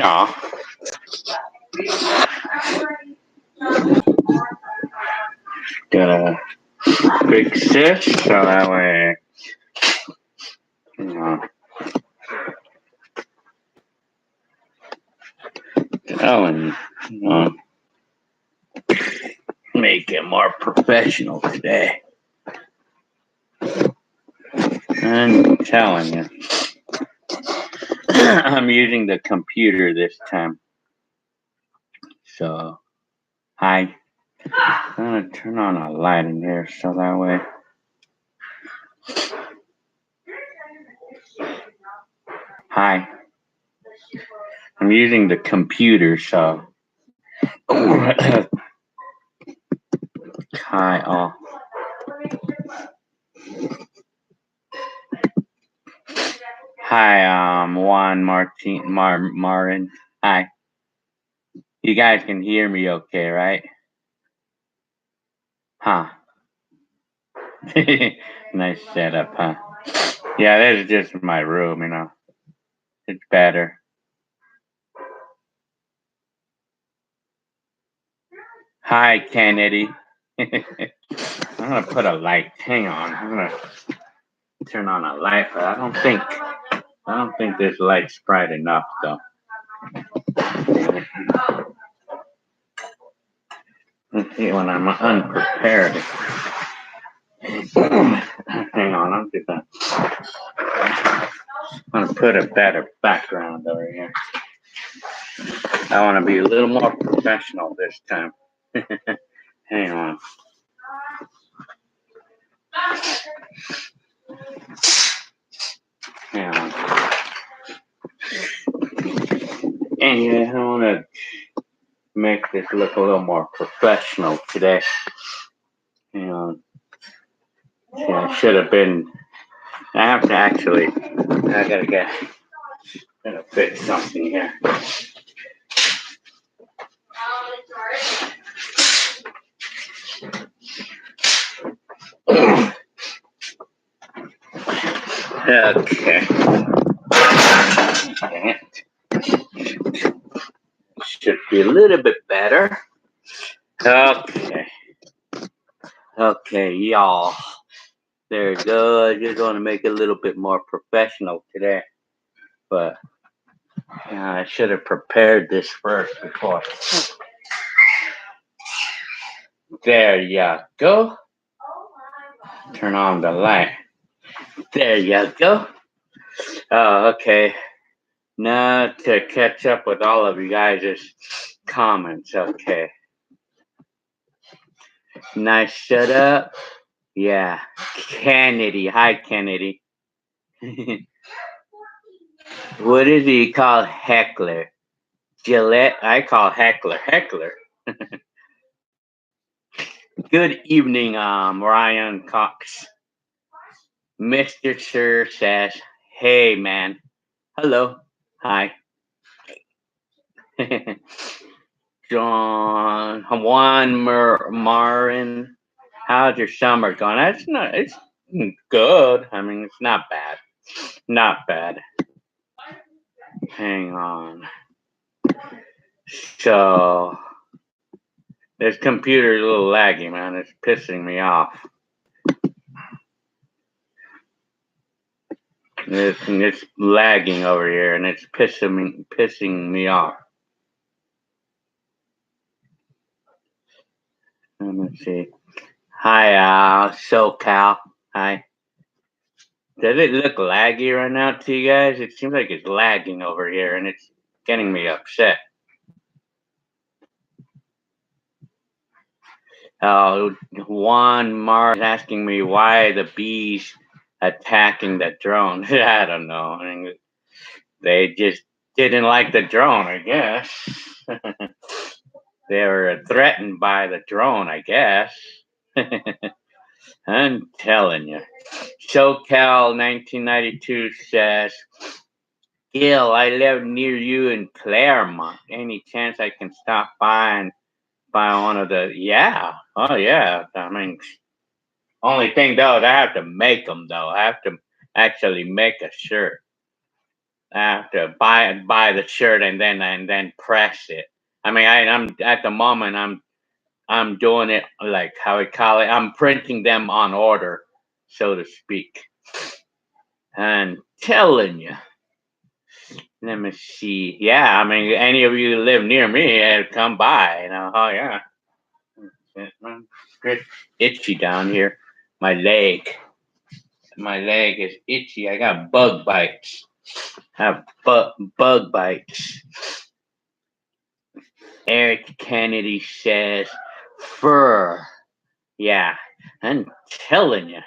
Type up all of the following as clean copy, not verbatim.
Yeah. Gotta fix this so that way, you know, telling make it more professional today. I'm telling you. I'm using the computer this time. So, hi. I'm gonna turn on a light in here so that way. Hi. I'm using the computer, so. Hi, all. Hi, Juan Marin. Hi. You guys can hear me okay, right? Huh. Nice setup, huh? Yeah, this is just my room, you know. It's better. Hi, Kennedy. I'm gonna put a light. Hang on. I'm gonna turn on a light, but I don't think this light's bright enough though. Let's see when I'm unprepared. Hang on, I'm gonna put a better background over here. I want to be a little more professional this time. Hang on. Hang on. Anyway, I want to make this look a little more professional today. Hang on. See, I should have been. I have to actually. I gotta fix something here. Okay. Should be a little bit better. Okay. Okay, y'all. There you go. I just want to make it a little bit more professional today. But I should have prepared this first before. There you go. Turn on the light. There you go. Oh, okay. Now to catch up with all of you guys' comments. Okay. Nice setup. Yeah. Kennedy. Hi, Kennedy. What is he called? Heckler. Gillette. I call Heckler. Heckler. Good evening, Ryan Cox. Mr. Sir says, hey, man. Hello. Hi. John Juan Marin. How's your summer going? It's good. I mean, it's not bad. Not bad. Hang on. So, this computer's a little laggy, man. It's pissing me off. It's lagging over here, and it's pissing me off. Let me see. Hi, SoCal. Hi. Does it look laggy right now to you guys? It seems like it's lagging over here, and it's getting me upset. Juan Mars is asking me why the bees attacking the drone. I don't know. I mean, they just didn't like the drone, I guess. They were threatened by the drone, I guess. I'm telling you. SoCal 1992 says, Gil, I live near you in Claremont. Any chance I can stop by and buy one of the... Yeah. Oh, yeah. I mean, only thing, though, is I have to make them, though. I have to actually make a shirt. I have to buy the shirt and then press it. I mean, I'm at the moment I'm doing it like how we call it. I'm printing them on order, so to speak. And telling you. Let me see. Yeah, I mean, any of you live near me, come by. Oh yeah. It's itchy down here. My leg is itchy. I got bug bites. I have bug bites. Eric Kennedy says fur. Yeah, I'm telling you.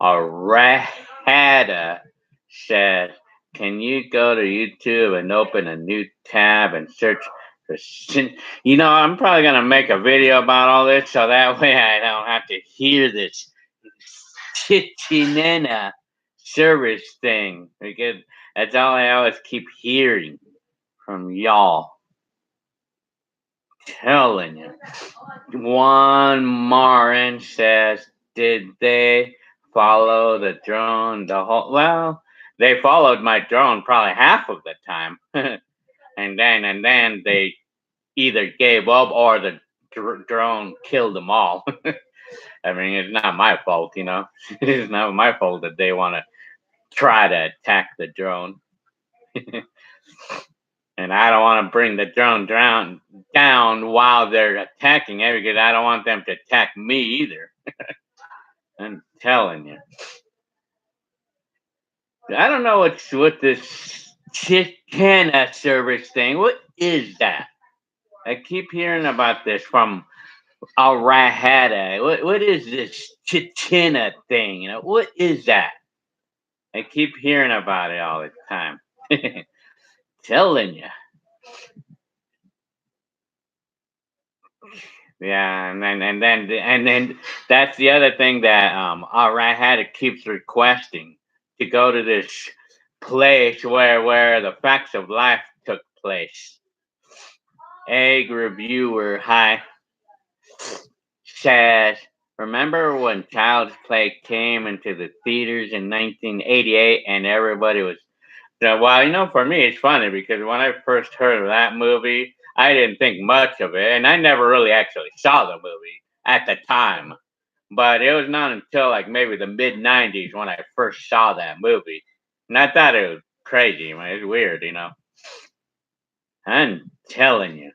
Arahada says, can you go to YouTube and open a new tab and search for I'm probably going to make a video about all this so that way I don't have to hear this chichinena service thing because that's all I always keep hearing from y'all. Telling you. Juan Marin says, did they follow the drone the whole? Well, they followed my drone probably half of the time, and then they either gave up or the drone killed them all. I mean, it's not my fault, It's not my fault that they want to try to attack the drone. And I don't want to bring the drone down while they're attacking it because I don't want them to attack me either. I'm telling you. I don't know what's with this Chicana service thing. What is that? I keep hearing about this from Arahada. What is this Chicana thing? What is that? I keep hearing about it all the time. Telling you. Yeah, and then that's the other thing that Arahada keeps requesting to go to this place where the facts of life took place. Egg reviewer hi says, remember when Child's Play came into the theaters in 1988 and everybody was well, for me it's funny because when I first heard of that movie, I didn't think much of it and I never really actually saw the movie at the time. But it was not until like maybe the mid 90s when I first saw that movie. And I thought it was crazy, man. It's weird, I'm telling you.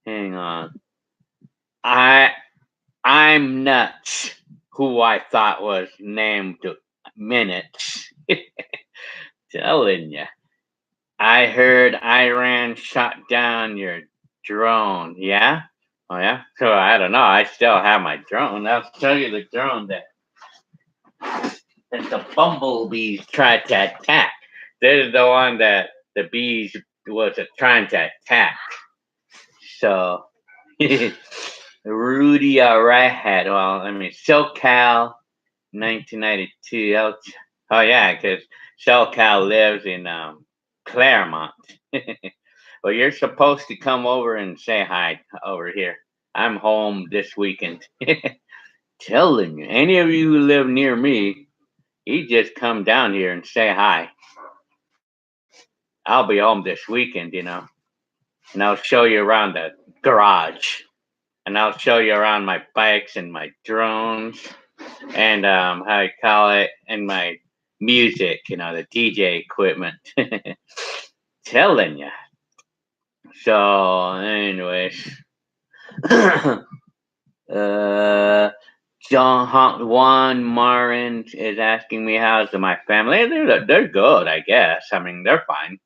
Hang on. I'm nuts, who I thought was named Minutes. Telling you. I heard Iran shot down your drone. Yeah? Oh, yeah? So I don't know. I still have my drone. I'll show you the drone that the bumblebees tried to attack. This is the one that the bees was trying to attack. So, Rudy Rahat. Well, SoCal, 1992. Oh yeah, because SoCal lives in Claremont. Well, you're supposed to come over and say hi over here. I'm home this weekend. Telling you, any of you who live near me, you just come down here and say hi. I'll be home this weekend, and I'll show you around the garage. And I'll show you around my bikes and my drones and how you call it, and my music, the DJ equipment. Telling you. So, anyways, Juan Marin is asking me how's my family. They're good, I guess. I mean, they're fine.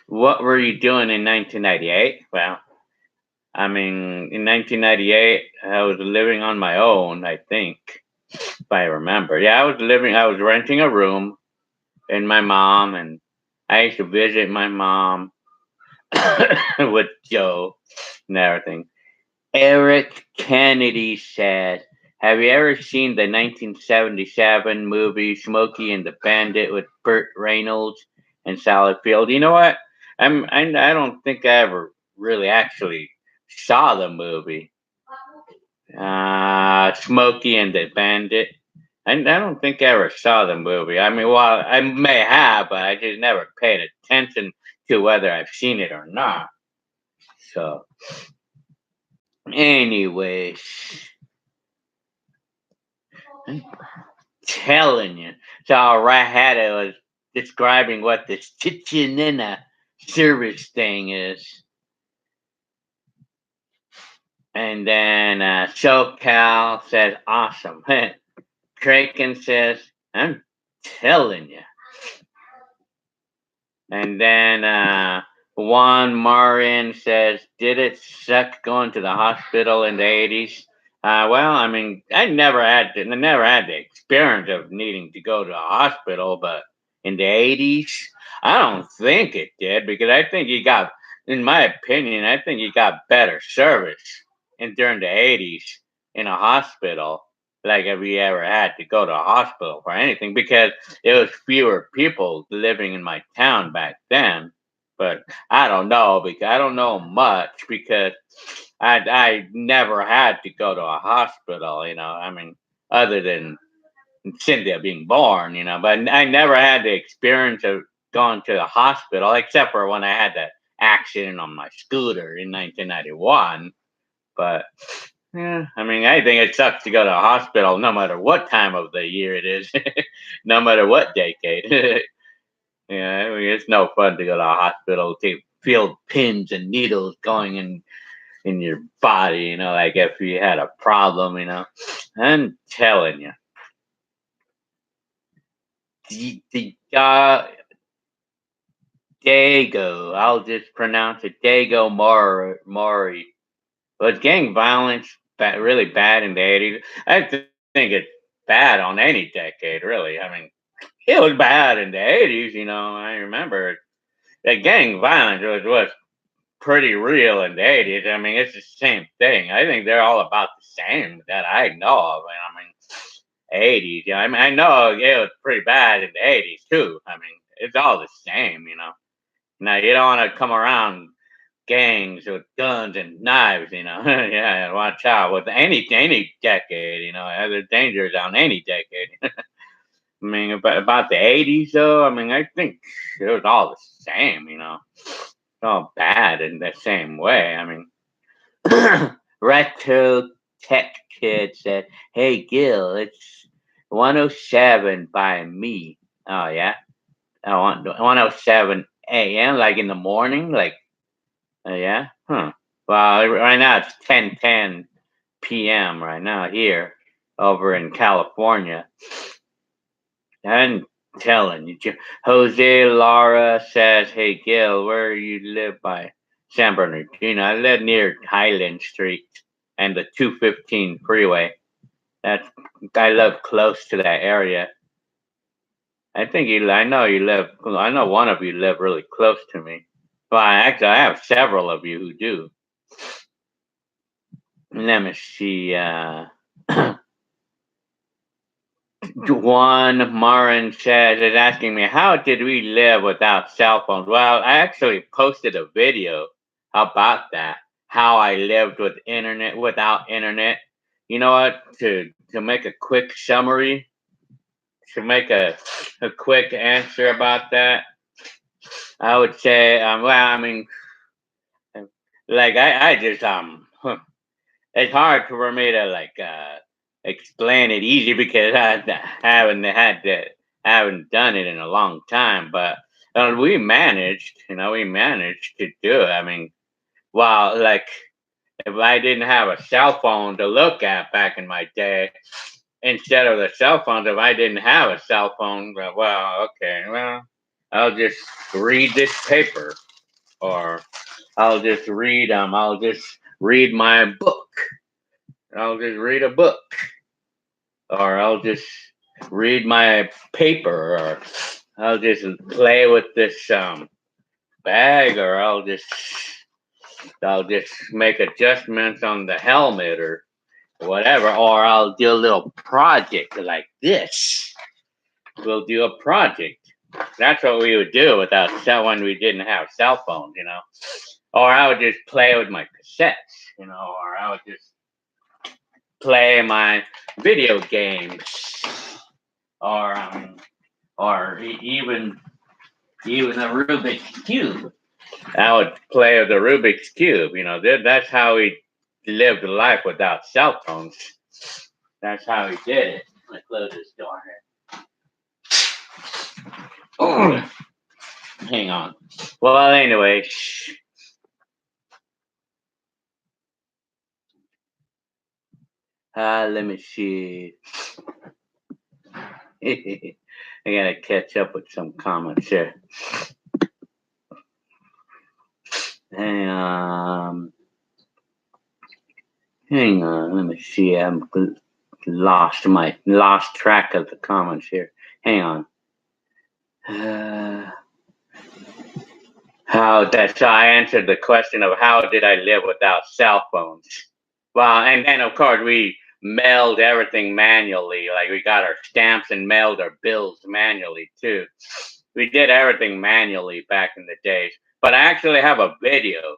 What were you doing in 1998? Well, I mean, in 1998, I was living on my own, I think, if I remember. Yeah, I was renting a room in my mom, and I used to visit my mom with Joe and everything. Eric Kennedy said, have you ever seen the 1977 movie Smokey and the Bandit with Burt Reynolds and Sally Field? You know what? I don't think I ever really actually saw the movie. Smokey and the Bandit. I don't think I ever saw the movie. I mean, well, I may have, but I just never paid attention to whether I've seen it or not. So, anyways, I'm telling you. So, right had it was describing what this Chichinina service thing is. And then SoCal says, awesome. Kraken says, I'm telling you. And then Juan Marin says, did it suck going to the hospital in the 80s? Well, I mean, I never had the experience of needing to go to a hospital, but in the 80s, I don't think it did because I think you got, in my opinion, I think you got better service during the 80s in a hospital. Like if you ever had to go to a hospital for anything, because it was fewer people living in my town back then. But I don't know because I don't know much because I never had to go to a hospital, you know. I mean, other than Cynthia being born, you know, but I never had the experience of going to the hospital except for when I had that accident on my scooter in 1991. But yeah, I mean, I think it sucks to go to a hospital no matter what time of the year it is, no matter what decade. Yeah, I mean, it's no fun to go to a hospital to feel pins and needles going in your body, you know, like if you had a problem, you know. I'm telling you, the Dago, I'll just pronounce it Dago Mori. Was gang violence really bad in the 80s? Think it's bad on any decade, really. I mean, it was bad in the 80s, you know. I remember that gang violence was pretty real in the 80s. I mean, it's the same thing. I think they're all about the same that I know of. And I mean, 80s, yeah. I mean, I know it was pretty bad in the 80s too. I mean, it's all the same, you know. Now, you don't want to come around gangs with guns and knives, you know. Yeah, watch out with any decade, you know. There's dangers on any decade. I mean, about the 80s, though, I mean, I think it was all the same, you know. It's all bad in the same way. I mean, Retro Tech Kid said, hey, Gil, it's 107 by me. Oh, yeah? I want 107 a.m., like in the morning? Like, yeah? Huh. Well, right now it's 10:10 p.m. right now here over in California. I'm telling you, Jose Lara says, "Hey Gil, where you live by San Bernardino? I live near Highland Street and the 215 freeway. That's I live close to that area. I think you. I know you live. I know one of you live really close to me. Well, actually, I have several of you who do. Let me see. Juan Marin says is asking me, how did we live without cell phones? Well, I actually posted a video about that. How I lived without internet. You know what? To make a quick summary, to make a quick answer about that, I would say, well, I mean, like I just it's hard for me to like explain it easy because I haven't done it in a long time. But we managed to do it. I mean, well, like if I didn't have a cell phone to look at back in my day, instead of the cell phones, if I didn't have a cell phone, well, okay, well, I'll just read this paper, or I'll just read my book. I'll just read a book, or I'll just read my paper, or I'll just play with this bag, or I'll just make adjustments on the helmet or whatever, or I'll do a little project like this. We'll do a project. That's what we would do when we didn't have cell phones, you know. Or I would just play with my cassettes, you know, or I would just play my video games. or even a Rubik's Cube. I would play with the Rubik's Cube. That's how he lived life without cell phones. That's how he did it. Let me close this door here. Oh, hang on. Well, anyway. Let me see. I gotta catch up with some comments here. Hang on. Let me see. I'm lost track of the comments here. Hang on. So I answered the question of how did I live without cell phones? Well, and then of course we mailed everything manually. Like we got our stamps and mailed our bills manually too. We did everything manually back in the days. But I actually have a video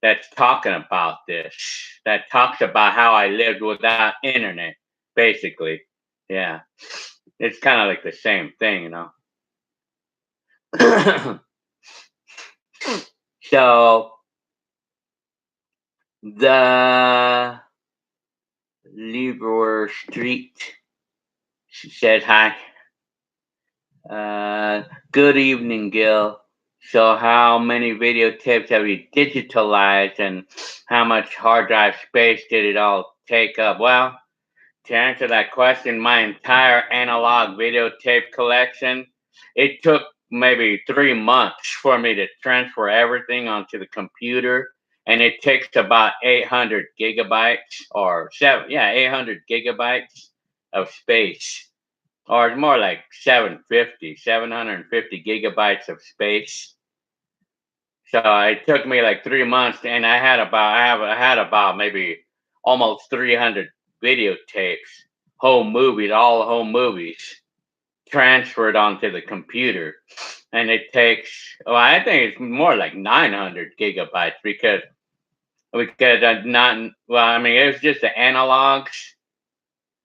that's talking about this. That talks about how I lived without internet, basically. Yeah. It's kind of like the same thing, So the Libor Street said hi. Good evening, Gil. So how many videotapes have you digitalized and how much hard drive space did it all take up? Well, to answer that question, my entire analog videotape collection, it took maybe 3 months for me to transfer everything onto the computer. And it takes about 800 gigabytes 800 gigabytes of space. Or it's more like 750 gigabytes of space. So it took me like 3 months, and I had about maybe almost 300 videotapes, all home movies, transferred onto the computer, and it takes. Well, I think it's more like 900 gigabytes because not. Well, I mean, it was just the analogs.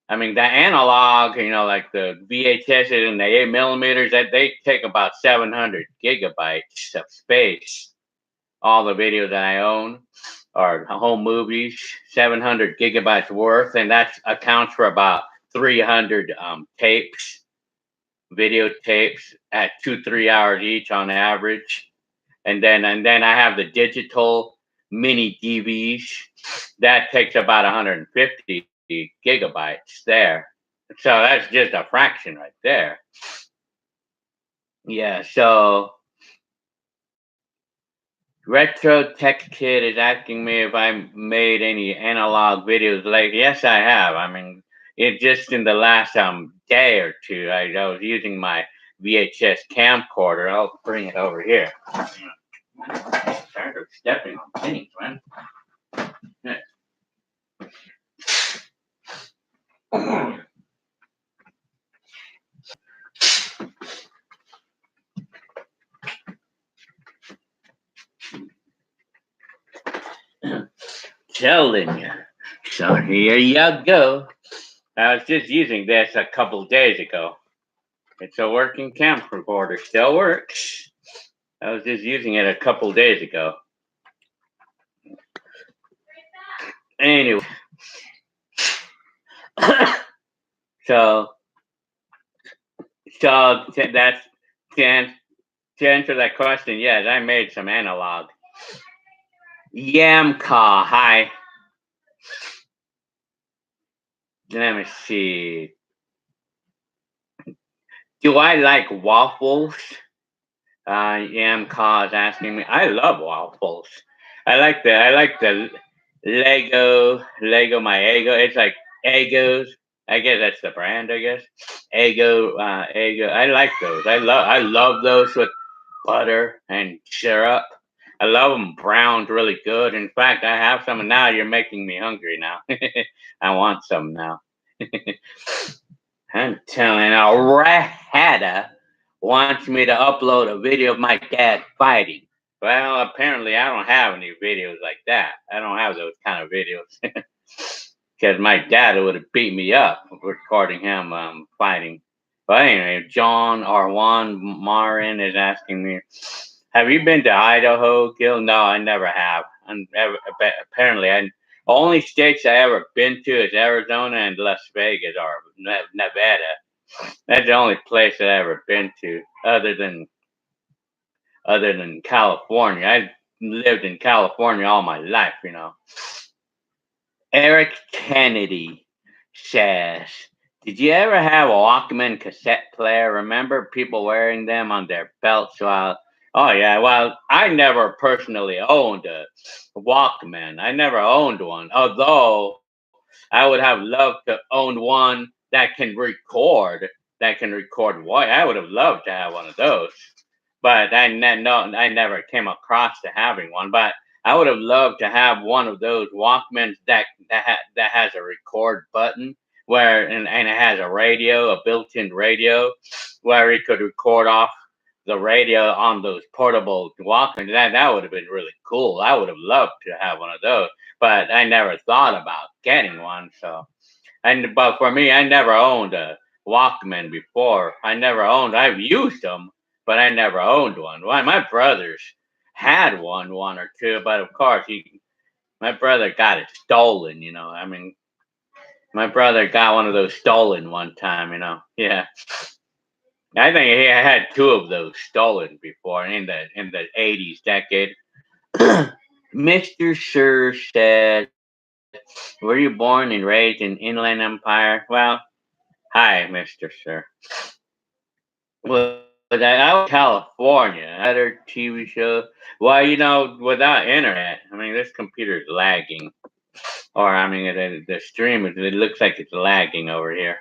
I mean, the analog, like the VHSs and the 8mm, that they take about 700 gigabytes of space. All the videos that I own are home movies, 700 gigabytes worth, and that accounts for about 300 tapes, videotapes at 2-3 hours each on average. And then I have the digital mini DVs that takes about 150 gigabytes there. So that's just a fraction right there. Yeah, so Retro Tech Kid is asking me if I made any analog videos lately. Yes, I have. I mean, it just in the last day or two, I was using my VHS camcorder. I'll bring it over here. Tired of stepping on things, man. Telling you. So here you go. I was just using this a couple days ago. It's a working camcorder. Still works. I was just using it a couple days ago. Anyway. So that's to answer that question. Yes, I made some analog. Yamka, hi. Let me see. Do I like waffles? Yamka is asking me. I love waffles. I like the Lego My Eggo. It's like Eggos. I guess that's the brand. I guess Eggo. I like those. I love those with butter and syrup. I love them browned really good. In fact, I have some now. You're making me hungry now. I want some now. I'm telling you, Rahada wants me to upload a video of my dad fighting. Well, apparently I don't have any videos like that. I don't have those kind of videos. Because my dad would have beat me up recording him fighting. But anyway, John or Juan Marin is asking me, have you been to Idaho, Gil? No, I never have. And apparently, only states I ever been to is Arizona and Las Vegas or Nevada. That's the only place that I ever been to, other than California. I lived in California all my life, you know. Eric Kennedy says, did you ever have a Walkman cassette player? Remember people wearing them on their belts while. Oh, yeah. Well, I never personally owned a Walkman. I never owned one. Although I would have loved to own one that can record voice. I would have loved to have one of those. But I never came across to having one. But I would have loved to have one of those Walkmans that has a record button and it has a built-in radio, where it could record off the radio on those portable Walkmans. That would have been really cool. I would have loved to have one of those, but I never thought about getting one. But for me, I never owned a Walkman before. I've used them, but I never owned one. Well, my brothers had one or two, but of course, my brother got it stolen. I mean, my brother got one of those stolen one time. Yeah, I think he had two of those stolen before in the '80s decade. Mr. Sir said, "Were you born and raised in Inland Empire?" Well, hi, Mr. Sir. Was I out in California? Other TV show? Well, without internet, I mean, this computer's lagging. Or, I mean, the stream, it looks like it's lagging over here.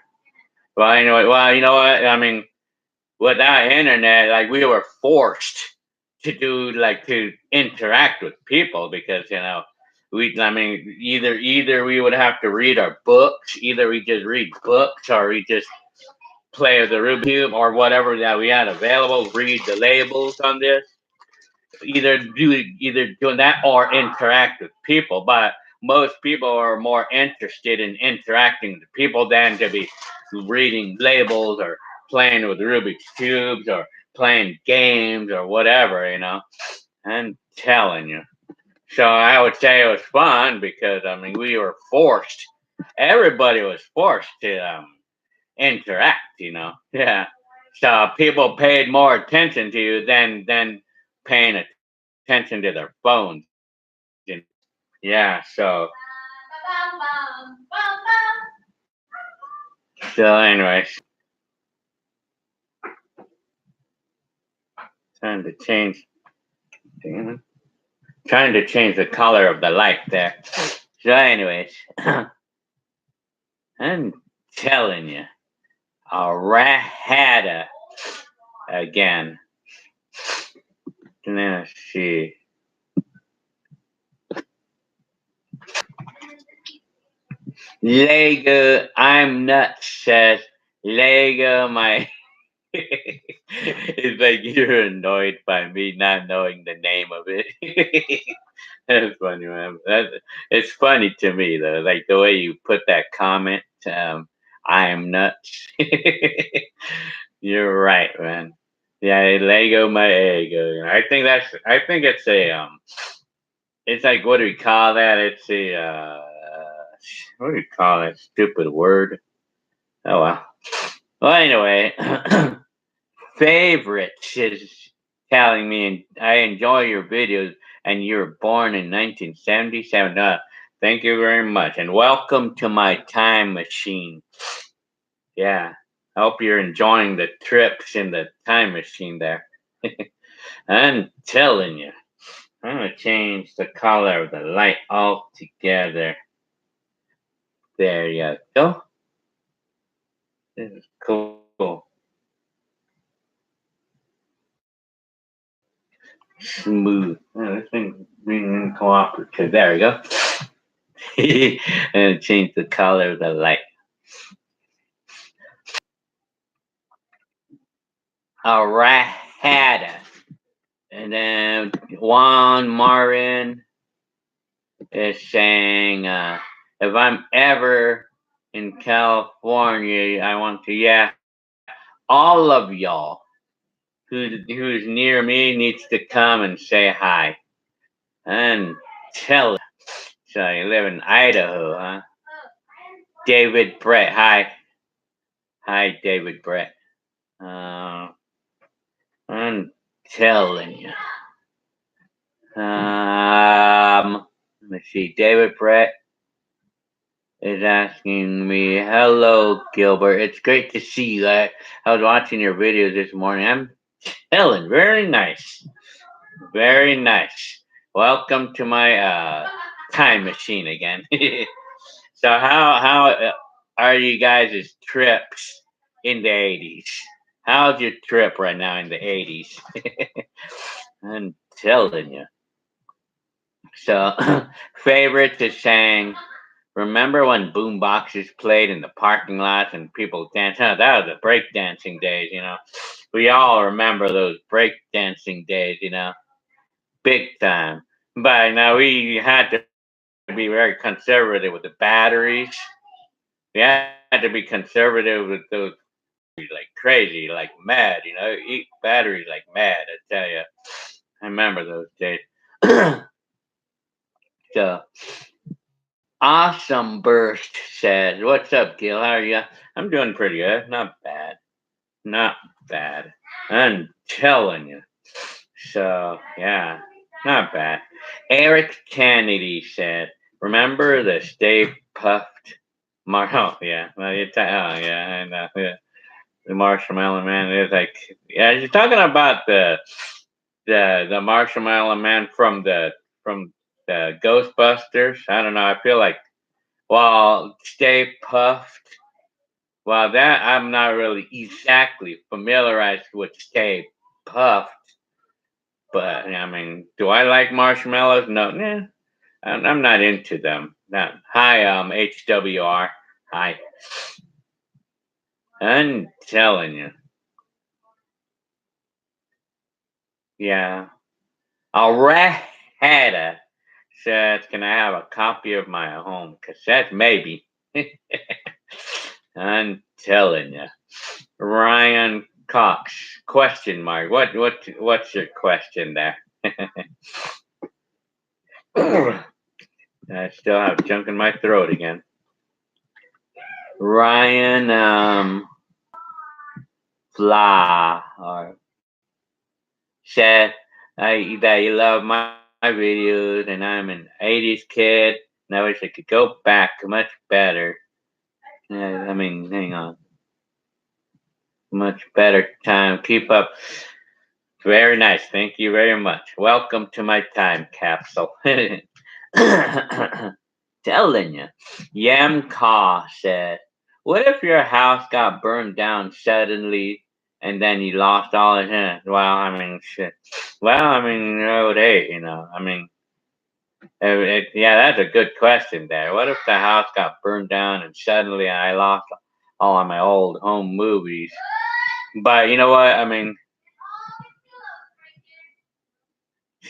Well, you know what? I mean, without internet, like, we were forced to interact with people because, I mean, either we would have to read our books, either we just read books, or we just play with the Rubik's Cube or whatever that we had available, read the labels on this, either doing that or interact with people. But most people are more interested in interacting with people than to be reading labels or playing with Rubik's Cubes or playing games or whatever. I'm telling you. So I would say it was fun because, I mean, we were forced. Everybody was forced to interact. Yeah. So people paid more attention to you than paying attention to their phones. Yeah. So anyways, trying to change. Damn it. Trying to change the color of the light there. So anyways, I'm telling you, a rahada again. Let's see. Lego, I'm nuts, says Lego, my. It's like you're annoyed by me not knowing the name of it. That's funny, man. It's funny to me, though, like the way you put that comment. I am nuts. You're right, man. Yeah, Lego, my ego. I think it's like, what do we call that? It's what do we call that stupid word? Oh well. Well, anyway, favorites is telling me, and I enjoy your videos, and you were born in 1977. Thank you very much, and welcome to my time machine. Yeah, I hope you're enjoying the trips in the time machine there. I'm telling you. I'm gonna change the color of the light altogether. There you go. This is cool. Smooth. Oh, this thing's being cooperative. There we go. And change the color of the light. Alright. And then Juan Marin is saying, if I'm ever in California, I want to, yeah. all of y'all who's near me needs to come and say hi and tell you. So you live in Idaho, huh? David Brett, hi. Hi, David Brett. I'm telling you. Let me see. David Brett is asking me, hello, Gilbert. It's great to see you. I was watching your videos this morning. I'm telling, very nice. Very nice. Welcome to my time machine again. So how are you guys' trips in the 80s? How's your trip right now in the 80s? I'm telling you. So favorites is saying, remember when boom boxes played in the parking lots and people danced? Oh, that was the break dancing days, you know. We all remember those break dancing days, you know. Big time. But now we had to be very conservative with the batteries. We had to be conservative with those like crazy, like mad, you know, eat batteries like mad, I tell you. I remember those days. So, Awesome Burst says, what's up, Gil? How are you? I'm doing pretty good. Not bad. Not bad. I'm telling you. So, yeah, not bad. Eric Kennedy said, remember the Stay Puffed Oh, yeah. Well, oh, yeah, I know. Yeah. The Marshmallow Man is like, yeah, you're talking about the Marshmallow Man from the Ghostbusters. I don't know. I feel like, well, Stay Puffed. Well, that I'm not really exactly familiarized with Stay Puffed, but I mean, do I like marshmallows? No, nah, I'm not into them. Not. Hi, HWR. Hi. I'm telling you. Yeah. Alrehada says, can I have a copy of my home cassette? Maybe. I'm telling you. Ryan Cox, question mark. What's your question there? I still have junk in my throat again. Ryan Fla said that you love my videos and I'm an 80s kid and I wish I could go back much better. I mean, hang on. Much better time. Keep up. Very nice. Thank you very much. Welcome to my time capsule. Telling you. Yam Ka said, what if your house got burned down suddenly and then you lost all of it? Well, I mean, shit. Well, I mean, hey, you know, I mean, yeah, that's a good question there. What if the house got burned down and suddenly I lost all of my old home movies? But you know what? I mean,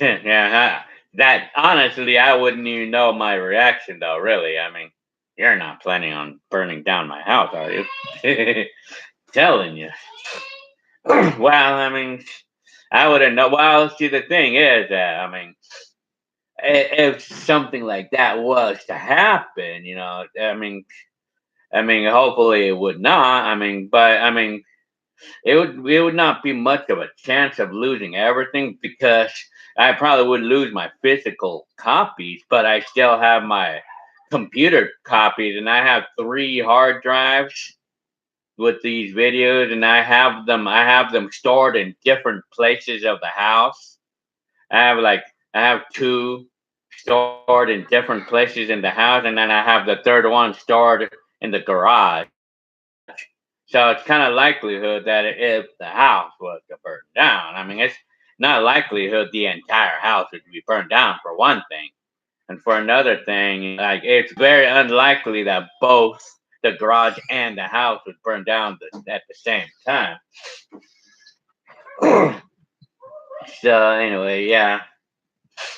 yeah, that honestly, I wouldn't even know my reaction though. Really, I mean, you're not planning on burning down my house, are you? Telling you. Well, I mean, I wouldn't know. Well, see, the thing is that I mean, if something like that was to happen, you know, I mean, hopefully it would not. I mean, but I mean, it would not be much of a chance of losing everything because I probably would lose my physical copies, but I still have my computer copies, and I have 3 hard drives with these videos, and I have them stored in different places of the house. I have 2 stored in different places in the house, and then I have the third one stored in the garage. So it's kind of likelihood that if the house was to burn down, I mean, it's not likelihood the entire house would be burned down for one thing. And for another thing, like it's very unlikely that both the garage and the house would burn down at the same time. So anyway, yeah.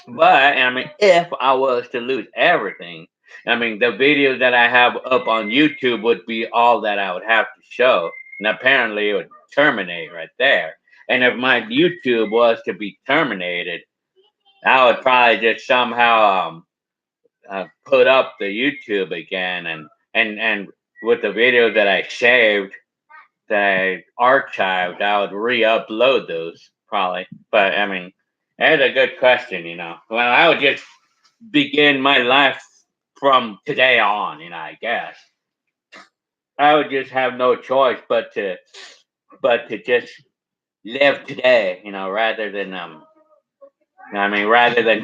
But I mean, if I was to lose everything, I mean, the videos that I have up on YouTube would be all that I would have to show, and apparently it would terminate right there. And if my YouTube was to be terminated, I would probably just somehow put up the YouTube again, and with the videos that I saved, that I archived, I would re-upload those probably. But I mean, that's a good question. Well, I would just begin my life from today on. I guess I would just have no choice but to just live today. Rather than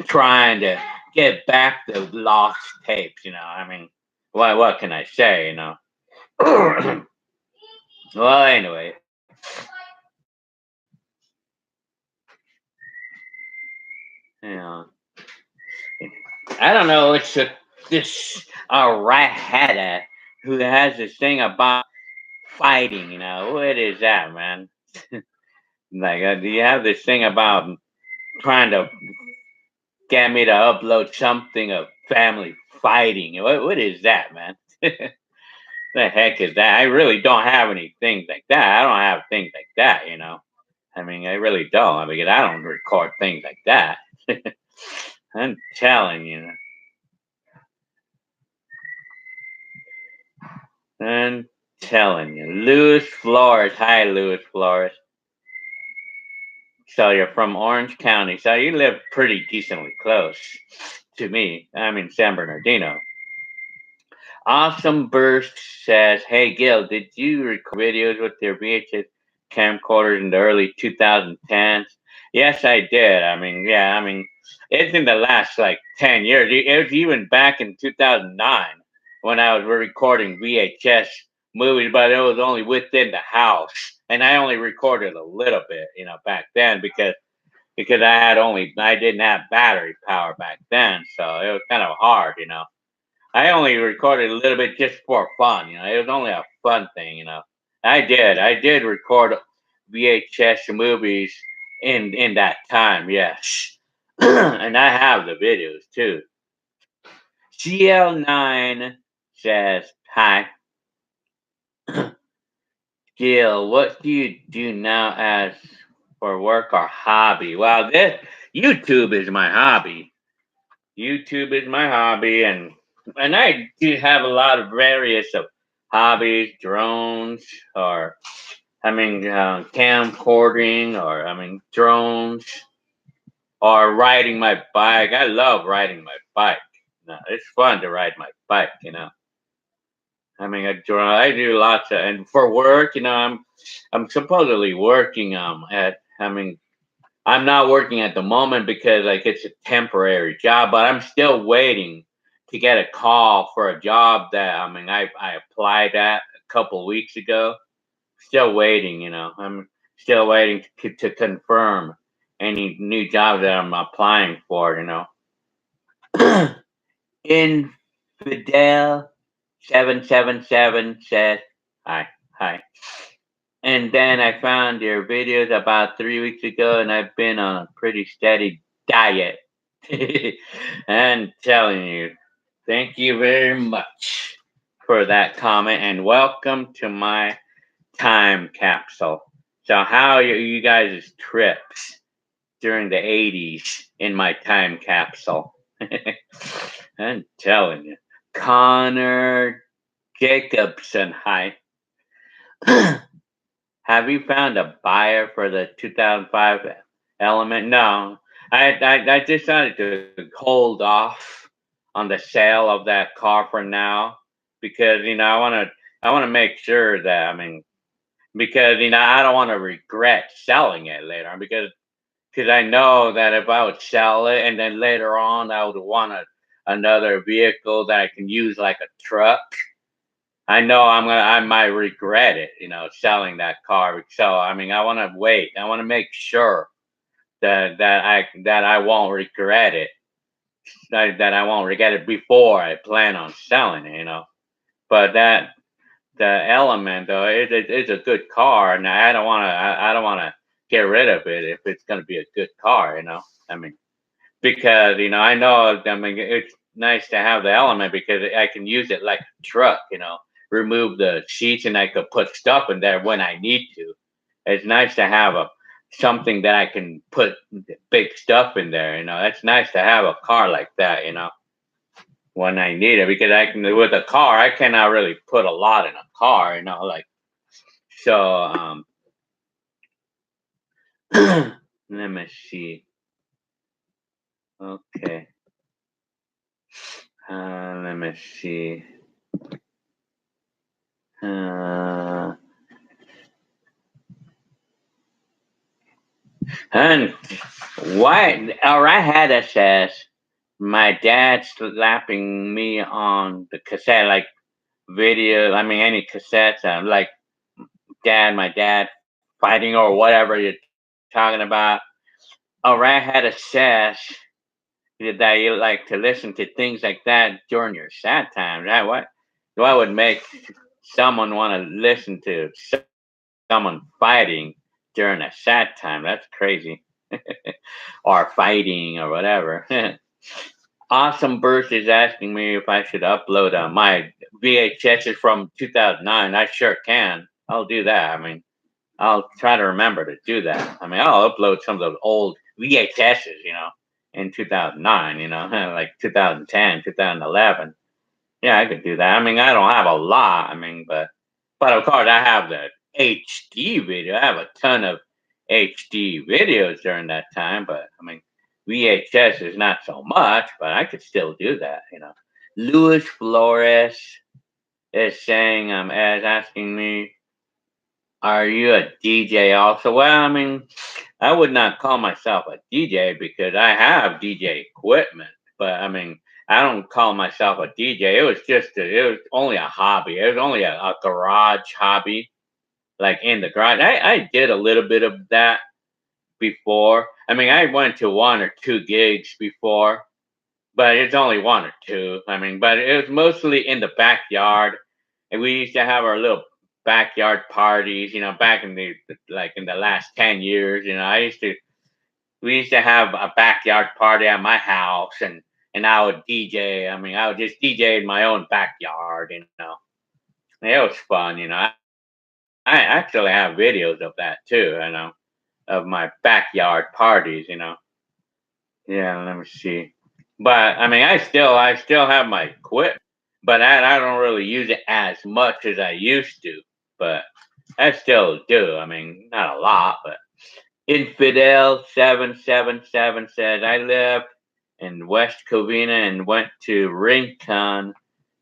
trying to get back the lost tapes. I mean, what can I say? Well, anyway. You know, I don't know. This rat hat who has this thing about fighting. What is that, man? Like, do you have this thing about trying to get me to upload something of family fighting? What is that, man? The heck is that? I really don't have any things like that. I don't have things like that. I mean, I really don't, because I don't record things like that. I'm telling you. I'm telling you. Louis Flores. Hi, Louis Flores. So you're from Orange County. So you live pretty decently close to me. I'm in San Bernardino. Awesome Burst says, "Hey Gil, did you record videos with your VHS camcorders in the early 2010s?" Yes, I did. I mean, yeah, I mean, it's in the last like 10 years. It was even back in 2009 when I was recording VHS movies, but it was only within the house, and I only recorded a little bit, back then because I didn't have battery power back then, so it was kind of hard. I only recorded a little bit just for fun. It was only a fun thing. I did record VHS movies in that time, yes, and I have the videos too. CL9 says, "Hi, Gil. What do you do now as for work or hobby?" Well, this YouTube is my hobby. YouTube is my hobby, and I do have a lot of various of hobbies, drones, or camcording, or drones, or riding my bike. I love riding my bike. It's fun to ride my bike. I do lots of, and for work, I'm supposedly working I'm not working at the moment because like it's a temporary job, but I'm still waiting to get a call for a job that I applied at a couple weeks ago. Still waiting. I'm still waiting to confirm any new jobs that I'm applying for. Infidel 777 says, "Hi, hi." And then I found your videos about 3 weeks ago, and I've been on a pretty steady diet. I'm telling you, thank you very much for that comment, and welcome to my time capsule. So, how are you guys' trips during the 80s in my time capsule? I'm telling you. Connor Jacobson, hi. Have you found a buyer for the 2005 Element? No, I decided to hold off on the sale of that car for now because I want to make sure that because I don't want to regret selling it later on because I know that if I would sell it and then later on I would want another vehicle that I can use like a truck. I know I might regret it, selling that car. So I want to wait. I want to make sure that I won't regret it. That I won't regret it before I plan on selling it. But the Element though, it's a good car, and I don't want to get rid of it if it's going to be a good car. I mean, because I know it's nice to have the Element because I can use it like a truck. Remove the seats and I could put stuff in there when I need to. It's nice to have something that I can put big stuff in there. It's nice to have a car like that. When I need it, because I can with a car, I cannot really put a lot in a car. Like so. Let me see. Okay. Let me see. And why? Or I had a says my dad slapping me on the cassette, like video. I mean, any cassettes. Like my dad fighting or whatever you're talking about. Or I had a says that you like to listen to things like that during your sad times. What would make someone want to listen to someone fighting during a sad time? That's crazy. Or fighting or whatever. Awesome Burst is asking me if I should upload my VHSs from 2009. I sure can. I'll do that. I mean, I'll try to remember to do that. I mean, I'll upload some of those old VHSs, in 2009, like 2010, 2011. Yeah, I could do that. I mean, I don't have a lot. I mean, but of course, I have the HD video. I have a ton of HD videos during that time. But I mean, VHS is not so much. But I could still do that. Luis Flores is saying, as asking me, are you a DJ also? Well, I mean, I would not call myself a DJ because I have DJ equipment, but I mean, I don't call myself a DJ. It was only a hobby. It was only a garage hobby, like in the garage. I did a little bit of that before. I mean, I went to one or two gigs before, but it's only one or two. I mean, but it was mostly in the backyard, and we used to have our little backyard parties. Back in the last 10 years. We used to have a backyard party at my house, and I would DJ. I mean, I would just DJ in my own backyard. It was fun. I actually have videos of that too. Of my backyard parties. Yeah, let me see. But I mean, I still have my equipment, but I don't really use it as much as I used to. But I still do. I mean, not a lot, but Infidel 777 says I lived in West Covina and went to Rincon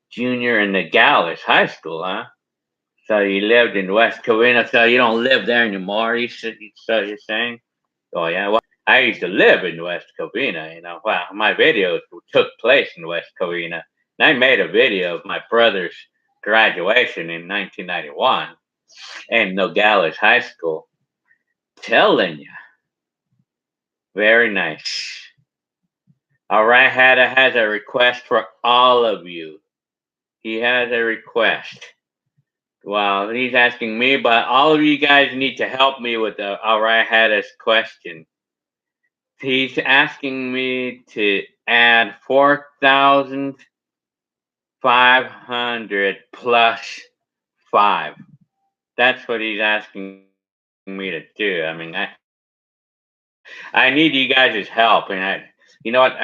Junior in Nogales High School, huh? So you lived in West Covina, so you don't live there anymore. So you're saying? Oh yeah. Well, I used to live in West Covina. Well, my videos took place in West Covina, and I made a video of my brother's graduation in 1991 in Nogales High School. Telling you, very nice. All right, Hada has a request for all of you. He has a request. Well, he's asking me, but all of you guys need to help me with the All right, Hada's question. He's asking me to add 4,500 plus 5. That's what he's asking me to do. I mean, I need you guys' help, and you know what?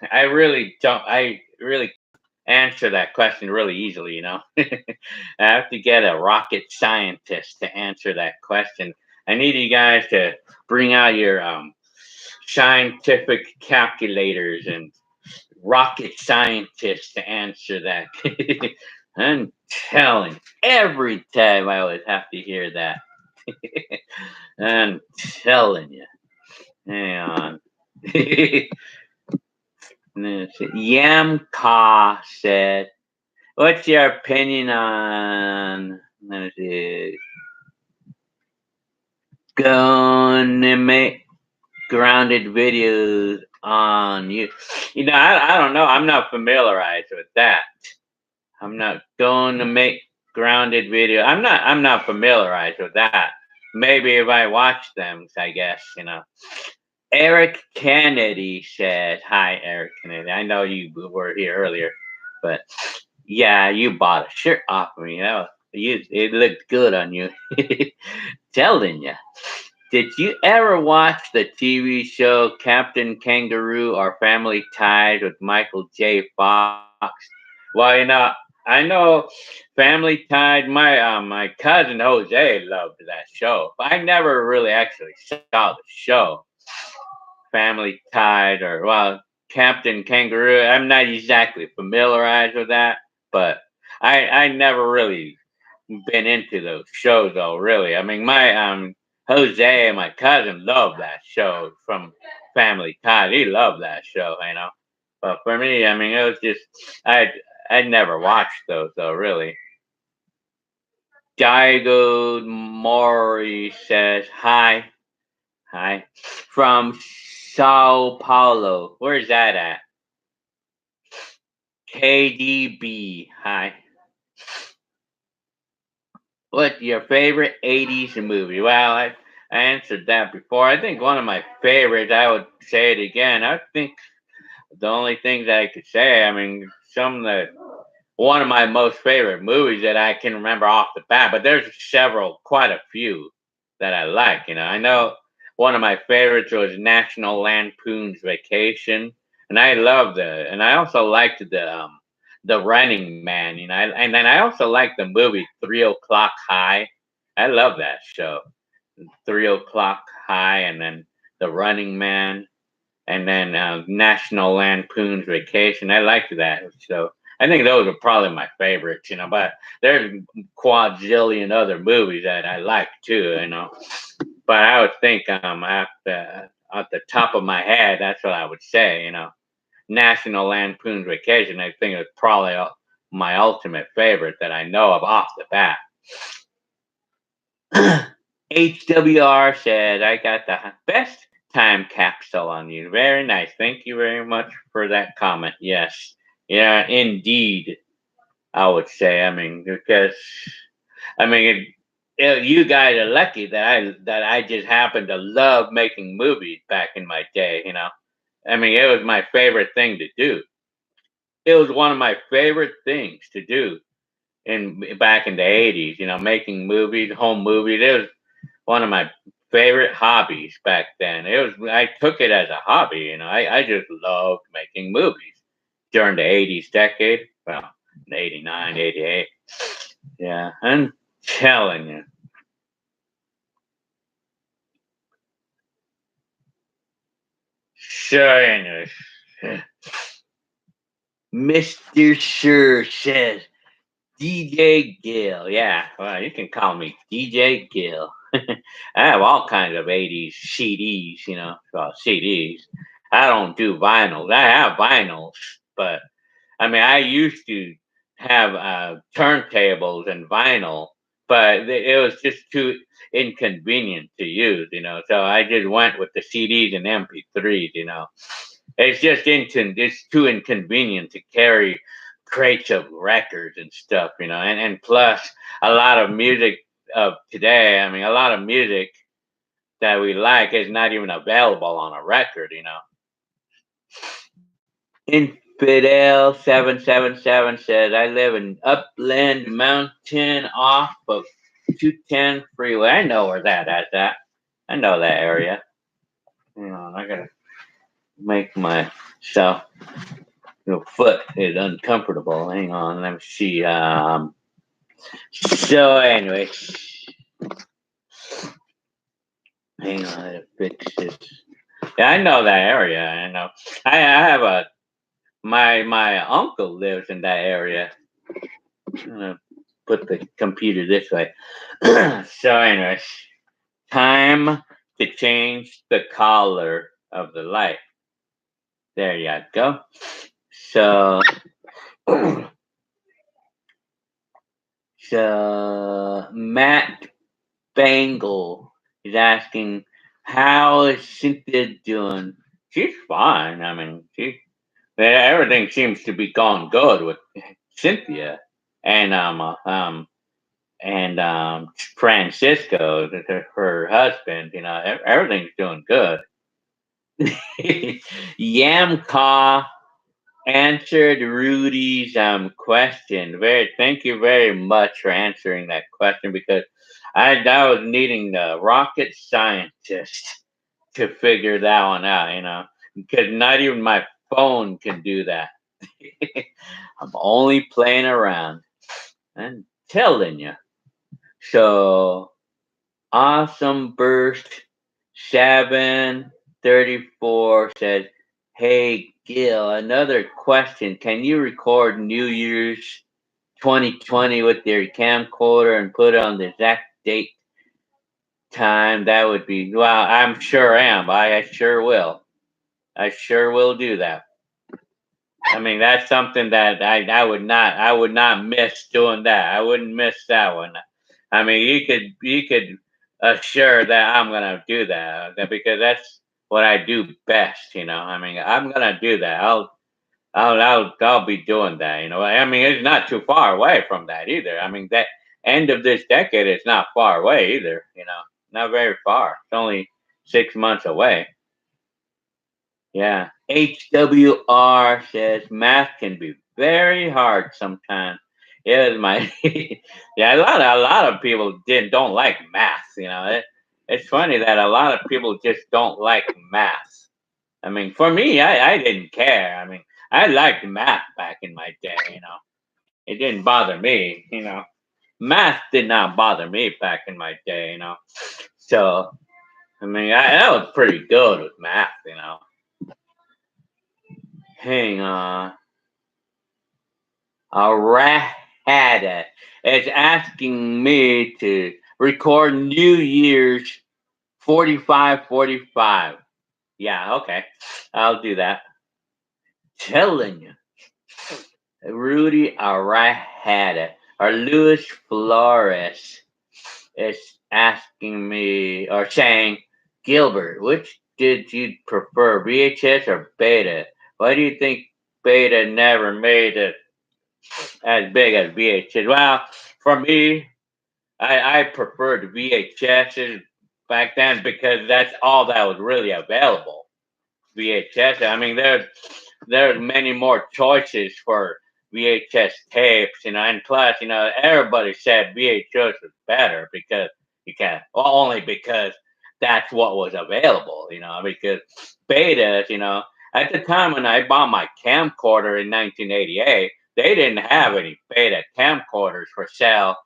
I really don't. I really answer that question really easily. I have to get a rocket scientist to answer that question. I need you guys to bring out your scientific calculators and rocket scientists to answer that. I'm telling. Every time I always have to hear that. I'm telling you. Hang on. Yamka said, what's your opinion on gonna make grounded videos on you? I don't know. I'm not familiarized with that. I'm not going to make grounded video. I'm not familiarized with that. Maybe if I watch them, I guess. Eric Kennedy said, hi, Eric Kennedy. I know you were here earlier, but yeah, you bought a shirt off of me. It looked good on you. Telling you. Did you ever watch the TV show Captain Kangaroo or Family Ties with Michael J. Fox? Well, I know Family Ties. My cousin Jose loved that show, but I never really actually saw the show. Family Tide or well Captain Kangaroo. I'm not exactly familiarized with that, but I never really been into those shows though. Really, I mean my Jose, my cousin, loved that show from Family Tide. He loved that show. But for me, I mean it was just I never watched those though. Really. Diego Mori says hi. Hi. From Sao Paulo. Where's that at? KDB. Hi. What's your favorite 80s movie? Well, I answered that before. I think one of my favorites, I would say it again. I think the only things I could say, I mean, one of my most favorite movies that I can remember off the bat, but there's quite a few that I like. I know one of my favorites was National Lampoon's Vacation, and and I also liked the Running Man. And then I also liked the movie 3 O'clock High. I love that show, 3 O'clock High, and then the Running Man, and then National Lampoon's Vacation. I liked that. So I think those are probably my favorites. But there's quadrillion other movies that I like too. But I would think at the top of my head, that's what I would say. National Lampoon's Vacation. I think it's probably my ultimate favorite that I know of off the bat. HWR said, I got the best time capsule on you. Very nice. Thank you very much for that comment. Yes. Yeah, indeed. I would say. I mean, because you guys are lucky that I just happened to love making movies back in my day. I mean, it was my favorite thing to do. It was one of my favorite things to do in back in the 80s. Making movies, home movies. It was one of my favorite hobbies back then. I took it as a hobby. I just loved making movies during the 80s decade. Well, 89, 88. Yeah, I'm telling you. So, anyways, Mr. Sure says DJ Gill. Yeah, well, you can call me DJ Gill. I have all kinds of 80s CDs, well, CDs. I don't do vinyls. I have vinyls, but I mean, I used to have turntables and vinyl, but it was just too inconvenient to use. So I just went with the CDs and MP3s. It's too inconvenient to carry crates of records and stuff. And plus a lot of music of today. I mean, a lot of music that we like is not even available on a record. Infidel 777 says, I live in Upland Mountain off of 210 freeway. I know where that's at. I know that area. I gotta make myself foot is uncomfortable. Hang on, let me see. So anyway, hang on, I fix this. Yeah, I know that area. I know. I have my uncle lives in that area. I'm gonna put the computer this way. So anyways, time to change the color of the light. There you go. So Matt Bangle is asking, how is Cynthia doing? She's fine. I mean, everything seems to be going good with Cynthia and Francisco, her husband. Everything's doing good. Yamka answered Rudy's question. Thank you very much for answering that question because I was needing a rocket scientist to figure that one out, because not even my phone can do that. I'm only playing around. I'm telling you. So awesome burst 734 says, "Hey Gil, another question. Can you record New Year's 2020 with your camcorder and put on the exact date time? That would be well. I'm sure am. I sure will. I sure will do that. I mean, that's something that I would not miss doing that. I wouldn't miss that one. I mean, you could assure that I'm gonna do that because that's what I do best. I mean, I'm gonna do that. I'll be doing that. I mean, it's not too far away from that either. I mean, that end of this decade is not far away either. Not very far. It's only 6 months away. Yeah. HWR says math can be very hard sometimes. Yeah, my yeah, a lot of people don't like math. It's funny that a lot of people just don't like math. I mean, for me, I didn't care. I mean, I liked math back in my day. It didn't bother me. Math did not bother me back in my day. So I mean, I was pretty good with math. Hang on. Alright. It's asking me to record New Year's 4545. Yeah, okay. I'll do that. Telling you. Rudy Arahada or Luis Flores is asking me or saying, Gilbert, which did you prefer, VHS or Beta? Why do you think Beta never made it as big as VHS? Well, for me, I preferred VHSs back then because that's all that was really available. VHS. I mean, there's many more choices for VHS tapes, and plus, everybody said VHS was better because you can well, only because that's what was available, because betas, at the time when I bought my camcorder in 1988, they didn't have any beta camcorders for sale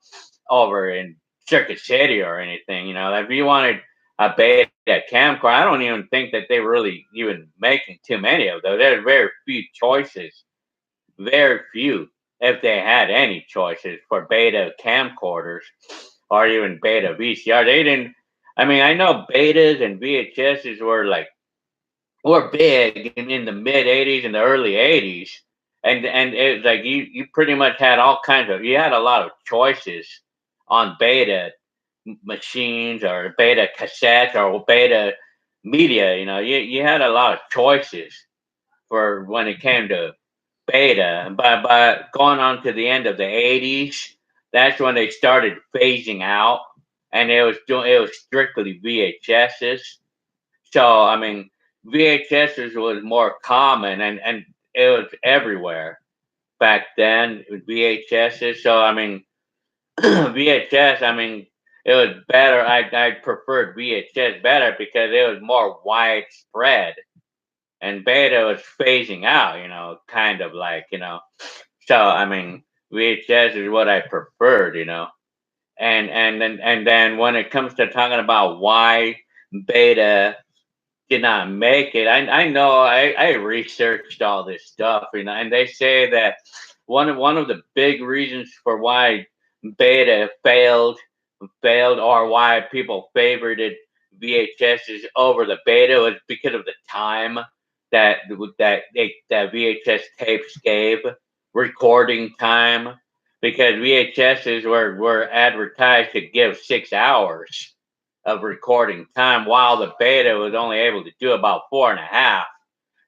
over in Circuit City or anything. If you wanted a beta camcorder, I don't even think that they were really even making too many of those. There's very few choices, very few, if they had any choices for beta camcorders or even beta VCR. They didn't. I mean, I know betas and VHSs were big in the mid '80s and the early '80s, and it was like you pretty much had all kinds of you had a lot of choices on beta machines or beta cassettes or beta media. You had a lot of choices for when it came to beta. But going on to the end of the '80s, that's when they started phasing out, and it was strictly VHSs. So I mean, VHSs was more common, and it was everywhere back then with VHSs. So I mean, VHS. I mean, it was better. I preferred VHS better because it was more widespread, and beta was phasing out. Kind of like. So I mean, VHS is what I preferred. And then when it comes to talking about why beta did not make it. I know I researched all this stuff, and they say that one of the big reasons for why beta failed or why people favored it VHSs over the beta was because of the time that VHS tapes gave recording time because VHSs were advertised to give 6 hours of recording time, while the beta was only able to do about 4.5.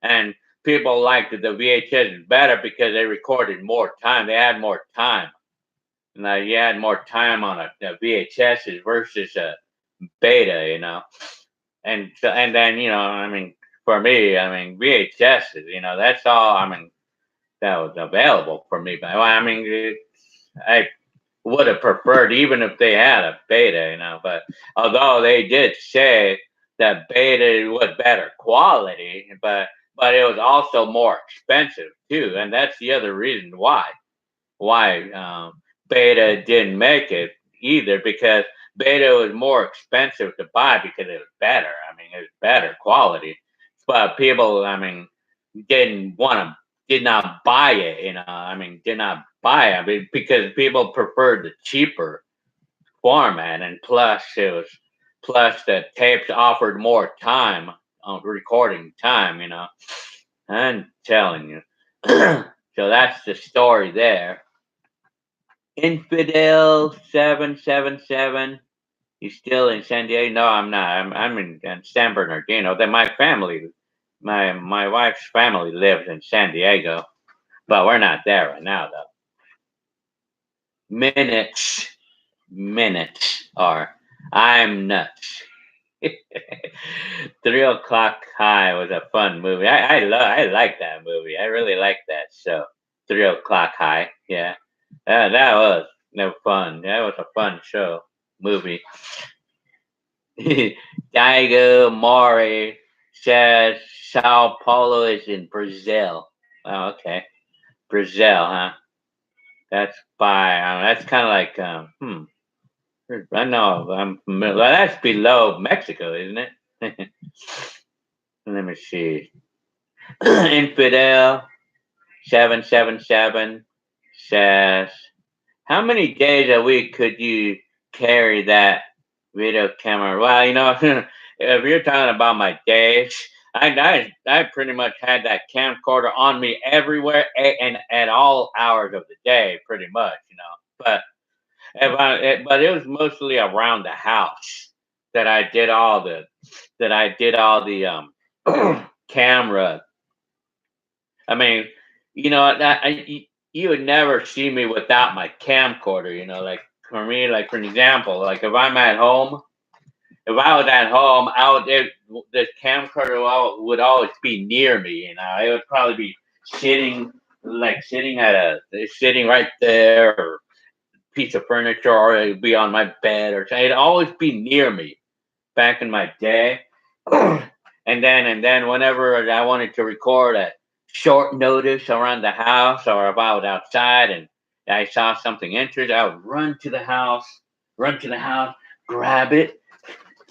And people liked the VHS better because they recorded more time. They had more time. Now you had more time on a VHS versus a beta, and then I mean, for me, I mean VHS, that's all. I mean, that was available for me. But well, I mean, I would have preferred even if they had a beta, But although they did say that beta was better quality, but it was also more expensive too, and that's the other reason why beta didn't make it either, because beta was more expensive to buy because it was better. I mean, it was better quality, but people, I mean, did not buy it. I mean, did not buy it because people preferred the cheaper format, and plus the tapes offered more time on recording time. I'm telling you. So that's the story there. Infidel 777. He's still in San Diego. No, I'm not. I'm in San Bernardino. Then my wife's family lives in San Diego, but we're not there right now though. Minutes are. I'm nuts. 3 o'clock high was a fun movie. I like that movie. I really like that show. 3 o'clock high. Yeah. That was no fun. That was a fun show movie. Diego Mori says Sao Paulo is in Brazil. Oh, okay. Brazil, huh? That's that's kind of like I know. Well, that's below Mexico, isn't it? Let me see. Infidel 777 says, "How many days a week could you carry that video camera?" Well, if you're talking about my days, I pretty much had that camcorder on me everywhere and at all hours of the day, pretty much. But but it was mostly around the house that I did all the camera. I mean, you would never see me without my camcorder. Like for me, like for an example, like if I'm at home, if I was at home, the camcorder would always be near me. It would probably be sitting sitting right there, or piece of furniture, or it'd be on my bed, or it'd always be near me back in my day. And then whenever I wanted to record at short notice around the house, or if I was outside and I saw something interesting, I would run to the house, grab it,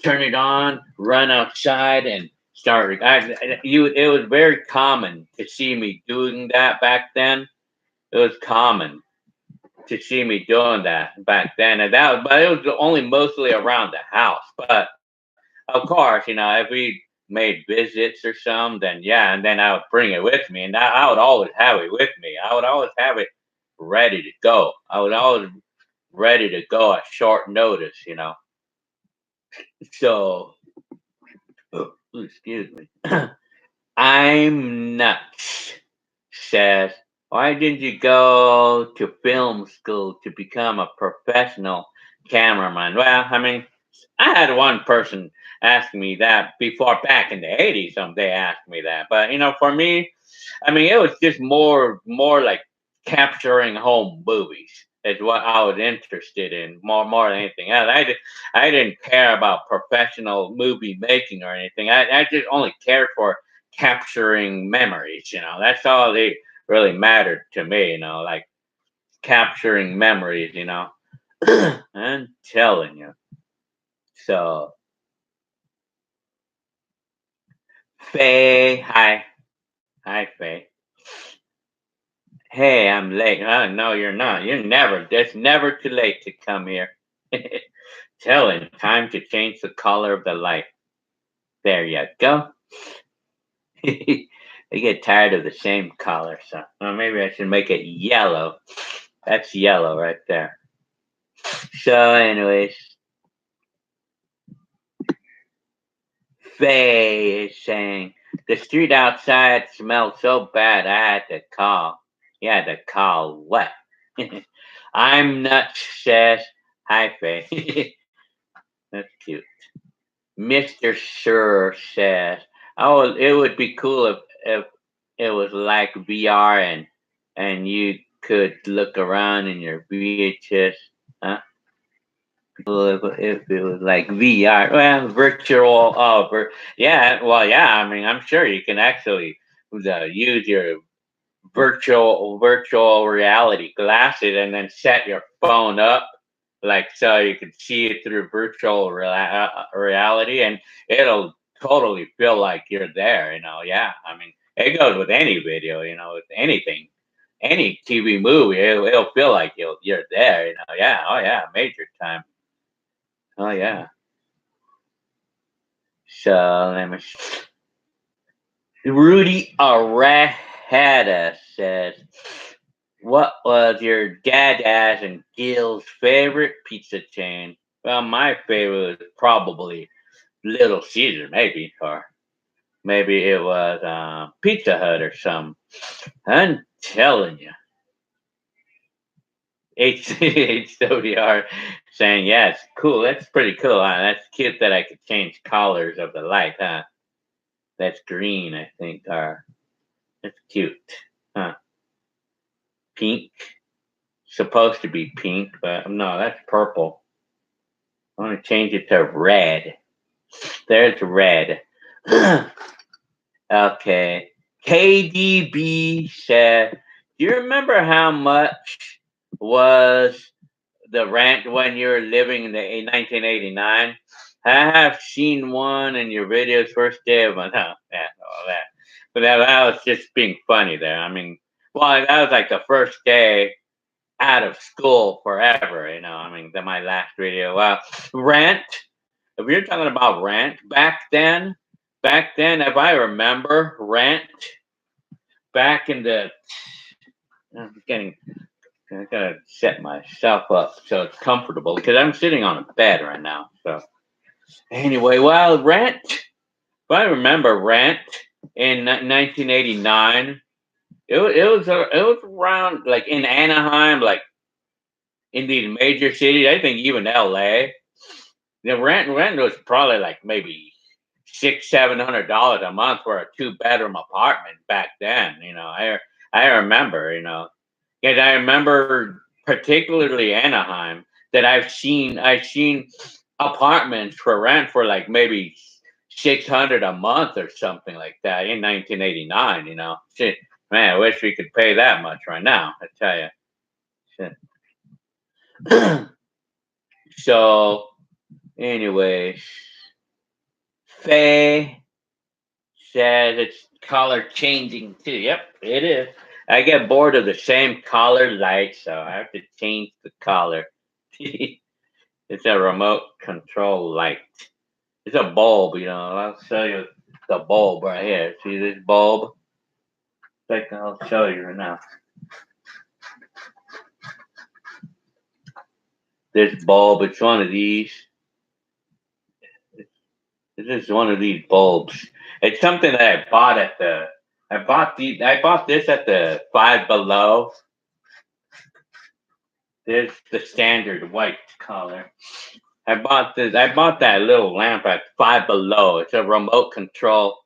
turn it on, run outside, and start. It was very common to see me doing that back then. It was common to see me doing that back then, but it was only mostly around the house. But of course, if we made visits or some, then yeah, and then I would bring it with me, and I would always have it with me. I would always have it ready to go. I was always ready to go at short notice. So, excuse me. I'm nuts. Says, why didn't you go to film school to become a professional cameraman? Well, I mean, I had one person ask me that before, back in the 80s. They asked me that, but for me, I mean, it was just more like capturing home movies is what I was interested in more than anything else. I didn't care about professional movie making or anything. I just only cared for capturing memories. That's all they really mattered to me. Like capturing memories. I'm telling you. So, Faye, hi, Faye. Hey, I'm late. No, you're not. You're never. It's never too late to come here. Tell him time to change the color of the light. There you go. I get tired of the same color, so maybe I should make it yellow. That's yellow right there. So, anyways, Faye is saying the street outside smelled so bad I had to call. You had to call what? I'm nuts, says. Hi, Faye. That's cute. Mr. Sure says, "Oh, it would be cool if it was like VR and and you could look around in your VHS. Huh? If it was like VR, well, virtual. Yeah. Well, yeah. I mean, I'm sure you can actually use your virtual reality glasses and then set your phone up like so you can see it through virtual reality, and it'll totally feel like you're there. Yeah. I mean, it goes with any video. With anything, any TV movie, it'll feel like you're there. Yeah. Oh yeah, major time. Oh yeah. So let me. Rudy Arahada says, "What was your dad and Gil's favorite pizza chain?" Well, my favorite was probably Little Caesar, maybe, or maybe it was Pizza Hut or something. I'm telling you, HWR saying, "Yeah, it's cool. That's pretty cool. Huh? That's cute that I could change colors of the light, huh? That's green, I think, or that's cute, huh? Pink." Supposed to be pink, but no, that's purple. I want to change it to red. There's red. Okay. KDB said, "Do you remember how much was the rent when you were living in the 1989? I have seen one in your videos first day of my no, yeah, all that. But that was just being funny there. I mean, well, that was like the first day out of school forever. I mean, my last video. Rent. If you're talking about rent back then, if I remember rent back in the, I'm getting, I gotta set myself up so it's comfortable because I'm sitting on a bed right now. So anyway, well, rent. If I remember rent in 1989, it was around like in Anaheim, like in these major cities. I think even LA. The rent was probably like maybe $600-700 a month for a 2-bedroom apartment back then. I remember. Because I remember particularly Anaheim that I've seen apartments for rent for like maybe 600 a month or something like that in 1989. Shit, man, I wish we could pay that much right now. I tell you. Shit. So, anyways, Faye says it's color changing too. Yep, it is. I get bored of the same color light, so I have to change the color. It's a remote control light. It's a bulb, I'll show you the bulb right here. See this bulb? I'll show you right now. This bulb, it's one of these. This is one of these bulbs. It's something that I bought I bought this at the Five Below. There's the standard white color. I bought that little lamp at Five Below. It's a remote control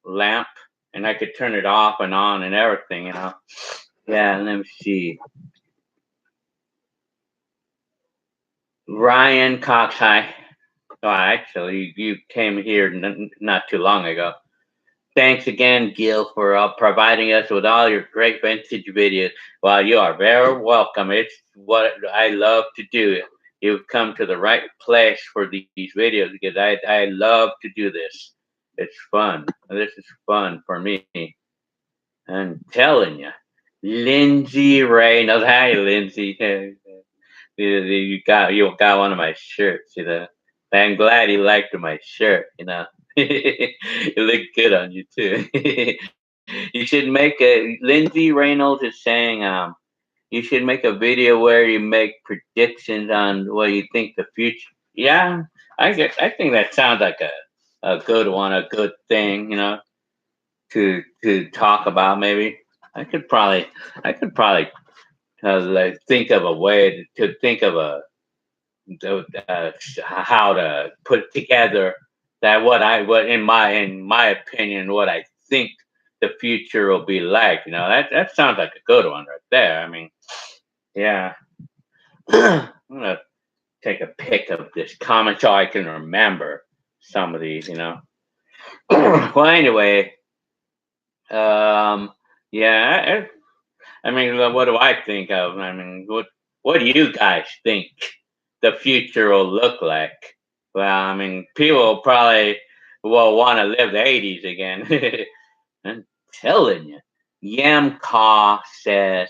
lamp, and I could turn it off and on and everything. Yeah, let me see. Ryan Cox, hi. Oh, actually, you came here not too long ago. Thanks again, Gil, for providing us with all your great vintage videos. Well, you are very welcome. It's what I love to do. You've come to the right place for these videos because I love to do this. It's fun. This is fun for me. I'm telling you. Lindsay Reynolds. Hi, Lindsay. You got one of my shirts, I'm glad you liked my shirt. It looked good on you too. You should make a Lindsay Reynolds is saying you should make a video where you make predictions on what you think the future. Yeah, I think that sounds like a good one, a good thing, to talk about maybe. I could probably like think of a way to think of how to put together that what in my opinion what I think the future will be like. That sounds like a good one right there. I mean, yeah. I'm gonna take a pic of this comment so I can remember some of these. Well, anyway, um, yeah. I mean, what do I think of? I mean, what do you guys think the future will look like? Well, I mean, people probably will want to live the '80s again. I'm telling you. Yamka says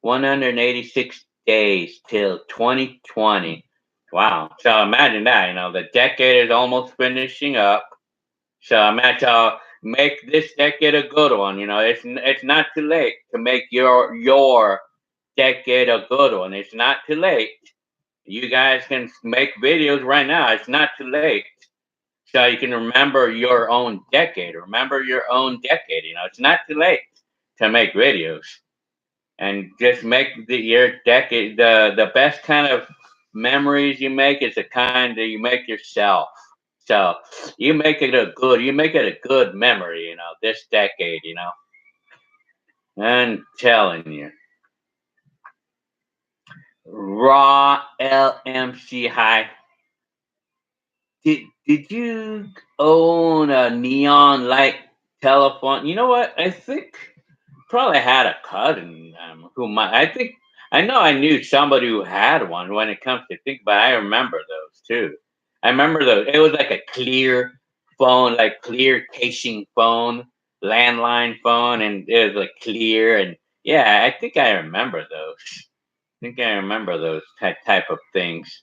186 days till 2020. Wow. So imagine that, the decade is almost finishing up. So imagine make this decade a good one. It's not too late to make your decade a good one. It's not too late. You guys can make videos right now. It's not too late. So you can remember your own decade. Remember your own decade. It's not too late to make videos and just make your decade. The best kind of memories you make is the kind that you make yourself. So you make it a good memory. This decade. I'm telling you. Raw LMC High. Did you own a neon light telephone? You know what? I think probably had a cousin who might. I know I knew somebody who had one when it comes to think, but I remember those too. I remember those. It was like a clear phone, like clear casing phone, landline phone, and it was like clear. And yeah, I think I remember those. I think I remember those type of things.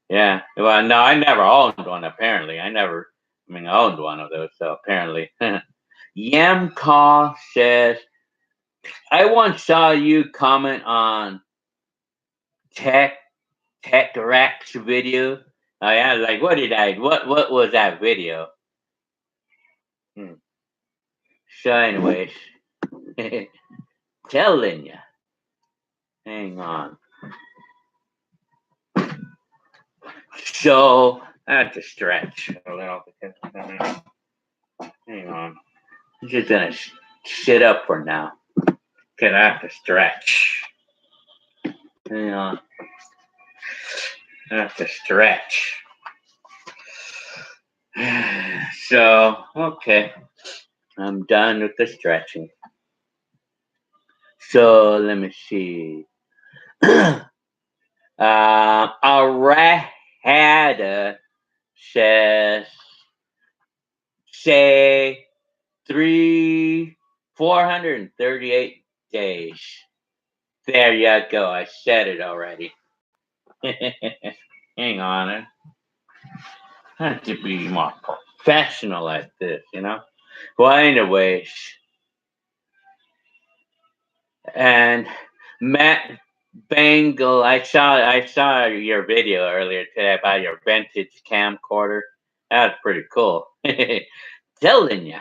Yeah. Well, no, I never owned one. Apparently, I mean, I owned one of those. So apparently, Yamka says, "I once saw you comment on Tech Tech Rex video. Oh yeah, like what did I? What was that video? Hmm. So, anyways, telling you. Hang on. So I have to stretch a little because hang on. I'm just gonna sit up for now. Cause I have to stretch. Hang on. I have to stretch. So okay, I'm done with the stretching. So let me see. Arahada says, say 438 days. There you go. I said it already. Hang on. I have to be more professional at this. Well, anyways, and Matt Bangle, I saw your video earlier today about your vintage camcorder. That's pretty cool. Telling you,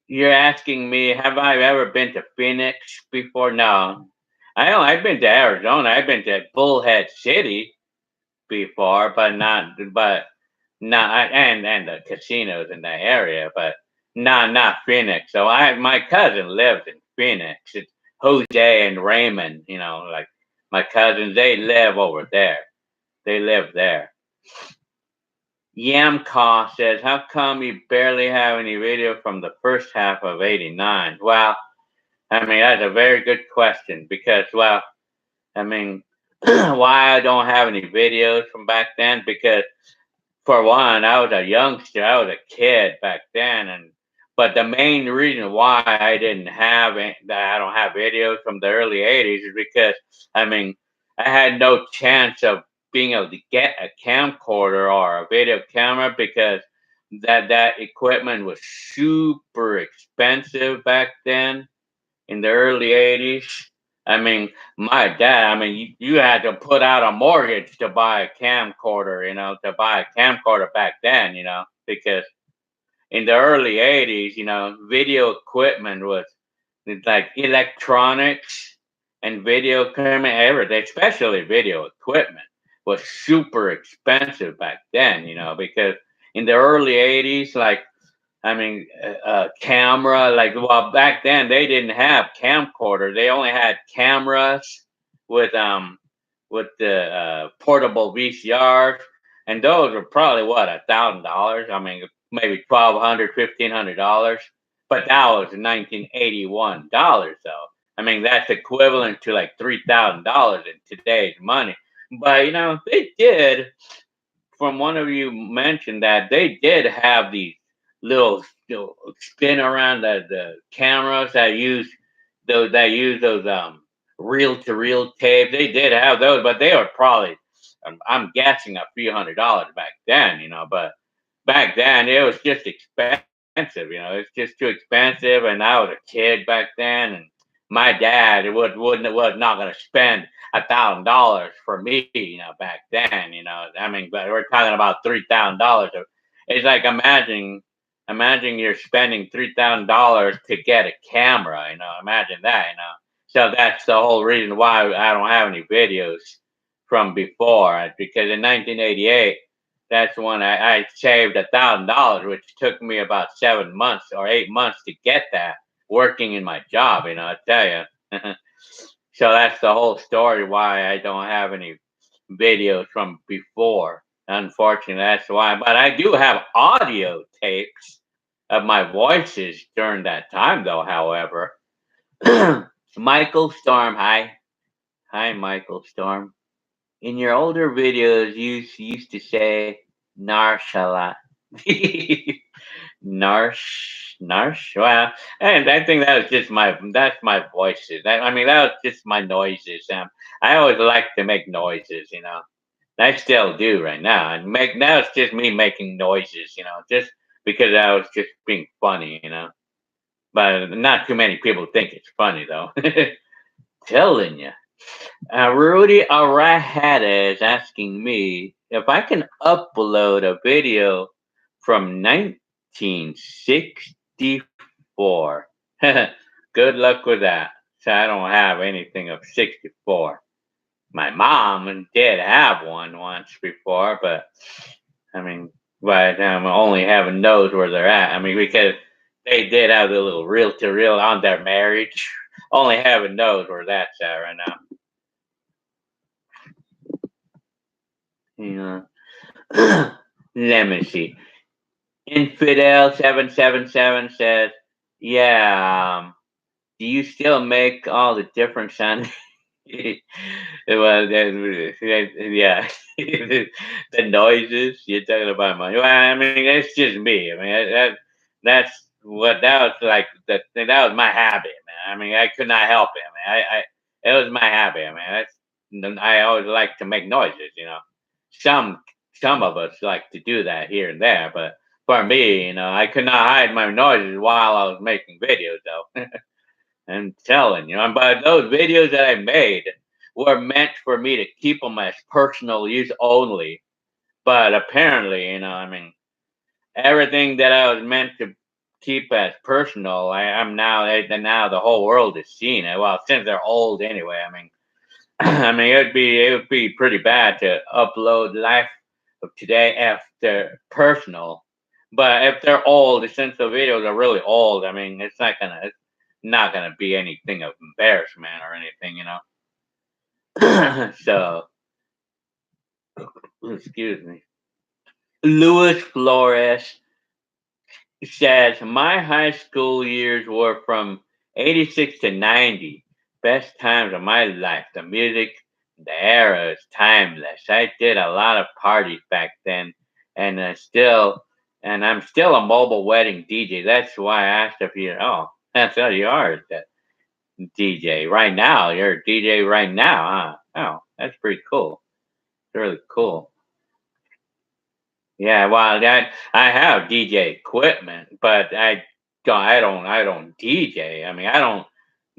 you're asking me, have I ever been to Phoenix before? No, I've been to Arizona. I've been to Bullhead City before, but not and the casinos in that area, but not Phoenix. So my cousin lives in Phoenix. It's Jose and Raymond. Like my cousins, they live over there. They live there. Yamka says, "How come you barely have any video from the first half of '89?" Well, I mean that's a very good question because, well, I mean, why I don't have any videos from back then? Because for one, I was a youngster, I was a kid back then, but the main reason why I don't have videos from the early '80s is because I mean I had no chance of being able to get a camcorder or a video camera because that equipment was super expensive back then in the early '80s. I mean, my dad, I mean, you had to put out a mortgage to buy a camcorder, to buy a camcorder back then, because in the early '80s, video equipment was like electronics and video equipment, everything, especially video equipment, was super expensive back then, because in the early '80s, like I mean, camera. Like, well, back then they didn't have camcorders. They only had cameras with the portable VCRs, and those were probably what, $1,000. I mean, maybe $1,200, $1,500. But that was 1981 dollars, though. I mean, that's equivalent to like $3,000 in today's money. But they did. From one of you mentioned that they did have these little, spin around the cameras that use those reel to reel tape. They did have those, but they were probably, I'm guessing, a few $100s back then. But back then it was just expensive. It's just too expensive, and I was a kid back then, and my dad was not going to spend $1,000 for me. Back then. I mean, but we're talking about $3,000. It's like imagine you're spending $3,000 to get a camera. Imagine that. So that's the whole reason why I don't have any videos from before, because in 1988, that's when I saved $1,000, which took me about 7 months or 8 months to get that, working in my job. I tell you. So that's the whole story why I don't have any videos from before. Unfortunately, that's why. But I do have audio tapes of my voices during that time, though. However, Michael Storm, hi, Michael Storm. In your older videos, you used to say "narsh" a lot. Narsh. Well, and I think that was just that's my voices. I mean, that was just my noises. I always like to make noises. I still do right now, and now it's just me making noises. Just because I was just being funny. But not too many people think it's funny though. Telling you. Rudy Arahada is asking me if I can upload a video from 1964. Good luck with that. So I don't have anything of 64. My mom did have one once before, but I mean, but only heaven knows where they're at. I mean, because they did have the little reel to reel on their marriage. Only heaven knows where that's at right now. Let me see. Infidel777 says, "Yeah, do you still make all the different sound?" Well, yeah, the noises you're talking about. Well, I mean, it's just me. I mean, that was like that was my habit, man. I mean, I could not help it, man. It was my habit, man. I always like to make noises. Some some of us like to do that here and there, but for me, I could not hide my noises while I was making videos, though. I'm telling you, but those videos that I made were meant for me to keep them as personal use only. But apparently, I mean, everything that I was meant to keep as personal, I'm now the whole world is seeing it. Well, since they're old anyway, I mean, I mean, it would be pretty bad to upload life of today if they're personal. But if they're old, since the videos are really old, I mean, it's not gonna be anything of embarrassment or anything. So, excuse me. Luis Flores says my high school years were from 86 to 90. Best times of my life. The music, the era is timeless. I did a lot of parties back then, and I'm still a mobile wedding DJ. That's why I asked if you. Oh, that's how you are, that DJ right now. You're a DJ right now, huh? Oh, that's pretty cool. It's really cool. Yeah, well, I have DJ equipment, but I don't DJ. I mean, I don't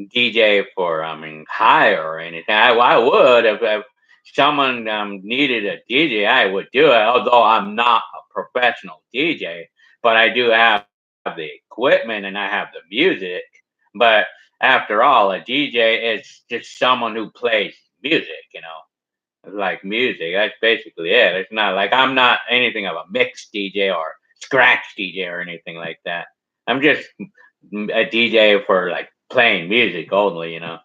DJ for, I mean, hire or anything. I would if someone needed a DJ, I would do it. Although I'm not a professional DJ, but I do have the equipment and I have the music. But after all, a DJ is just someone who plays music. Like music. That's basically it. It's not like I'm not anything of a mix DJ or scratch DJ or anything like that. I'm just a DJ for like playing music only, you know.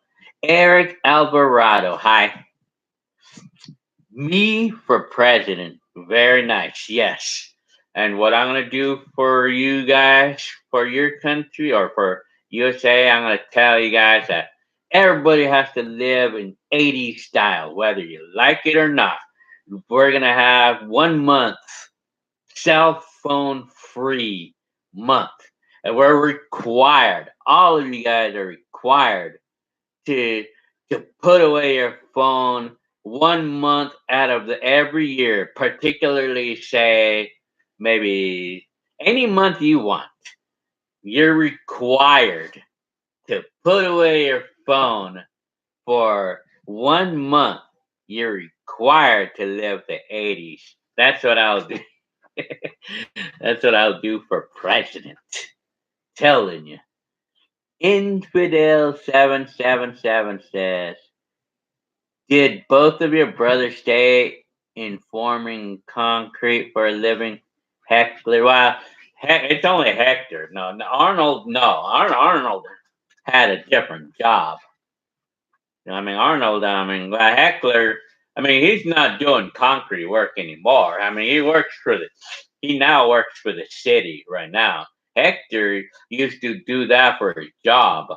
Eric Alvarado, hi. Me for president. Very nice. Yes. And what I'm gonna do for you guys, for your country or for USA, I'm gonna tell you guys that everybody has to live in 80s style, whether you like it or not. We're gonna have 1 month cell phone free month. And we're required, all of you guys are required to put away your phone 1 month out of every year, particularly say maybe any month you want. You're required to put away your phone for 1 month. You're required to live the 80s. That's what I'll do. That's what I'll do for president. Telling you. Infidel777 says, did both of your brothers stay in forming concrete for a living? Heckler. Well, it's only Hector. No, Arnold. No, Arnold had a different job. I mean, Arnold. I mean, Heckler. I mean, he's not doing concrete work anymore. I mean, he now works for the city right now. Hector used to do that for his job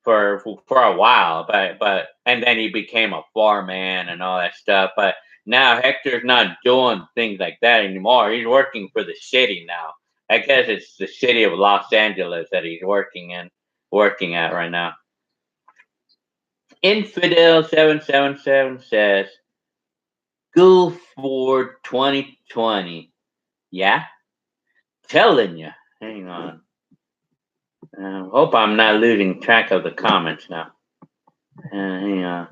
for a while, but and then he became a foreman and all that stuff. But now Hector's not doing things like that anymore. He's working for the city now. I guess it's the city of Los Angeles that he's working at right now. Infidel777 says, go for 2020. Yeah? Telling you. Hang on. Hope I'm not losing track of the comments now. Hang on.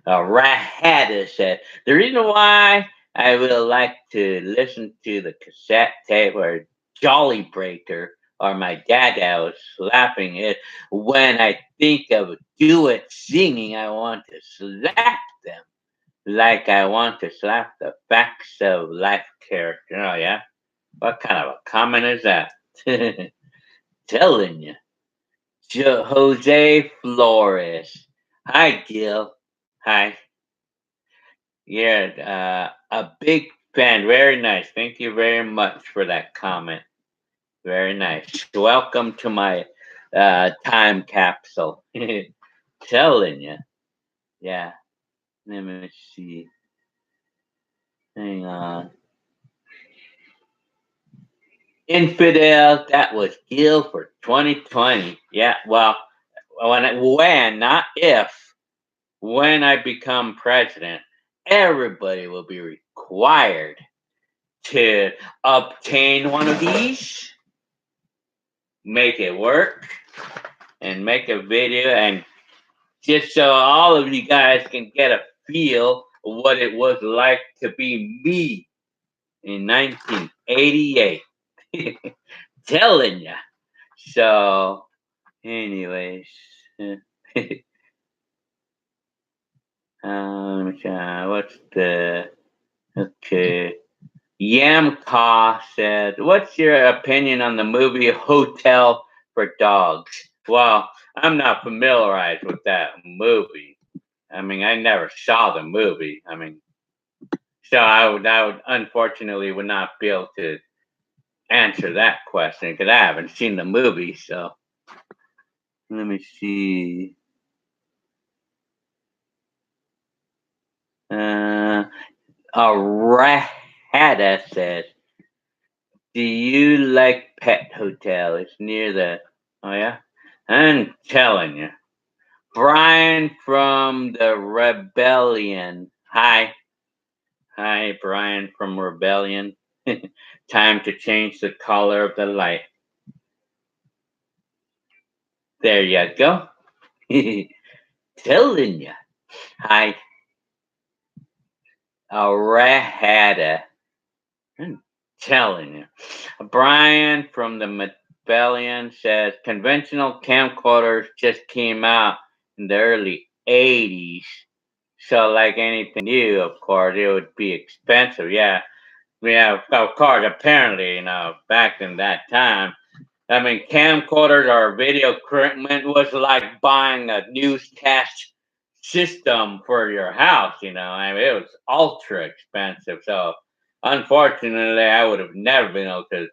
Rahada said, the reason why I would like to listen to the cassette tape or Jolly Breaker or my dad that was slapping it when I think of duet singing, I want to slap them like I want to slap the facts of life character. Oh, yeah? What kind of a comment is that? Telling you. Jose Flores. Hi, Gil. Hi. Yeah, a big fan. Very nice. Thank you very much for that comment. Very nice. Welcome to my time capsule. Telling you. Yeah. Let me see. Hang on. Infidel, that was Gil for 2020. Yeah, well, not if, when I become president, everybody will be required to obtain one of these, make it work, and make a video, and just so all of you guys can get a feel of what it was like to be me in 1988. Telling ya. So, anyways, what's the okay? Yamka said, "What's your opinion on the movie Hotel for Dogs?" Well, I'm not familiarized with that movie. I mean, I never saw the movie. I mean, so I would unfortunately would not be able to answer that question because I haven't seen the movie. So let me see. Rahada says, do you like Pet Hotel? It's near the. Oh, yeah? I'm telling you. Brian from the Rebellion. Hi. Hi, Brian from Rebellion. Time to change the color of the light. There you go. Telling you. Hi. Rahada. I'm telling you. Brian from the Bellion says conventional camcorders just came out in the early 80s. So, like anything new, of course, it would be expensive. Yeah, yeah, of course, apparently, back in that time, I mean, camcorders or video equipment was like buying a newscast system for your house. I mean, it was ultra expensive. So, unfortunately, I would have never been able to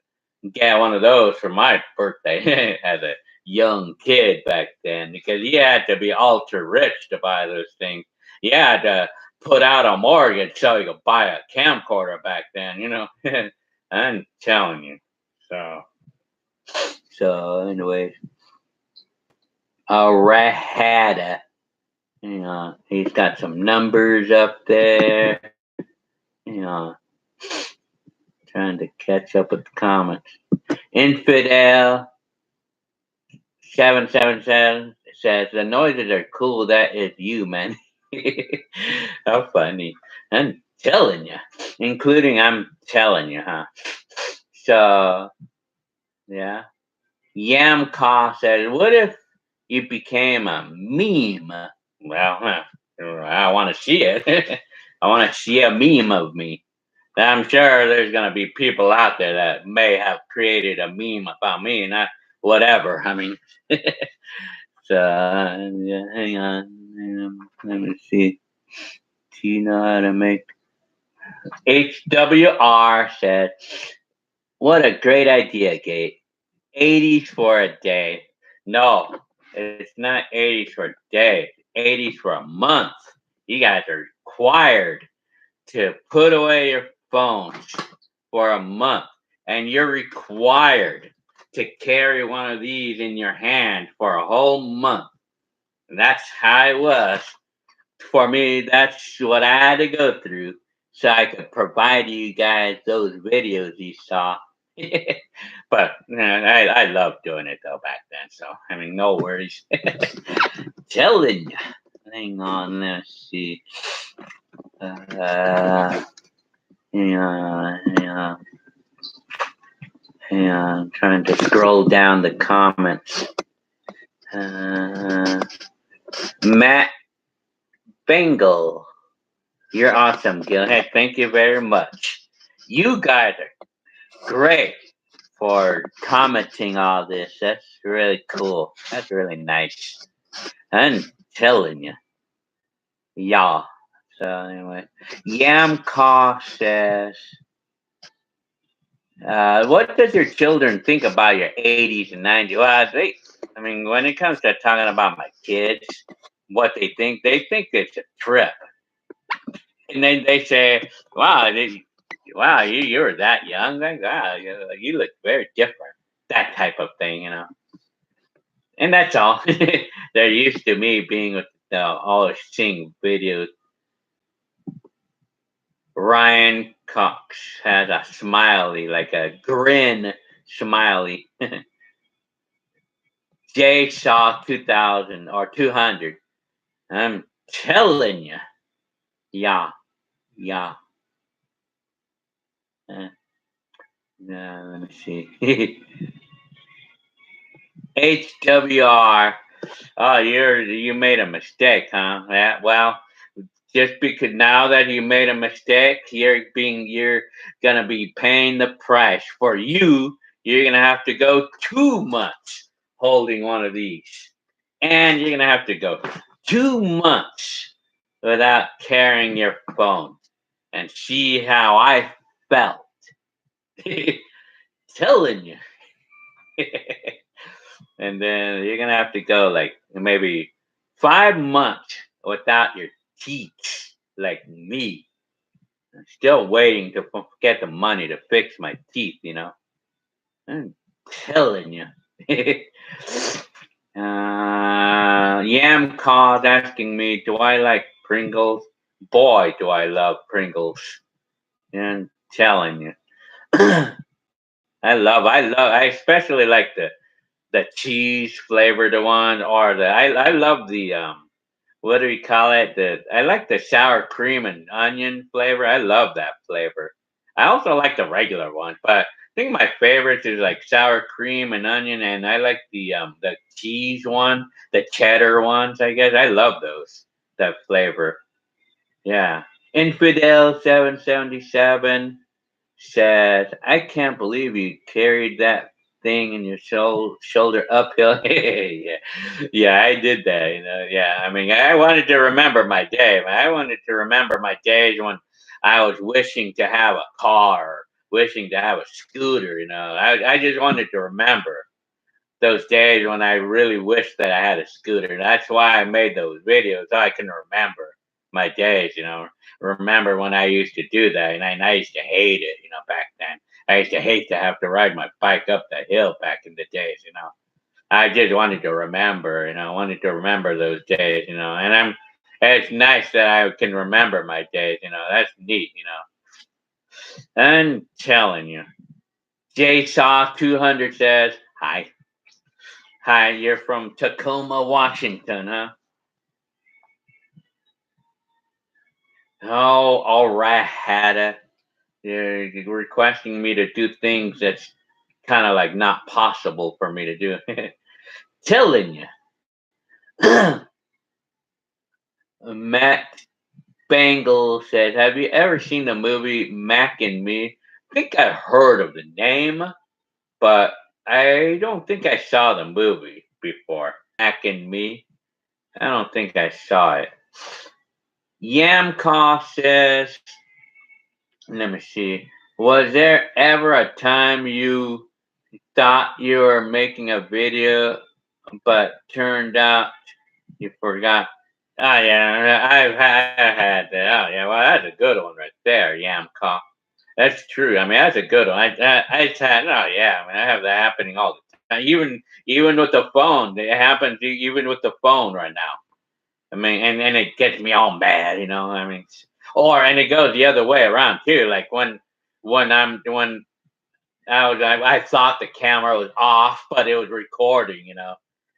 get one of those for my birthday as a young kid back then, because you had to be ultra rich to buy those things. You had to put out a mortgage so you could buy a camcorder back then. I'm telling you. Anyway, Rahada, he's got some numbers up there. Trying to catch up with the comments. Infidel 777 says the noises are cool. That is you, man. How funny. I'm telling you, including I'm telling you, huh? So, yeah. Yamka says, what if you became a meme? Well, I want to see it. I want to see a meme of me. I'm sure there's going to be people out there that may have created a meme about me, not whatever. I mean, so yeah, hang on. Let me see. Do you know how to make HWR said, what a great idea, Gate. 80s for a day. No, it's not 80s for a day. 80s for a month. You guys are required to put away your phones for a month, and you're required to carry one of these in your hand for a whole month. And that's how it was for me. That's what I had to go through so I could provide you guys those videos you saw. But I loved doing it though back then. So I mean, no worries. Telling you. Hang on, let's see. Hang on. I'm trying to scroll down the comments. Matt Bengal. You're awesome, Gil. Hey, thank you very much. You guys are great for commenting all this. That's really cool. That's really nice. I'm telling you. Y'all. So anyway. Yamka says, what does your children think about your 80s and 90s? Well, I mean, when it comes to talking about my kids, what they think it's a trip. And then they say, wow, you were that young? Like, wow, you look very different. That type of thing. And that's all. They're used to me being with always seeing videos. Ryan Cox has a smiley, like a grin smiley. Jay Shaw 2000 or 200. I'm telling you. Yeah. Let me see. HWR. Oh, you made a mistake, huh? Yeah, well, just because now that you made a mistake, you're gonna be paying the price. For you're gonna have to go 2 months holding one of these. And you're gonna have to go 2 months without carrying your phone and see how I felt. Telling you. And then you're gonna have to go like maybe 5 months without your teeth, like me. I'm still waiting to get the money to fix my teeth. I'm telling you. Yam called asking me, do I like Pringles? Boy, do I love Pringles. I'm telling you. I especially like the cheese flavored one, or I love the what do you call it? I like the sour cream and onion flavor. I love that flavor. I also like the regular one, but think my favorites is like sour cream and onion, and I like the cheese one, the cheddar ones. I guess I love those. That flavor. Yeah. Infidel 777 says, "I can't believe you carried that thing in your shoulder uphill." Yeah, yeah, I did that. Yeah. I mean, I wanted to remember my day. I wanted to remember my days when I was wishing to have a car, wishing to have a scooter. I just wanted to remember those days when I really wished that I had a scooter. That's why I made those videos so I can remember my days. Remember when I used to do that, and I used to hate it. Back then, I used to hate to have to ride my bike up the hill back in the days. I just wanted to remember. Wanted to remember those days. And it's nice that I can remember my days. That's neat. I'm telling you. JSaw 200 says, "Hi. Hi, you're from Tacoma, Washington, huh?" Oh, all right, Hada. You're requesting me to do things that's kind of like not possible for me to do. Telling you. Matt Bangle says, "Have you ever seen the movie Mac and Me?" I think I heard of the name, but I don't think I saw the movie before. Mac and Me. I don't think I saw it. Yamcoff says, let me see. Was there ever a time you thought you were making a video, but turned out you forgot? Oh yeah, I've had that. Oh yeah, well that's a good one right there, Yamcock. That's true. I mean, that's a good one. I just had. Oh yeah, I mean, I have that happening all the time. Even with the phone, it happens. Even with the phone right now. I mean, and it gets me all mad, I mean, and it goes the other way around too. Like when I thought the camera was off, but it was recording.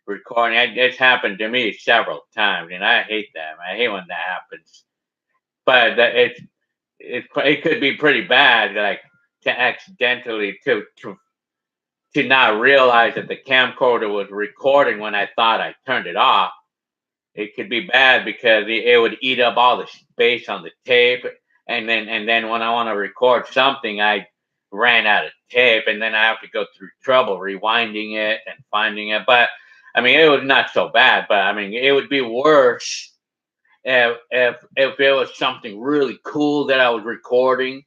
Recording. It's happened to me several times, and I hate that. I hate when that happens. But it could be pretty bad, like to accidentally to not realize that the camcorder was recording when I thought I turned it off. It could be bad because it would eat up all the space on the tape, and then when I want to record something, I ran out of tape, and then I have to go through trouble rewinding it and finding it. But I mean, it was not so bad. But I mean, it would be worse if it was something really cool that I was recording,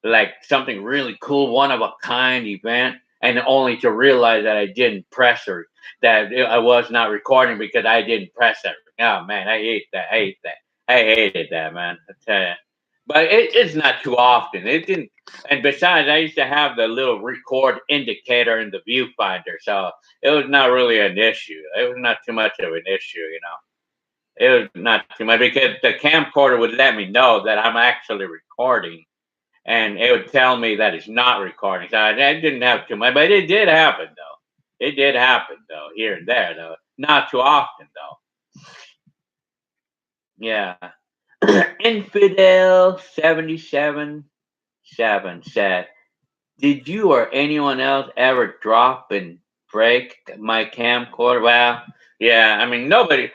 like something really cool, one of a kind event, and only to realize that I didn't press or that I was not recording because I didn't press it. Oh man, I hate that. I hate that. I hated that, man. I tell you. But it's not too often. It didn't. And besides, I used to have the little record indicator in the viewfinder, so it was not really an issue. It was not too much of an issue. It was not too much because the camcorder would let me know that I'm actually recording, and it would tell me that it's not recording. So I didn't have too much, but it did happen though. It did happen though, here and there though. Not too often though. Yeah. Infidel 77 said, "Did you or anyone else ever drop and break my camcorder?" Well, yeah, I mean nobody.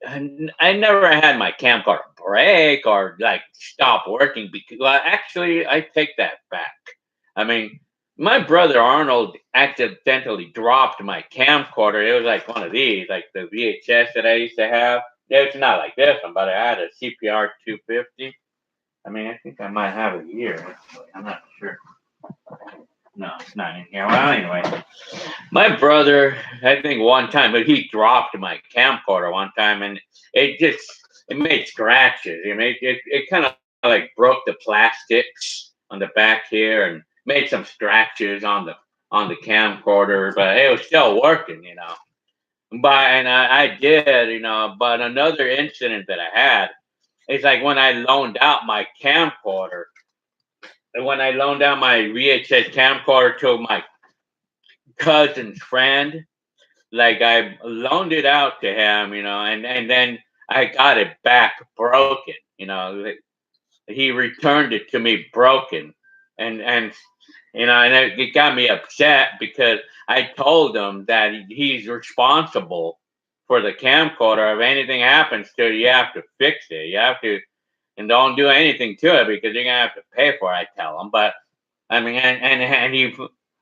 I never had my camcorder break or like stop working because, well, actually, I take that back. I mean, my brother Arnold accidentally dropped my camcorder. It was like one of these, like the VHS that I used to have. It's not like this one, but I had a CPR 250. I mean, I think I might have it here. Actually, I'm not sure. No, it's not in here. Well, anyway, my brother, I think one time, but he dropped my camcorder one time, and it made scratches. It kind of like broke the plastics on the back here and made some scratches on the camcorder, but it was still working. But and I did. But another incident that I had is like when I loaned out my camcorder, and when I loaned out my VHS camcorder to my cousin's friend. Like I loaned it out to him, and then I got it back broken. He returned it to me broken, and And it got me upset because I told him that he's responsible for the camcorder. If anything happens to it, you have to fix it. You have to, and don't do anything to it because you're gonna have to pay for it. I tell him, but I mean, and he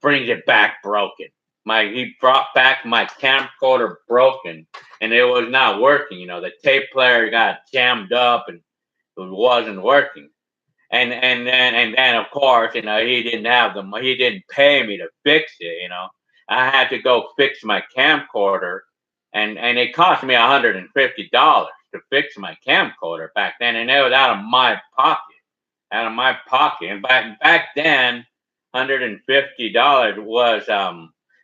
brings it back broken. He brought back my camcorder broken, and it was not working. The tape player got jammed up and it wasn't working. And then of course, he didn't have he didn't pay me to fix it. I had to go fix my camcorder, and it cost me $150 to fix my camcorder back then, and it was out of my pocket, And back then, $150 was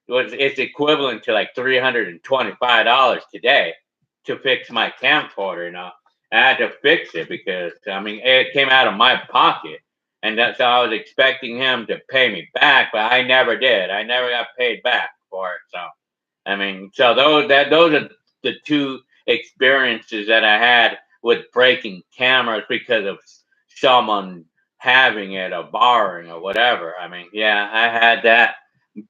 it's equivalent to like $325 today to fix my camcorder. I had to fix it because it came out of my pocket, and that's how I was expecting him to pay me back, but I never did. I never got paid back for it. So those are the two experiences that I had with breaking cameras because of someone having it or borrowing or whatever. Yeah, I had that.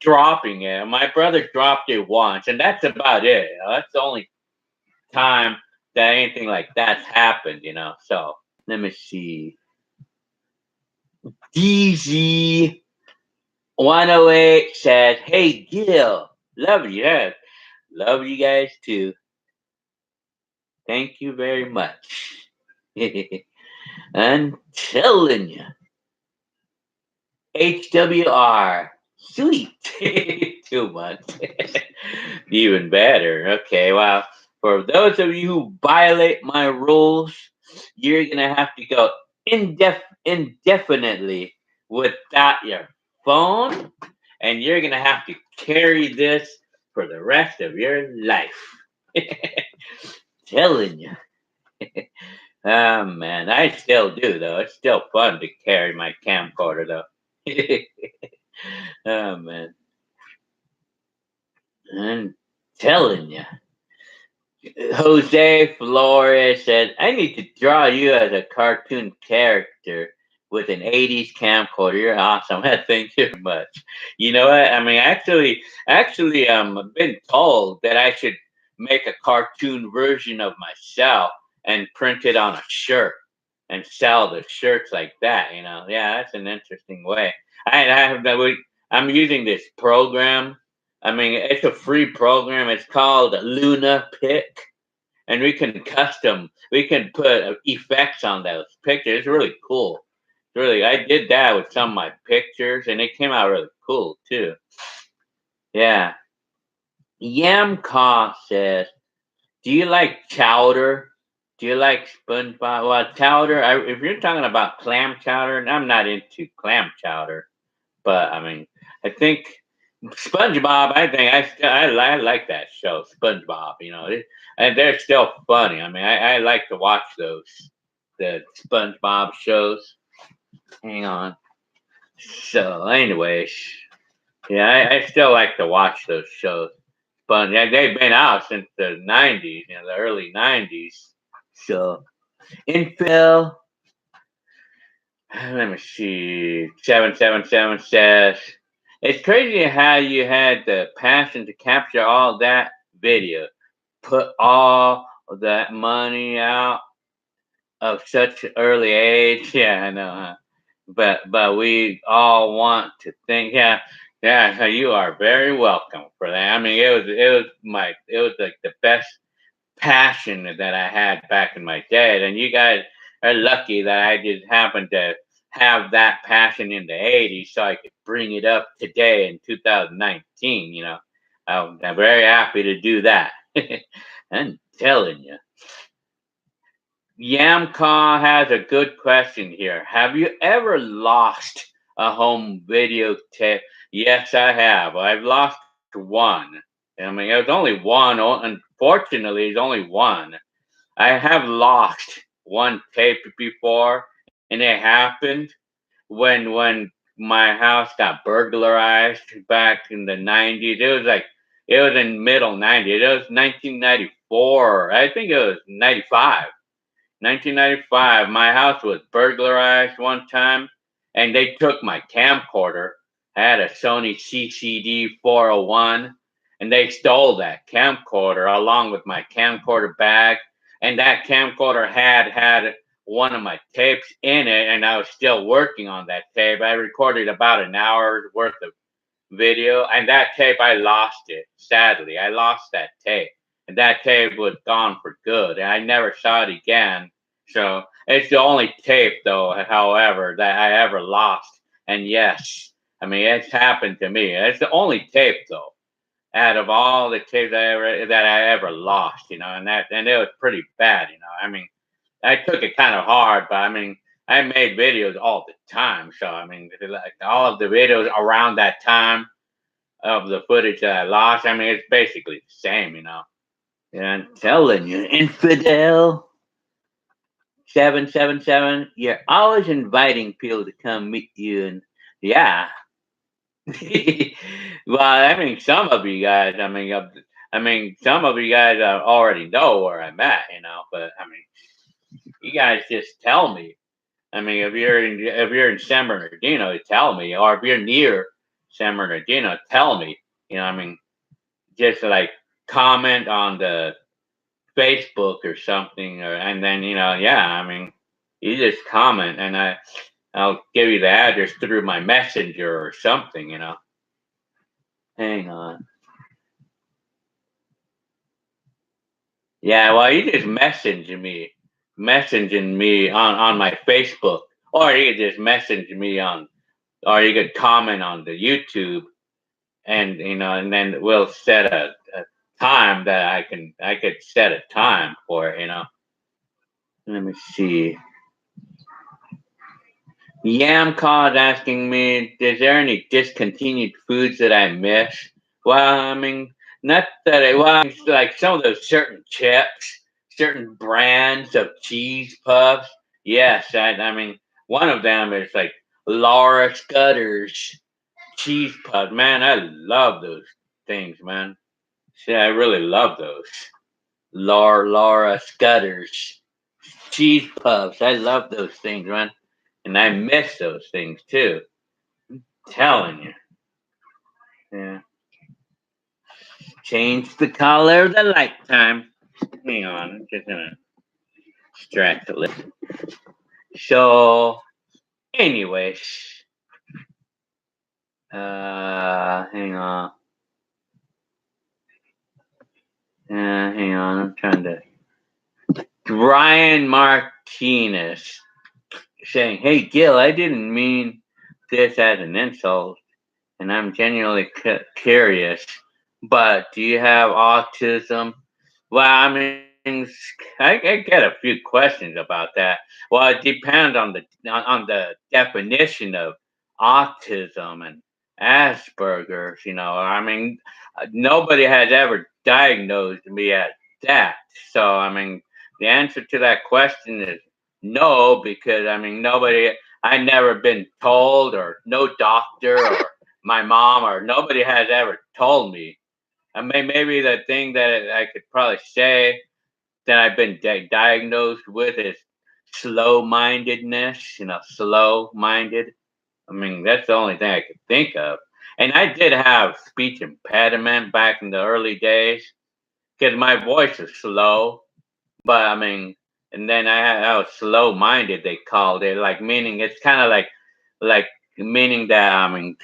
Dropping it. My brother dropped it once, and that's about it. That's the only time that anything like that's happened. So let me see. DZ 108 says, "Hey Gil, love you. Yeah, love you guys too. Thank you very much." I'm telling you, HWR, sweet. Too much. Even better. Okay, well, for those of you who violate my rules, you're gonna have to go indefinitely without your phone, and you're gonna have to carry this for the rest of your life. Telling you. Oh man, I still do though. It's still fun to carry my camcorder though. Oh man, I'm telling you. Jose Flores said, "I need to draw you as a cartoon character with an '80s camcorder. You're awesome." Thank you very much. You know what? Actually, I've been told that I should make a cartoon version of myself and print it on a shirt and sell the shirts like that. Yeah, that's an interesting way. I'm using this program. It's a free program. It's called Luna Pick, and we can put effects on those pictures. It's really cool. I did that with some of my pictures, and it came out really cool too. Yeah. Yamka says, "Do you like chowder? Do you like SpongeBob?" Well, chowder. If you're talking about clam chowder, I'm not into clam chowder, but I think SpongeBob. I like that show, SpongeBob. And they're still funny. I like to watch the SpongeBob shows. Hang on. So, anyways, yeah, I still like to watch those shows. But yeah, they've been out since the '90s, the early '90s. So, Infill. Let me see. 777 says, "It's crazy how you had the passion to capture all that video, put all of that money out of such early age." Yeah, I know, huh? But we all want to think, yeah, yeah. You are very welcome for that. It was like the best passion that I had back in my day, and you guys are lucky that I just happened to have that passion in the '80s, so I could bring it up today in 2019. I'm very happy to do that. I'm telling you. Yamka has a good question here. Have you ever lost a home videotape? Yes, I have. I've lost one. It was only one. Unfortunately, it's only one. I have lost one tape before, and it happened when my house got burglarized back in the '90s. It was in middle '90s. It was 1994. I think it was '95. 1995, my house was burglarized one time, and they took my camcorder, I had a Sony CCD 401, and they stole that camcorder along with my camcorder bag. And that camcorder had one of my tapes in it, and I was still working on that tape. I recorded about an hour's worth of video, and that tape, I lost it. Sadly, I lost that tape, and that tape was gone for good. And I never saw it again. So it's the only tape, though, however, that I ever lost. And yes, I mean it's happened to me. It's the only tape, though, out of all the tapes that I ever lost. And it was pretty bad. I mean, I took it kind of hard, but I mean, I made videos all the time. So I mean, like all of the videos around that time of the footage that I lost, I mean, it's basically the same. And I'm telling you, infidel 777, you're always inviting people to come meet you, and yeah. Well, I mean, some of you guys, I mean, some of you guys already know where I'm at. But I mean, you guys just tell me. I mean, if you're in San Bernardino, tell me, or if you're near San Bernardino, tell me. I mean, just like comment on the Facebook or something, and then yeah. I mean, you just comment, and I'll give you the address through my messenger or something. Hang on. Yeah, well, you just messaging me on my Facebook, or you could just message me or you could comment on the YouTube, and then we'll set a time that I could set a time for it. Let me see. Yamcaw's asking me, is there any discontinued foods that I miss? Well, I mean, not that it's like some of those certain chips, certain brands of cheese puffs. Yes, I mean, one of them is like Laura Scudder's cheese puffs. Man, I love those things, man. Yeah, I really love those. Laura Scudder's cheese puffs. I love those things, man. And I miss those things too. Telling you. Yeah. Change the color of the lifetime. Hang on, I'm just gonna distract a little. So, anyways, hang on. Hang on. I'm trying to. Brian Martinez saying, "Hey Gil, I didn't mean this as an insult, and I'm genuinely curious. But do you have autism?" Well, I mean, I get a few questions about that. Well, it depends on the definition of autism and Asperger's. I mean, nobody has ever diagnosed me at that. So, I mean, the answer to that question is no, because I mean, I never been told, or no doctor, or my mom, or nobody has ever told me. I mean, maybe the thing that I could probably say that I've been diagnosed with is slow mindedness, slow minded. I mean, that's the only thing I could think of. And I did have speech impediment back in the early days because my voice is slow. But I mean, and then I was slow minded, they called it, like meaning it's kind of like meaning that I mean,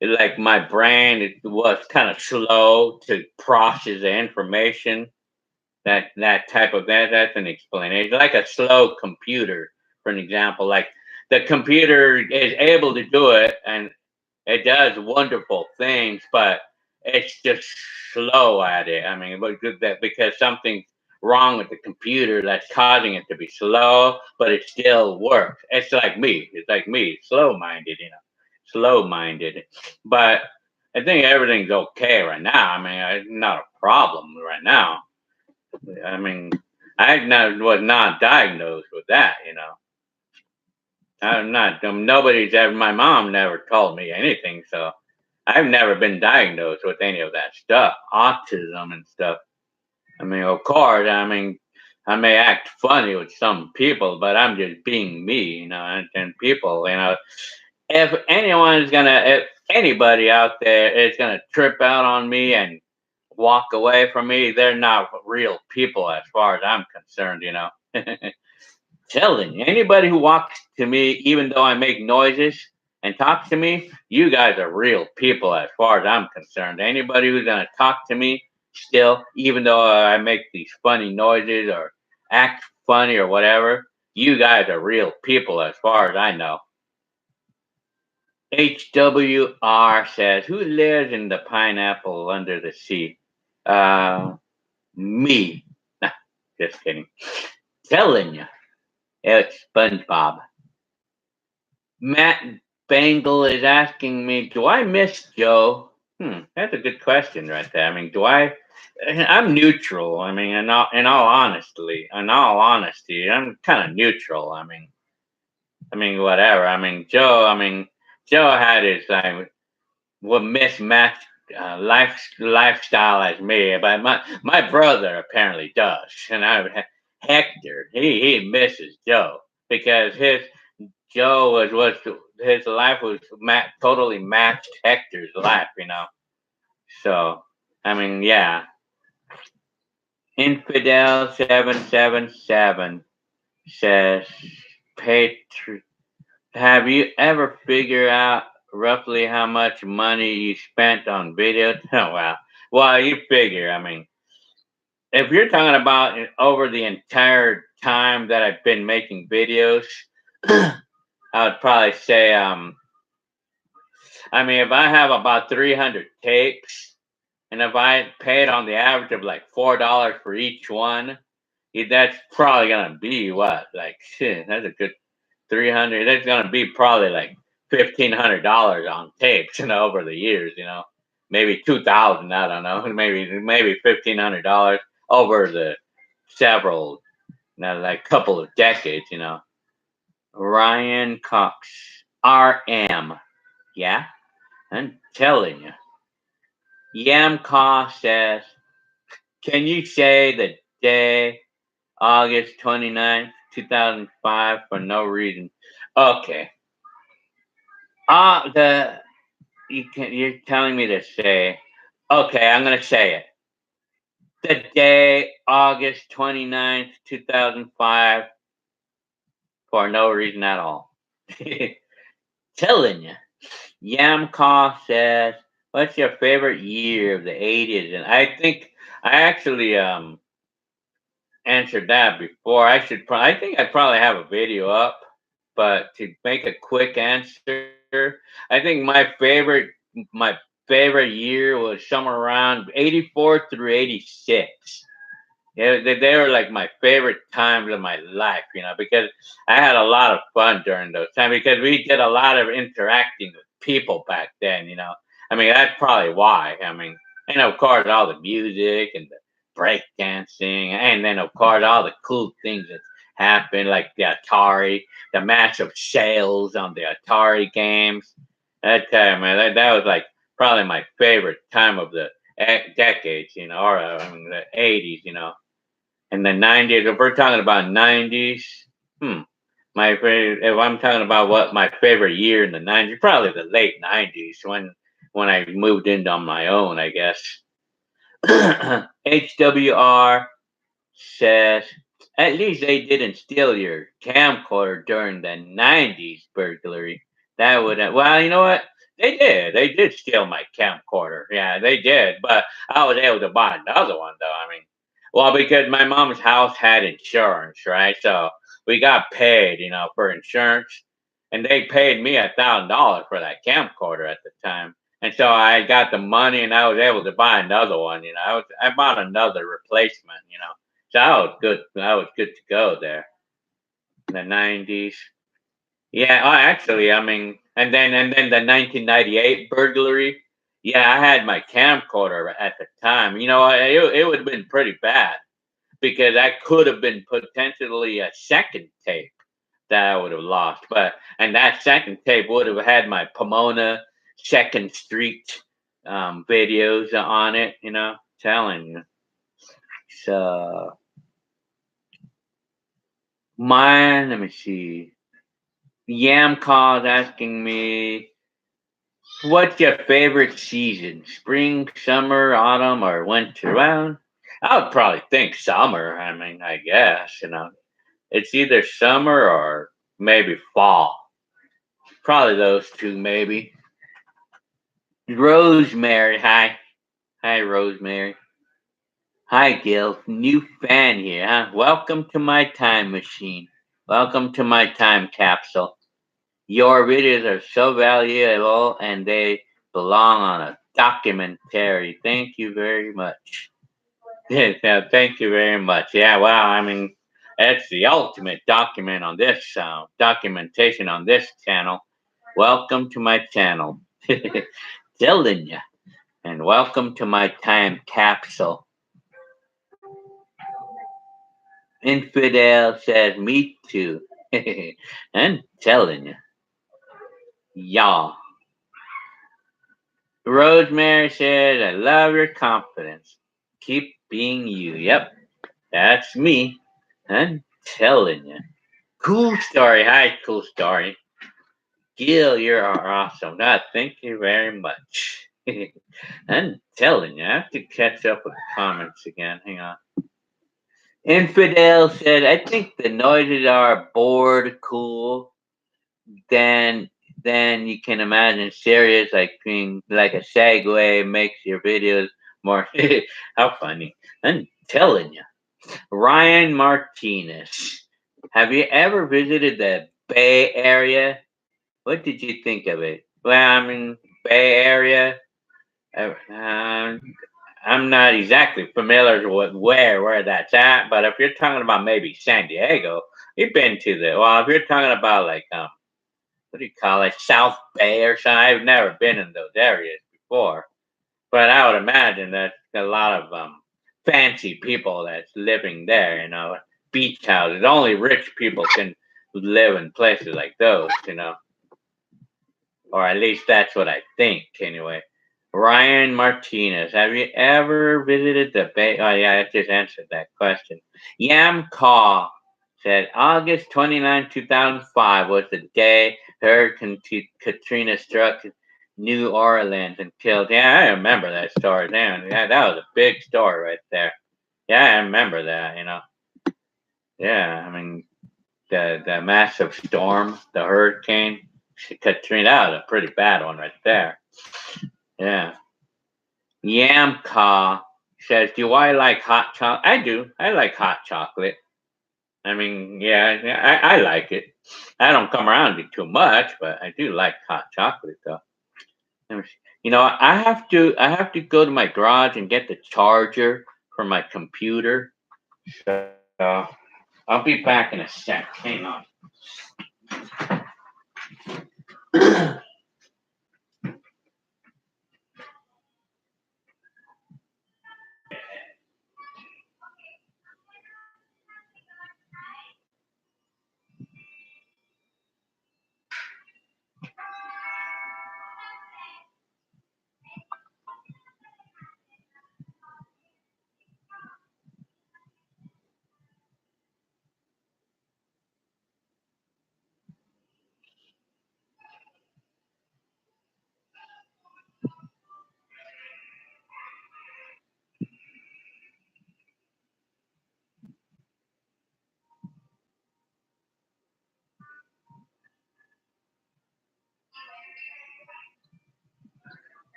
like my brain it was kind of slow to process the information. That type of that's an explanation. Like a slow computer, for an example. Like the computer is able to do it, and it does wonderful things, but it's just slow at it. I mean, because something's wrong with the computer that's causing it to be slow, but it still works. It's like me. It's like me, slow minded. Slow minded. But I think everything's okay right now. I mean, it's not a problem right now. I mean, was not diagnosed with that. I'm not. Nobody's ever. My mom never told me anything, so I've never been diagnosed with any of that stuff, autism and stuff. I mean, of course, I mean, I may act funny with some people, but I'm just being me, and people, if anyone is gonna, if anybody out there is gonna trip out on me and walk away from me, they're not real people as far as I'm concerned. Telling you, anybody who walks to me, even though I make noises and talks to me, you guys are real people as far as I'm concerned. Anybody who's gonna talk to me still, even though I make these funny noises or act funny or whatever, you guys are real people as far as I know. HWR says, "Who lives in the pineapple under the sea?" Me. Nah, just kidding. Telling you, it's SpongeBob. Matt Bangle is asking me, "Do I miss Joe?" That's a good question right there. I mean, do I? I'm neutral. I mean, in all honesty, I'm kind of neutral. Whatever. Joe had his mismatched lifestyle as me, but my brother apparently does, and Hector, he misses Joe because his life was totally matched Hector's life. So yeah. Infidel 777 says, "Patr have you ever figured out roughly how much money you spent on videos?" Oh, wow. Well, you figure. If you're talking about over the entire time that I've been making videos, I would probably say, if I have about 300 tapes, and if I paid on the average of like $4 for each one, that's probably gonna be what, like, shit. That's a good 300. That's gonna be probably like $1,500 on tapes, over the years. Maybe 2,000. I don't know. Maybe $1,500 over the several, like couple of decades. Ryan Cox, RM. Yeah, I'm telling you. Yamka says, "Can you say the day August 29th, 2005 for no reason?" Okay. The you're telling me to say. Okay, I'm gonna say it. The day August 29th, 2005 for no reason at all. Telling you. Yamka says, "What's your favorite year of the 80s?" And I think I actually answered that before. I think I probably have a video up, but to make a quick answer, I think my favorite year was somewhere around 84 through 86. Yeah, they were like my favorite times of my life, because I had a lot of fun during those times because we did a lot of interacting with people back then. That's probably why. And of course, all the music and the break dancing, and then of course, all the cool things that happened, like the Atari, the massive sales on the Atari games. That time, man, that was like probably my favorite time of the decades, or the 80s. In the 90s, if we're talking about 90s, my favorite, if I'm talking about what my favorite year in the 90s, probably the late 90s when I moved into on my own, I guess. HWR says, "At least they didn't steal your camcorder during the 90s burglary. That would have, well, you know what? They did. They did steal my camcorder. Yeah, they did. But I was able to buy another one, though. Well, because my mom's house had insurance, right? So we got paid, for insurance. And they paid me $1,000 for that camcorder at the time. And so I got the money and I was able to buy another one. I bought another replacement. So I was good to go there in the 90s. Yeah, actually, and then the 1998 burglary. Yeah, I had my camcorder at the time. It would have been pretty bad because that could have been potentially a second tape that I would have lost. And that second tape would have had my Pomona Second Street videos on it. Telling you. So mine, let me see. Yam calls asking me, what's your favorite season? Spring, summer, autumn, or winter? Well, I would probably think summer. I mean, I guess, it's either summer or maybe fall. Probably those two, maybe. Rosemary, hi. Hi, Rosemary. Hi, Gil. New fan here, huh? Welcome to my time machine. Welcome to my time capsule. Your videos are so valuable and they belong on a documentary. Thank you very much. Yeah, thank you very much. Yeah, well, I mean, it's the ultimate documentation on this channel. Welcome to my channel. Telling you. And welcome to my time capsule. Infidel says, me too. I'm telling you. Y'all. Rosemary says, I love your confidence. Keep being you. Yep, that's me. I'm telling you. Cool story. Hi, cool story. Gil, you're awesome. God, thank you very much. I'm telling you, I have to catch up with the comments again. Hang on. Infidel said, I think the noises are bored, cool. Then you can imagine serious like being like a segue makes your videos more how funny. I'm telling you. Ryan Martinez. Have you ever visited the Bay Area? What did you think of it? Well, I mean, Bay Area. Um, I'm not exactly familiar with where that's at, but if you're talking about maybe San Diego, you've been to the. Well, if you're talking about like what do you call it, South Bay or something, I've never been in those areas before, but I would imagine that a lot of fancy people that's living there. Beach houses. Only rich people can live in places like those. Or at least that's what I think, anyway. Ryan Martinez, have you ever visited the Bay? Oh, yeah, I just answered that question. Yam Kaw said August 29, 2005 was the day Hurricane Katrina struck New Orleans and killed. Yeah, I remember that story. Damn, yeah, that was a big story right there. Yeah, I remember that. Yeah, I mean, the massive storm, the hurricane, Katrina, that was a pretty bad one right there. Yeah. Yamka says, do I like hot chocolate? I do. I like hot chocolate. I mean, yeah, I like it. I don't come around it too much, but I do like hot chocolate though. I have to go to my garage and get the charger for my computer. So I'll be back in a sec. Hang on.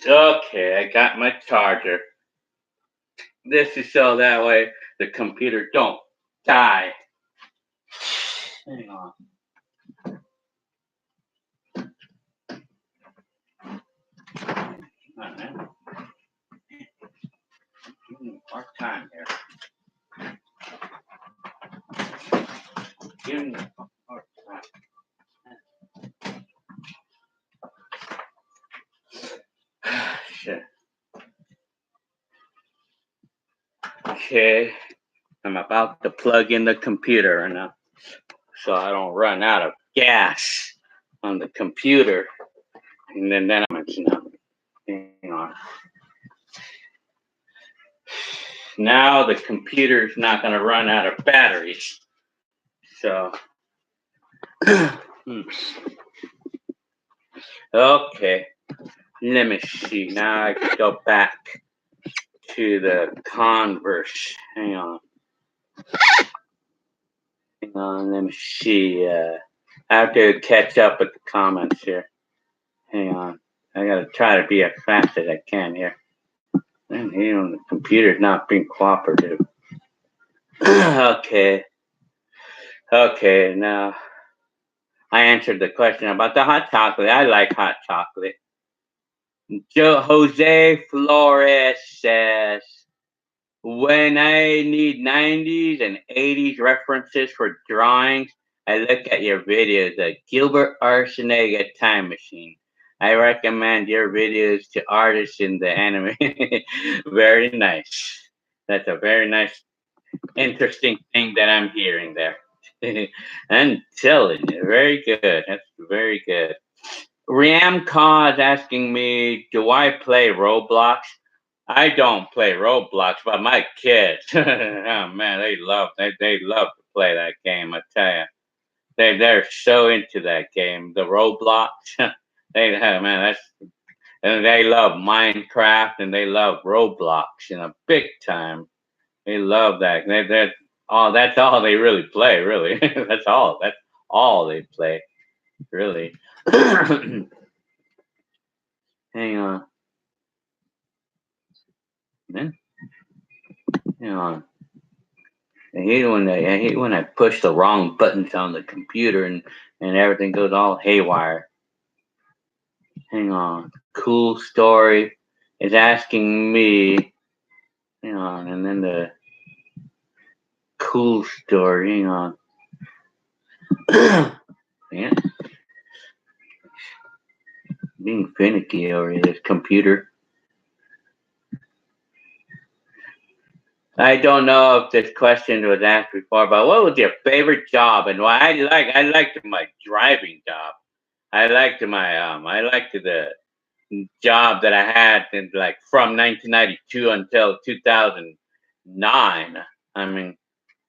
Okay, I got my charger. This is so that way the computer don't die. Hang on. Man. Give me a hard time here. Give me a hard time. Shit. Okay. I'm about to plug in the computer now, so I don't run out of gas on the computer. And then I'm, hang on. Now the computer's not going to run out of batteries. So, okay. Let me see. Now I can go back to the Converse. Hang on. Hang on. Let me see. I have to catch up with the comments here. Hang on. I got to try to be as fast as I can here. And the computer's not being cooperative. Okay. Okay. Now I answered the question about the hot chocolate. I like hot chocolate. Jose Flores says, when I need 90s and 80s references for drawings, I look at your videos, the Gilbert Arsenega Time Machine. I recommend your videos to artists in the anime. Very nice. That's a very nice, interesting thing that I'm hearing there. I'm telling you, very good. That's very good. Ramka is asking me, do I play Roblox? I don't play Roblox, but my kids, oh man, they love to play that game. I tell you, they're so into that game, the Roblox. Man, and they love Minecraft and they love Roblox, big time. They love that. That's all they really play, really. That's all they play, really. Hang on. Hang on. I hate when I push the wrong buttons on the computer and everything goes all haywire. Hang on. Cool story is asking me. Hang on, and then the cool story. Hang on. Man, being finicky over this computer. I don't know if this question was asked before, but what was your favorite job and why? I liked my driving job. I liked the job that I had from 1992 until 2009. I mean,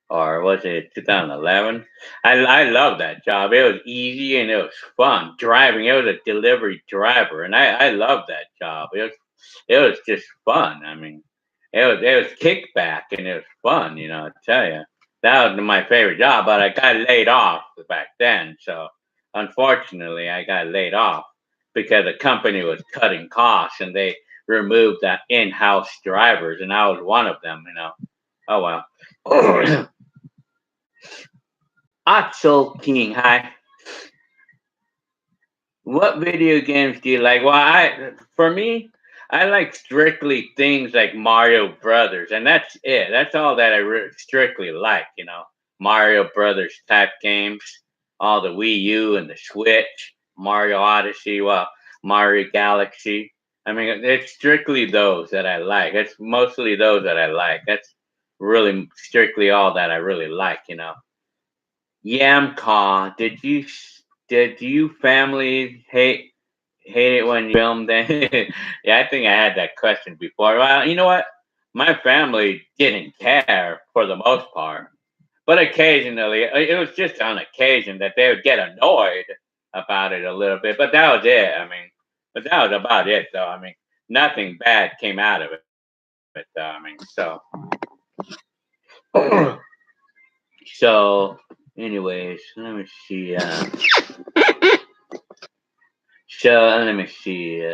or was it 2011? I love that job. It was easy and it was fun driving. It was a delivery driver, and I loved that job. It was just fun. I mean, it was kickback and it was fun. I tell you, that was my favorite job. But I got laid off back then, so unfortunately, I got laid off because the company was cutting costs and they removed that in-house drivers, and I was one of them. Oh well. Axel King, hi. What video games do you like? Well, for me, I like strictly things like Mario Brothers, and that's it. That's all that I strictly like. Mario Brothers type games, all the Wii U and the Switch, Mario Odyssey, Mario Galaxy. I mean, it's strictly those that I like. It's mostly those that I like. That's really strictly all that I really like. Yamka, did you family hate it when you filmed that? Yeah, I think I had that question before. Well, you know what? My family didn't care for the most part, but occasionally it was just on occasion that they would get annoyed about it a little bit. But that was it. I mean, but that was about it, though. I mean, nothing bad came out of it. I mean, so. So, anyways, let me see. Let me see.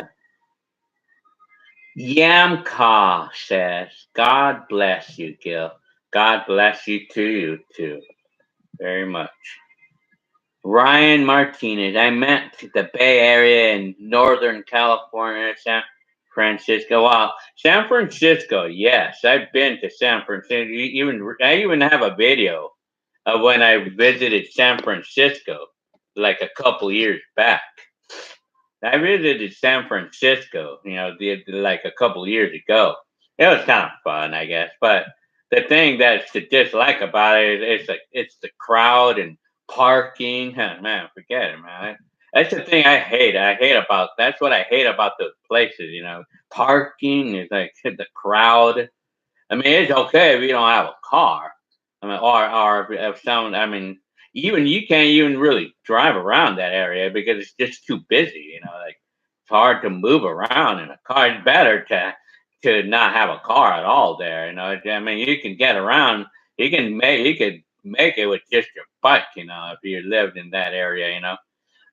Yamka says, God bless you, Gil. God bless you too, very much. Ryan Martinez. I meant the Bay Area in Northern California, San Francisco. Wow, San Francisco. Yes, I've been to San Francisco. I even have a video of when I visited San Francisco, like a couple years back. I visited San Francisco, like a couple years ago. It was kind of fun, I guess. But the thing that's to dislike about it is like it's the crowd and parking. Huh, man, forget it, man. That's the thing I hate. That's what I hate about those places. Parking is like the crowd. I mean, it's okay if you don't have a car. I mean, or if someone. I mean, even you can't even really drive around that area because it's just too busy. Like it's hard to move around in a car. It's better to not have a car at all there. I mean, you can get around. You could make it with just your bike. If you lived in that area.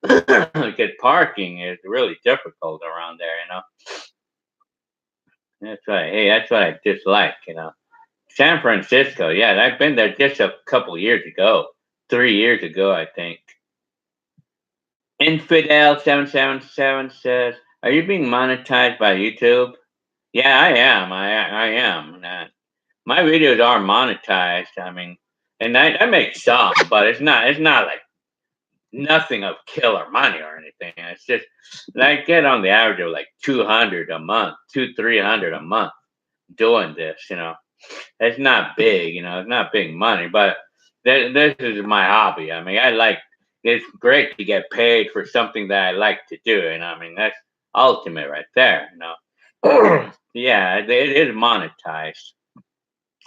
Because parking is really difficult around there. That's right. Hey, that's what I dislike. San Francisco, yeah, I've been there just a couple years ago, 3 years ago, I think. Infidel777 says, "Are you being monetized by YouTube?" Yeah, I am. I am. My videos are monetized. I mean, and I make some, but it's not like nothing of killer money or anything. It's just I get on the average of like 200 a month, 300 a month doing this. It's not big, it's not big money, but this is my hobby. I mean, it's great to get paid for something that I like to do. And I mean, that's ultimate right there. Yeah, it is monetized.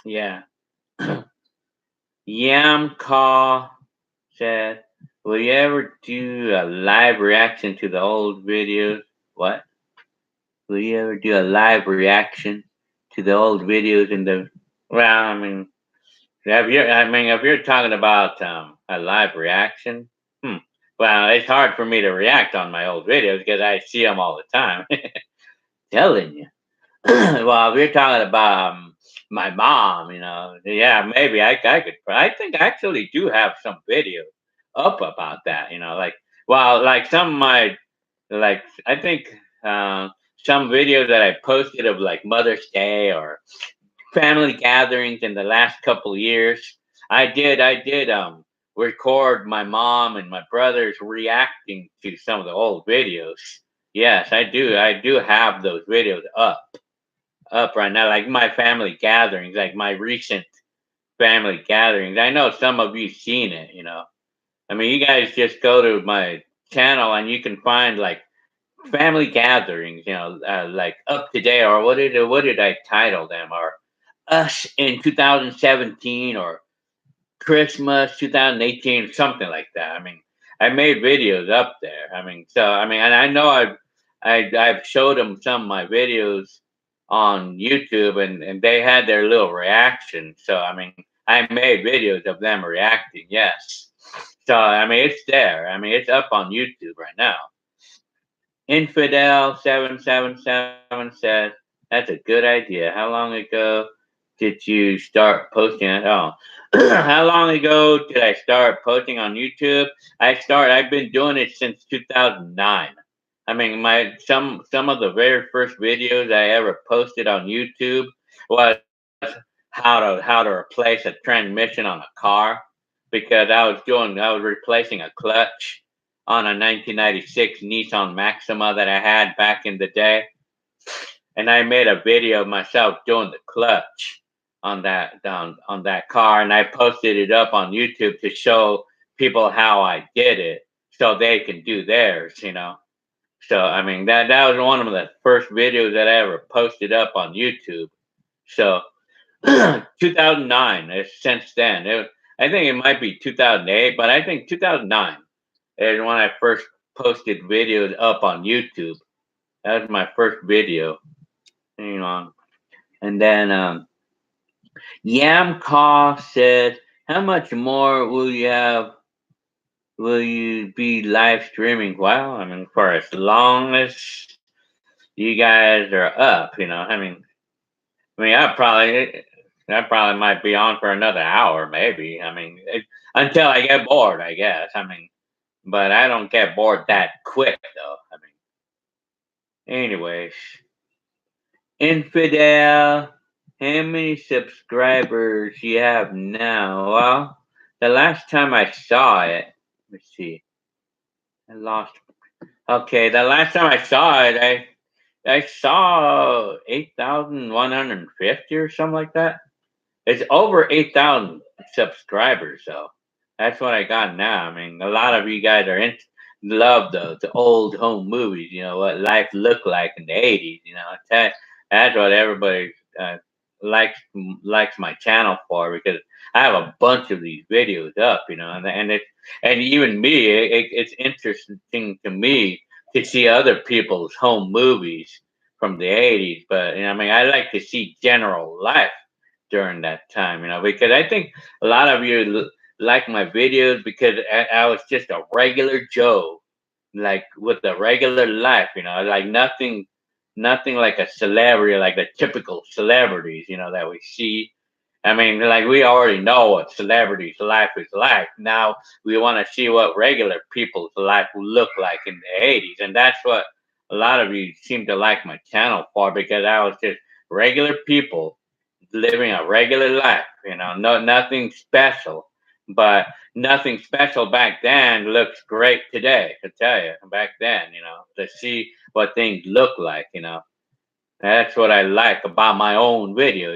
Yeah. Yamka said, "Will you ever do a live reaction to the old videos?" What? Will you ever do a live reaction to the old videos in the. Well, I mean, if you're talking about a live reaction, hmm, well, it's hard for me to react on my old videos because I see them all the time. Telling you. Well, if you're talking about my mom, yeah, maybe I could. I think I actually do have some videos up about that. Like some of my, like I think some videos that I posted of like Mother's Day or family gatherings in the last couple of years. I did record my mom and my brothers reacting to some of the old videos. Yes, I do have those videos up right now, like my family gatherings, like my recent family gatherings. I know some of you seen it. I mean, you guys just go to my channel and you can find like family gatherings, like up to date, or what did I title them, or us in 2017, or Christmas 2018, something like that. I mean, I made videos up there. I mean, and I know I've showed them some of my videos on YouTube, and they had their little reaction. So I mean, I made videos of them reacting. Yes. So I mean, it's there. I mean, it's up on YouTube right now. Infidel777 says, "That's a good idea. How long ago did you start posting at all?" How long ago did I start posting on YouTube? I've been doing it since 2009. I mean, some of the very first videos I ever posted on YouTube was how to replace a transmission on a car, because I was replacing a clutch on a 1996 Nissan Maxima that I had back in the day, and I made a video of myself doing the clutch on that car, and I posted it up on YouTube to show people how I did it, so they can do theirs. So I mean, that was one of the first videos that I ever posted up on YouTube. So 2009. Since then, I think it might be 2008, but I think 2009 is when I first posted videos up on YouTube. That was my first video. Hang on. And then Yamka said, "How much more will you have? Will you be live streaming?" Well, I mean, for as long as you guys are up. I mean, I probably might be on for another hour, maybe. I mean, until I get bored, I guess. I mean, but I don't get bored that quick though. I mean, anyways, Infidel, how many subscribers you have now? Well, the last time I saw it, let's see, I lost. Okay, the last time I saw it, I saw 8,150 or something like that. It's over 8,000 subscribers, so that's what I got now. I mean, a lot of you guys are love the old home movies. You know what life looked like in the '80s. You know, that's what everybody uh, likes likes my channel for, because I have a bunch of these videos up. You know, and even me, it's interesting to me to see other people's home movies from the '80s. But I mean, I like to see general life during that time, because I think a lot of you like my videos because I was just a regular Joe, like with a regular life, like nothing like a celebrity, like the typical celebrities, that we see. I mean, like we already know what celebrities' life is like. Now we want to see what regular people's life will look like in the '80s, and that's what a lot of you seem to like my channel for, because I was just regular people living a regular life, nothing special. But nothing special back then looks great today, I tell you. Back then, to see what things look like, that's what I like about my own video,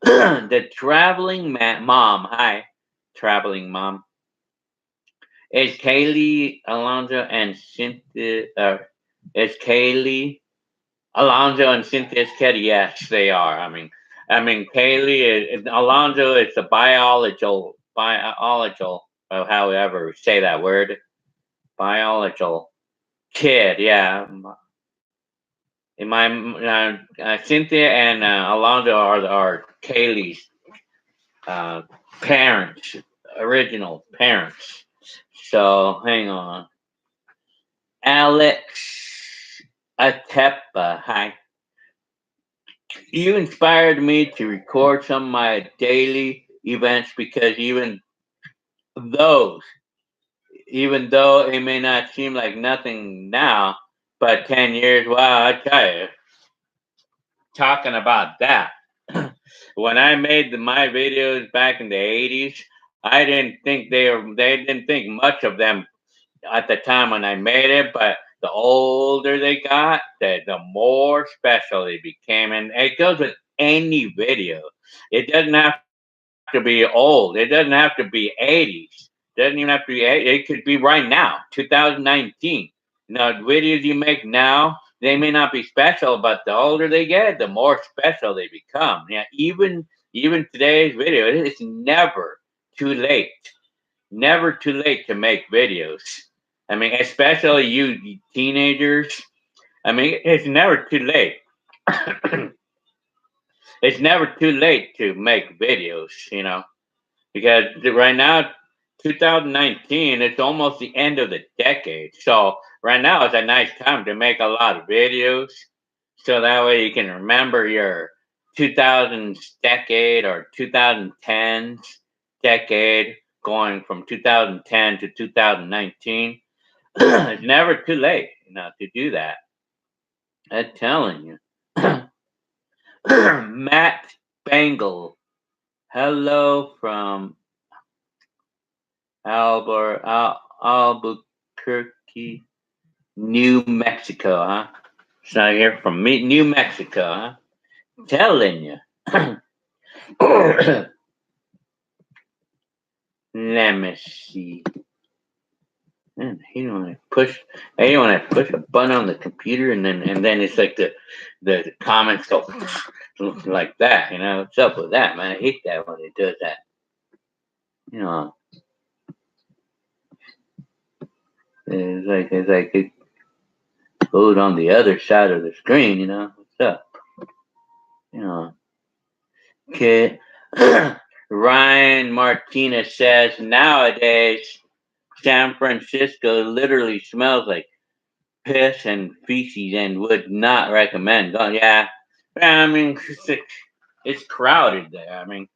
The traveling mom. Hi, traveling mom. Is Kaylee, Alonso, and Cynthia? Is Kaylee, Alonso, and Cynthia's kid? Yes, they are. I mean, Kaylee is Alonso. It's a biological, or however you say that word, biological kid. Yeah. Cynthia and Alonso are Kaylee's uh, parents, original parents. So hang on, Alex Atepa. Hi. You inspired me to record some of my daily events, because those, even though it may not seem like nothing now, but 10 years, wow, I tell you, talking about that. When I made my videos back in the '80s, I didn't think they didn't think much of them at the time when I made it, but the older they got, the more special they became. And it goes with any video. It doesn't have to be old. It doesn't have to be '80s. It doesn't even have to be. It could be right now, 2019. Videos you make now, they may not be special, but the older they get, the more special they become. Yeah, even today's video, it's never too late. Never too late to make videos. I mean, especially you teenagers. I mean, it's never too late. It's never too late to make videos, because right now, 2019, it's almost the end of the decade. So right now is a nice time to make a lot of videos, so that way you can remember your 2000s decade or 2010s decade, going from 2010 to 2019. It's never too late, to do that. I'm telling you. Matt Bangle. Hello from Albuquerque, New Mexico, huh? So here from New Mexico, huh? Telling you. Let me see. Man, he don't want to push. I don't want to push a button on the computer, and then it's like the comments go like that. What's up with that, man? I hate that when it does that. You know, it's like it goes on the other side of the screen. What's up? You know, kid. Ryan Martinez says nowadays San Francisco literally smells like piss and feces, and would not recommend. Oh yeah, I mean it's crowded there. I mean,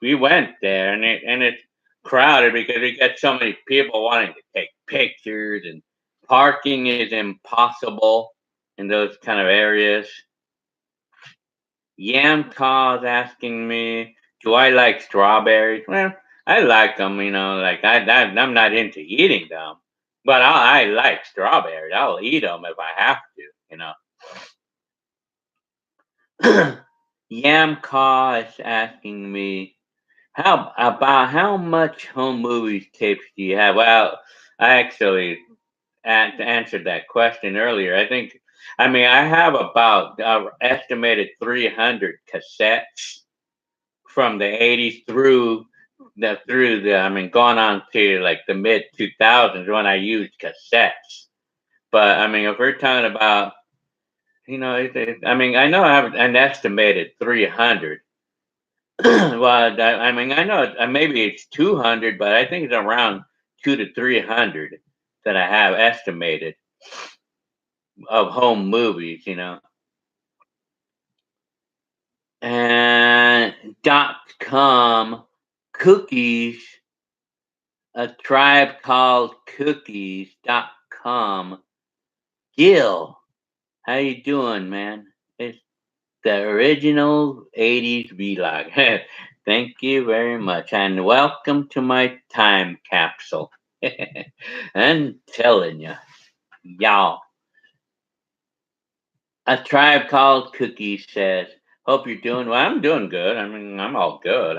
we went there, and it's crowded because we got so many people wanting to take pictures, and parking is impossible in those kind of areas. Yam calls asking me, do I like strawberries? Well, I like them, like I'm not into eating them, but I like strawberries. I'll eat them if I have to. Yam call is asking me, how much home movies tapes do you have? Well, I actually answered that question earlier. I have about estimated 300 cassettes from the 80s going on to like the mid 2000s when I used cassettes. But if we're talking about, I know I have an estimated 300. Well, I know maybe it's 200, but I think it's around 2 to 300 that I have estimated of home movies. And .com cookies, a tribe called cookies.com. Gil, how you doing, man? It's the original 80s vlog. Thank you very much, and welcome to my time capsule. I'm telling you, y'all. A tribe called Cookies says, "Hope you're doing well." I'm doing good. I'm all good.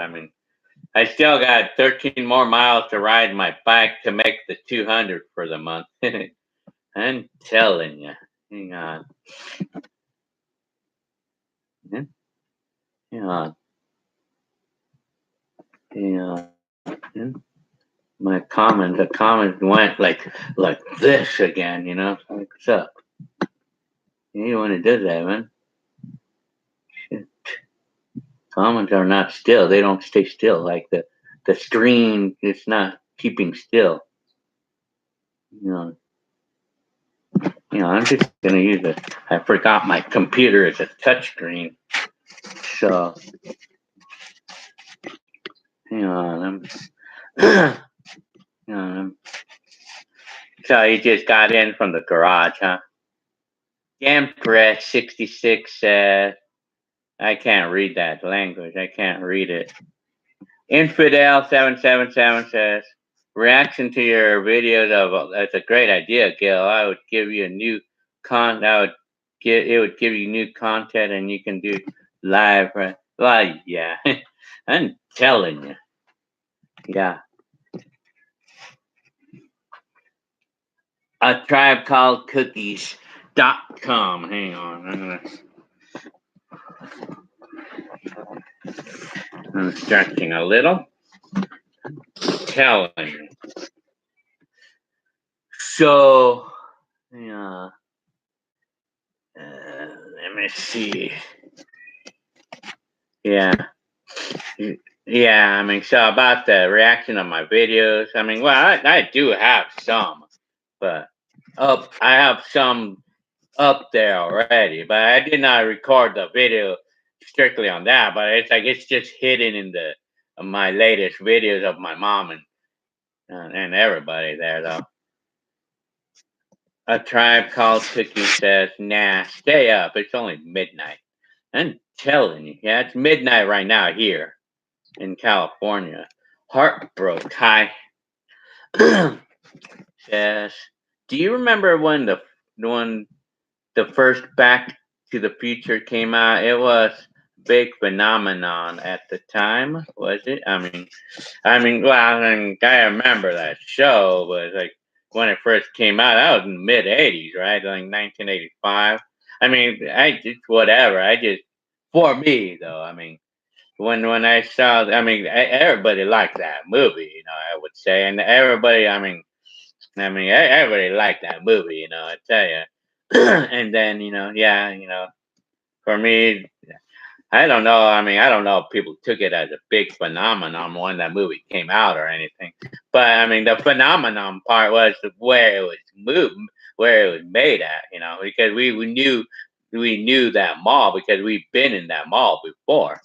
I still got 13 more miles to ride my bike to make the 200 for the month. I'm telling you. Hang on. Hang on. Hang on. The comments went like this again, Like, what's up? You don't want to do that, man. Shit. Comments are not still. They don't stay still. Like the screen, it's not keeping still. I'm just gonna use it. I forgot my computer is a touchscreen. So hang on. So you just got in from the garage, huh? Jam Press 66 says, I can't read that language. I can't read it. Infidel 777 says, reaction to your videos of that's a great idea, Gil. I would give you a new it would give you new content and you can do live. Right? Well, yeah. I'm telling you. Yeah. A tribe called cookies.com. Hang on. I'm stretching a little. Telling you. So, yeah. Let me see. Yeah. Yeah, so about the reaction of my videos, I do have some, but I have some up there already, but I did not record the video strictly on that, but it's just hidden in my latest videos of my mom and everybody there, though. A tribe called Cookie says, nah, stay up. It's only midnight. I'm telling you. Yeah, it's midnight right now here in California. Heartbroke. Hi. Says, do you remember when the first Back to the Future came out? It was big phenomenon at the time, was it? I remember that show, but like when it first came out, that was in the mid '80s, right? Like 1985. For me though, when I saw, everybody liked that movie, I would say, and everybody liked that movie, I tell you. And then, for me, I don't know. I don't know if people took it as a big phenomenon when that movie came out or anything. But the phenomenon part was where it was where it was made at. Because we knew that mall because we've been in that mall before.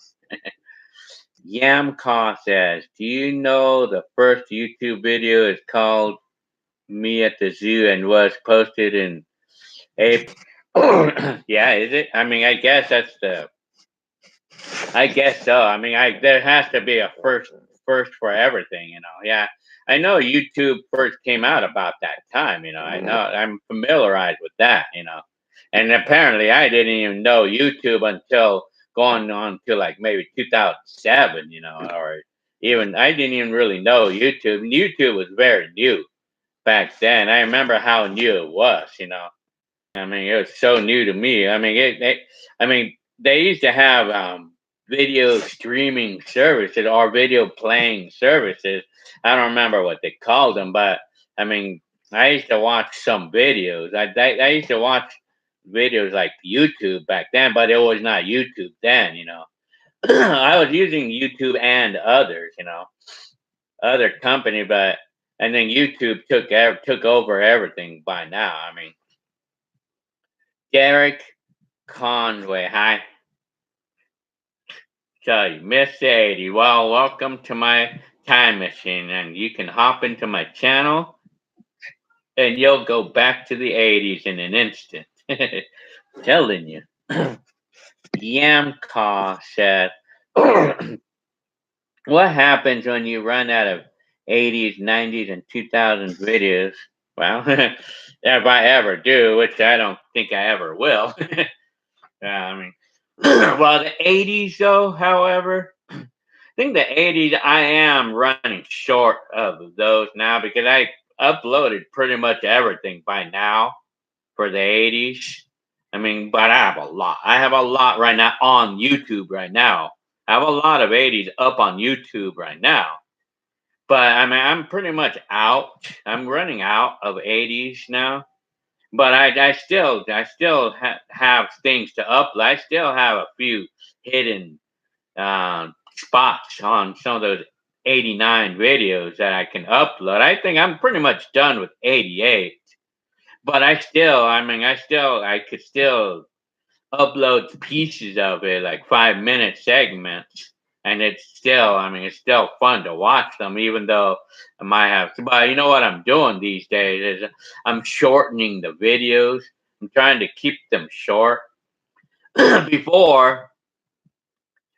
Yamcaw says, do you know the first YouTube video is called Me at the Zoo and was posted in April? Yeah, is it? I mean, I guess I guess so. I mean, there has to be a first for everything, you know. Yeah, I know YouTube first came out about that time, you know. I know I'm familiarized with that, you know. And apparently, I didn't even know YouTube until going on to like maybe 2007, you know, or even I didn't even really know YouTube. And YouTube was very new back then. I remember how new it was, you know. I mean, it was so new to me. I mean, I mean, they used to have video streaming services or video playing services. I don't remember what they called them, but I mean, I used to watch some videos. I used to watch videos like YouTube back then, but it was not YouTube then. You know, I was using YouTube and others. You know, other company, but and then YouTube took over everything by now. I mean, Derek Conway, hi. So, Miss 80, well, welcome to my time machine, and you can hop into my channel, and you'll go back to the 80s in an instant. Telling you. Yamcaw said, what happens when you run out of 80s, 90s, and 2000s videos? Well, if I ever do, which I don't think I ever will. Yeah, I mean, well, the 80s, though, however, I think the 80s, I am running short of those now because I uploaded pretty much everything by now for the 80s. I mean, but I have a lot. I have a lot right now on YouTube right now. I have a lot of 80s up on YouTube right now. But I mean, I'm pretty much out. I'm running out of 80s now. But I still have things to upload. I still have a few hidden spots on some of those 89 videos that I can upload. I think I'm pretty much done with 88. But I could still upload pieces of it, like 5 minute segments. And it's still fun to watch them, even though I might have. But you know what I'm doing these days is I'm shortening the videos. I'm trying to keep them short. Before,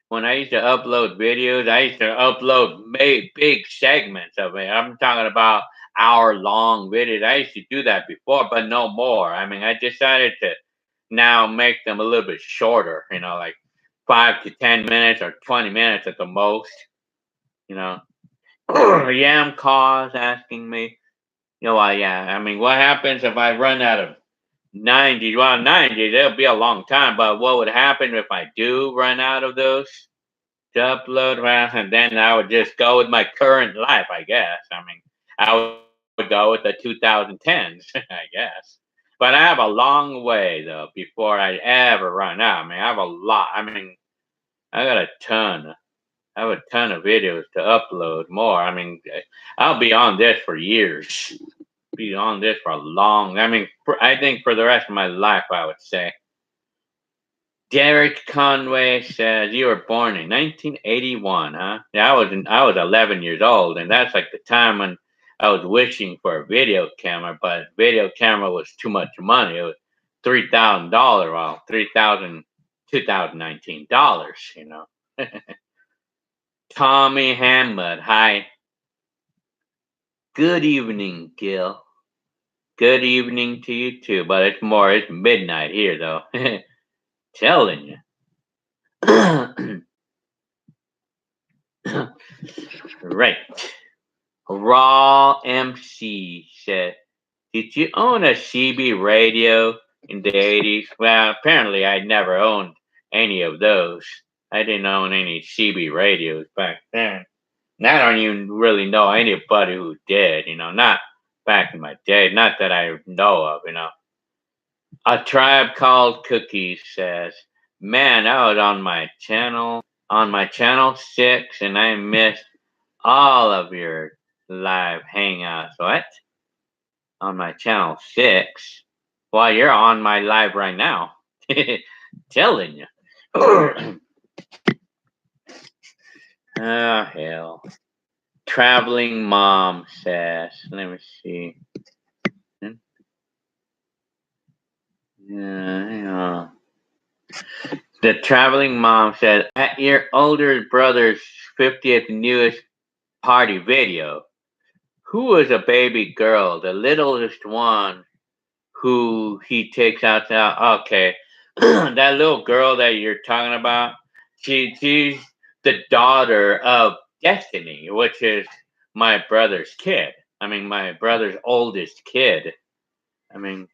when I used to upload videos, I used to upload big segments of it. I'm talking about hour-long videos. I used to do that before, but no more. I mean, I decided to now make them a little bit shorter, you know, like 5 to 10 minutes or 20 minutes at the most, you know. Yam Cause asking me, you know, yeah, I mean, what happens if I run out of 90? Well, 90, it'll be a long time, but what would happen if I do run out of those to upload? Well, and then I would just go with my current life, I guess. I mean, I would go with the 2010s, I guess. But I have a long way though before I ever run out. I mean, I have a lot. I mean, I got a ton. I have a ton of videos to upload more. I mean, I'll be on this for years. Be on this for a long. I mean, I think for the rest of my life, I would say. Derek Conway says you were born in 1981, huh? Yeah, I was 11 years old, and that's like the time when I was wishing for a video camera, but video camera was too much money. It was $3,000, well, 3,000, 2019 dollars, you know. Tommy Hammond, hi. Good evening, Gil. Good evening to you too, but it's midnight here though. Telling you. Right. Raw MC said, did you own a CB radio in the 80s? Well, apparently I never owned any of those. I didn't own any CB radios back then. And I don't even really know anybody who did, you know, not back in my day, not that I know of, you know. A Tribe Called Cookies says, man, I was on my channel 6, and I missed all of your live hangouts. What? On my channel 6? Well, you're on my live right now. Telling you. Oh, hell. Traveling mom says. Let me see. Yeah. The traveling mom said, at your older brother's 50th newest party video, who was a baby girl, the littlest one who he takes out to, okay. That little girl that you're talking about, she's the daughter of Destiny, which is my brother's kid. I mean, my brother's oldest kid. I mean,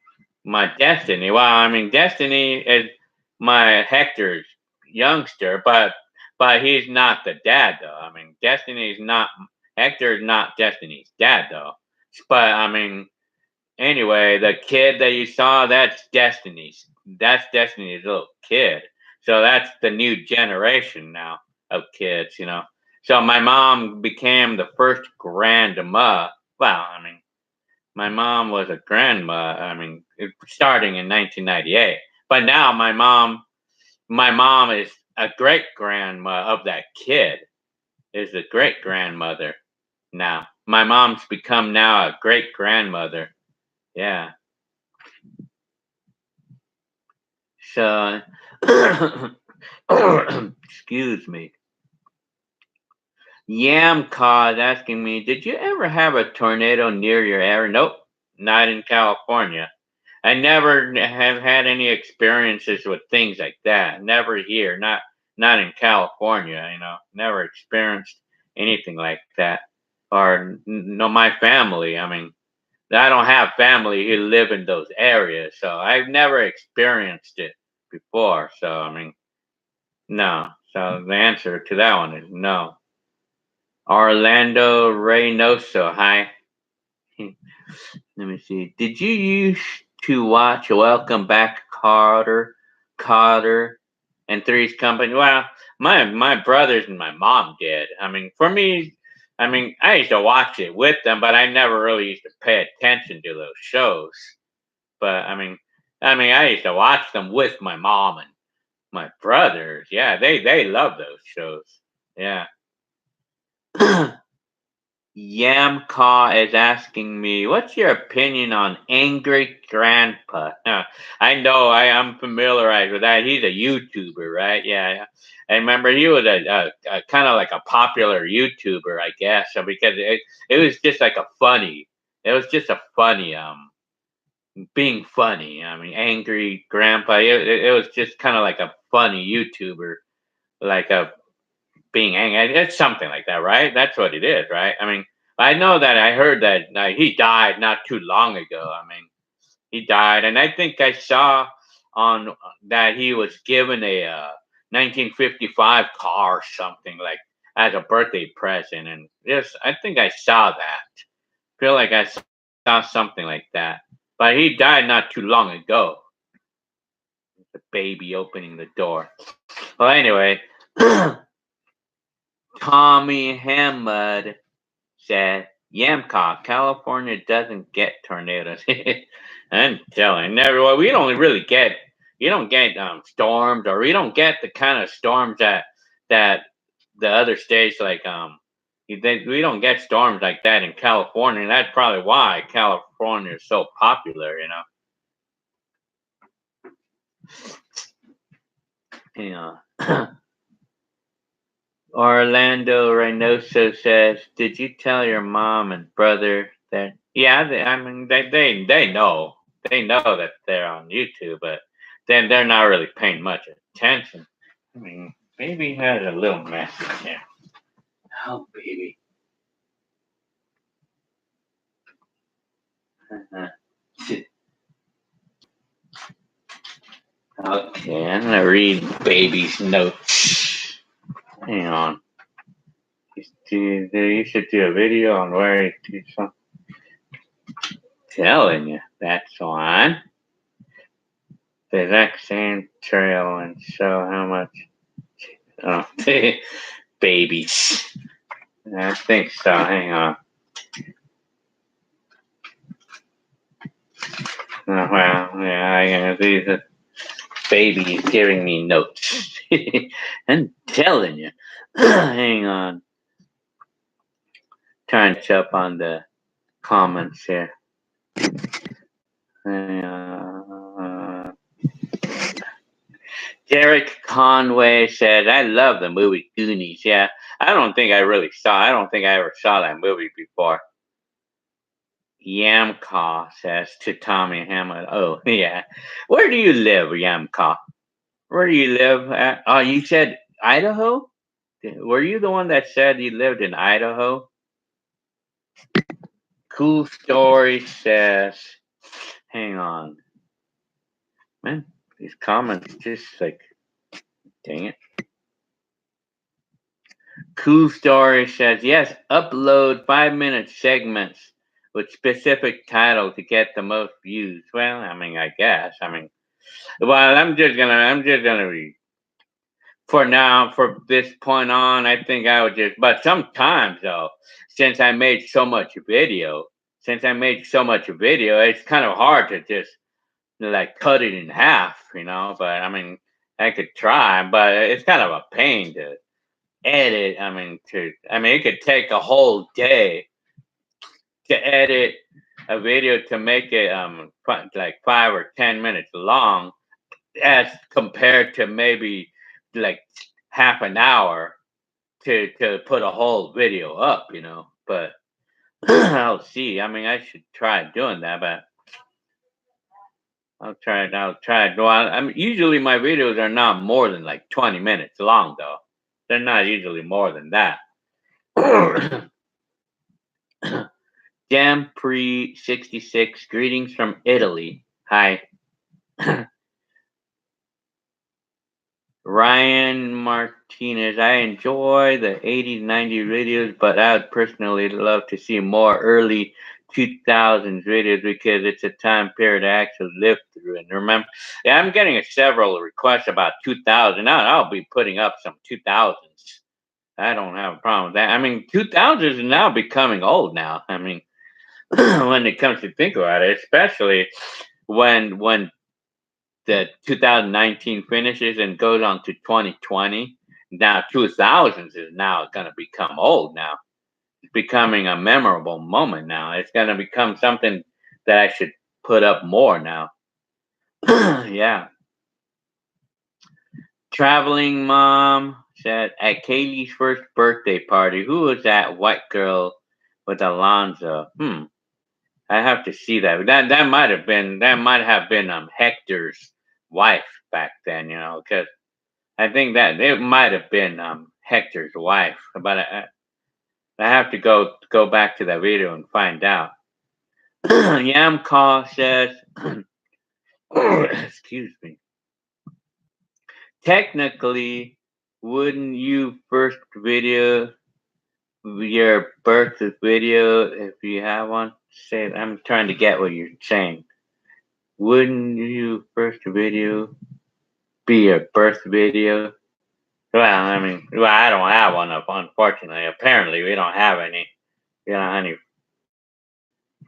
my Destiny. Well, I mean, Destiny is my Hector's youngster, but he's not the dad though. I mean, Destiny's not Hector's not Destiny's dad though. But I mean, anyway, the kid that you saw, that's Destiny's. That's Destiny's little kid. So that's the new generation now of kids, you know. So my mom became the first grandma. Well, I mean, my mom was a grandma. I mean, starting in 1998. But now my mom is a great grandma of that kid. Is a great grandmother now. My mom's become now a great grandmother. Yeah. So, excuse me. Yam is asking me, did you ever have a tornado near your area? Nope, not in California. I never have had any experiences with things like that. Never here, not in California. You know, never experienced anything like that. Or no, my family. I mean, I don't have family who live in those areas, so I've never experienced it before. So I mean, no. So the answer to that one is no. Orlando Reynoso, hi. Let me see. Did you used to watch Welcome Back, Carter, and Three's Company? Well, my brothers and my mom did. I mean, for me, I mean, I used to watch it with them, but I never really used to pay attention to those shows. But I used to watch them with my mom and my brothers. Yeah, they love those shows. Yeah. Yamka is asking me, "What's your opinion on angry grandpa?" I know I am familiarized with that. He's a YouTuber, right? Yeah, I remember he was a kind of like a popular YouTuber, I guess. So because it was just like a funny, it was just a funny being funny. I mean, angry grandpa. It was just kind of like a funny YouTuber, like a being angry. It's something like that, right? That's what it is, right? I mean, I know that I heard that he died not too long ago. I mean, he died, and I think I saw on that he was given a 1955 car or something like as a birthday present, and yes, I think I saw that. Feel like I saw something like that, but he died not too long ago. The baby opening the door. Well, anyway, Tommy Hammond said, Yamcock, California doesn't get tornadoes. I'm telling never. Well, we don't really get. You don't get storms, or we don't get the kind of storms that the other states like we don't get storms like that in California, and that's probably why California is so popular. You know. Orlando Reynoso says, "Did you tell your mom and brother that?" Yeah, I mean, they know. They know that they're on YouTube, but then they're not really paying much attention. I mean, baby has a little message here. Oh, baby. Uh-huh. Okay, I'm gonna read baby's notes. Hang on. You should do a video on where he did something. Telling you, that's one. The exact same trail and show how much. Oh, babies. I think so. Hang on. Well, yeah, I guess these. baby is giving me notes. I'm telling you. Hang on. Trying to catch up on the comments here. Derek Conway said, I love the movie Goonies. Yeah, I don't think I ever saw that movie before. Yamka says to Tommy Hammond, oh, yeah. Where do you live, Yamka? Where do you live at? Oh, you said Idaho? Were you the one that said you lived in Idaho? Cool Story says, hang on. Man, these comments just like, dang it. Cool Story says, yes, upload 5-minute segments with specific title to get the most views. Well, I mean, I guess. Well, I'm just gonna be, for now, for this point on, I think I would just, but sometimes though, since I made so much video, it's kind of hard to just like cut it in half, but I mean, I could try, but it's kind of a pain to edit. It could take a whole day to edit a video to make it like 5 or 10 minutes long, as compared to maybe like half an hour to put a whole video up, But I'll see. I should try doing that, but I'll try it. Well, usually my videos are not more than like 20 minutes long, though. They're not usually more than that. Jampree66, greetings from Italy. Hi. Ryan Martinez, I enjoy the 80s, 90s videos, but I would personally love to see more early 2000s videos because it's a time period I actually lived through and remember. Yeah, I'm getting several requests about 2000. I'll be putting up some 2000s. I don't have a problem with that. 2000s is now becoming old now. When it comes to think about it, especially when the 2019 finishes and goes on to 2020. Now 2000s is now going to become old now. It's becoming a memorable moment now. It's going to become something that I should put up more now. Yeah. Traveling Mom said, at Kaylee's first birthday party, who was that white girl with Alonzo? I have to see that. That might have been Hector's wife back then, because I think that it might have been Hector's wife. But I have to go back to that video and find out. Yamcall says, excuse me. Technically, wouldn't you first video your birth video if you have one? Say, I'm trying to get what you're saying. Wouldn't you first video be your birth video? Well, I don't have one up, unfortunately. Apparently, we don't have any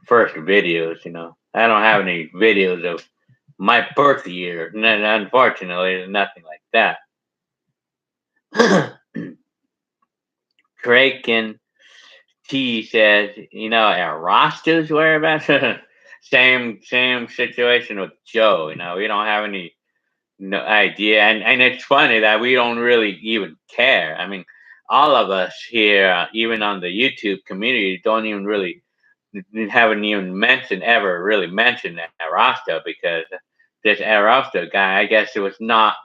first videos, I don't have any videos of my birth year. Unfortunately, there's nothing like that. Kraken T says, Rasta's whereabouts? Same situation with Joe. We don't have any idea, and it's funny that we don't really even care. All of us here, even on the YouTube community, don't even really haven't even ever really mentioned Arasta, because this Arasta guy, I guess it was not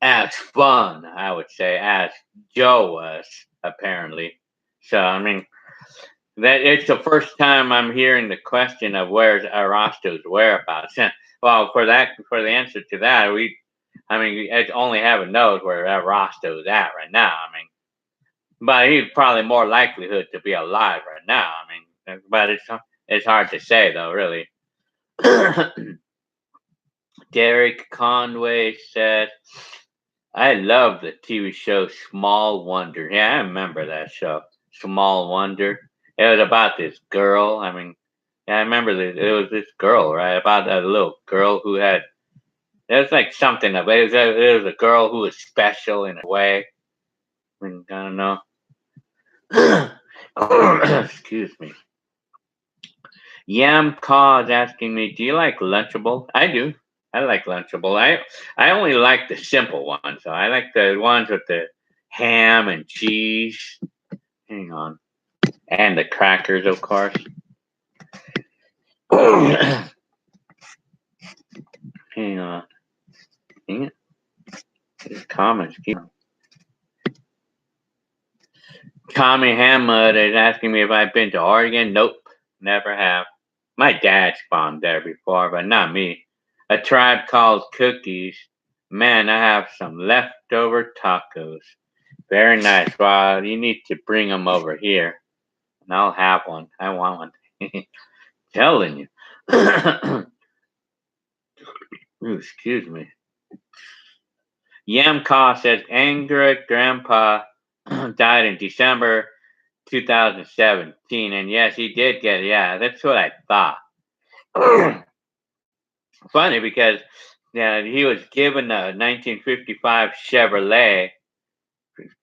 as fun, I would say, as Joe was, apparently. So that it's the first time I'm hearing the question of where's Arasto's whereabouts. Well, for the answer to that, I only heaven knows where Arasto's at right now. But he's probably more likelihood to be alive right now. But it's hard to say though, really. Derek Conway said, I love the TV show Small Wonder. Yeah, I remember that show, Small Wonder. It was about this girl. I remember it was this girl, right? About a little girl who had There's like something of it. There's a girl who is special in a way. I don't know. Excuse me. Yam Ka is asking me, do you like Lunchable? I do. I like Lunchable. I only like the simple ones. So I like the ones with the ham and cheese. Hang on. And the crackers, of course. Hang on. Dang it. These comments keep. Tommy Hamlet is asking me if I've been to Oregon. Nope, never have. My dad spawned there before, but not me. A Tribe Called Cookies. Man, I have some leftover tacos. Very nice. Well, you need to bring them over here, and I'll have one. I want one. Telling you. Ooh, excuse me. Yamka says Angry Grandpa died in December 2017, and yes, he did get. Yeah, that's what I thought. Funny because yeah, he was given a 1955 Chevrolet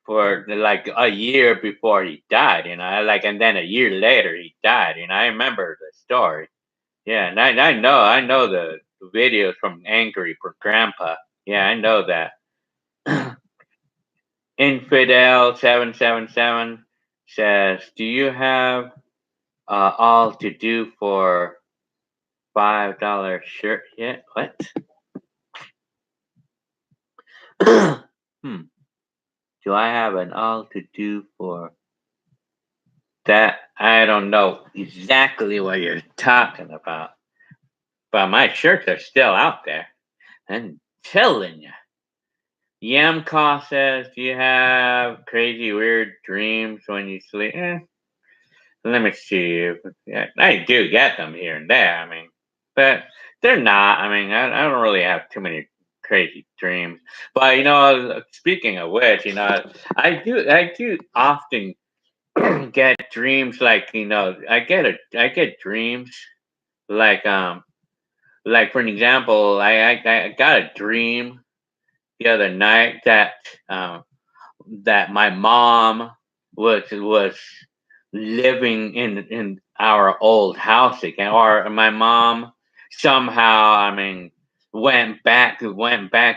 for like a year before he died, like, and then a year later he died. I remember the story. Yeah, and I know the videos from Angry for Grandpa. Yeah, I know that. Infidel 777 says, "Do you have all to do for $5 shirt yet? What? Hmm. Do I have an all to do for that? I don't know exactly what you're talking about, but my shirts are still out there. I'm telling you." Yamka says, "Do you have crazy, weird dreams when you sleep?" Let me see. Yeah, I do get them here and there. But they're not. I don't really have too many crazy dreams. But speaking of which, I do often get dreams like I get dreams like like for an example, I got a dream the other night um that my mom was living in our old house again, or my mom somehow, went back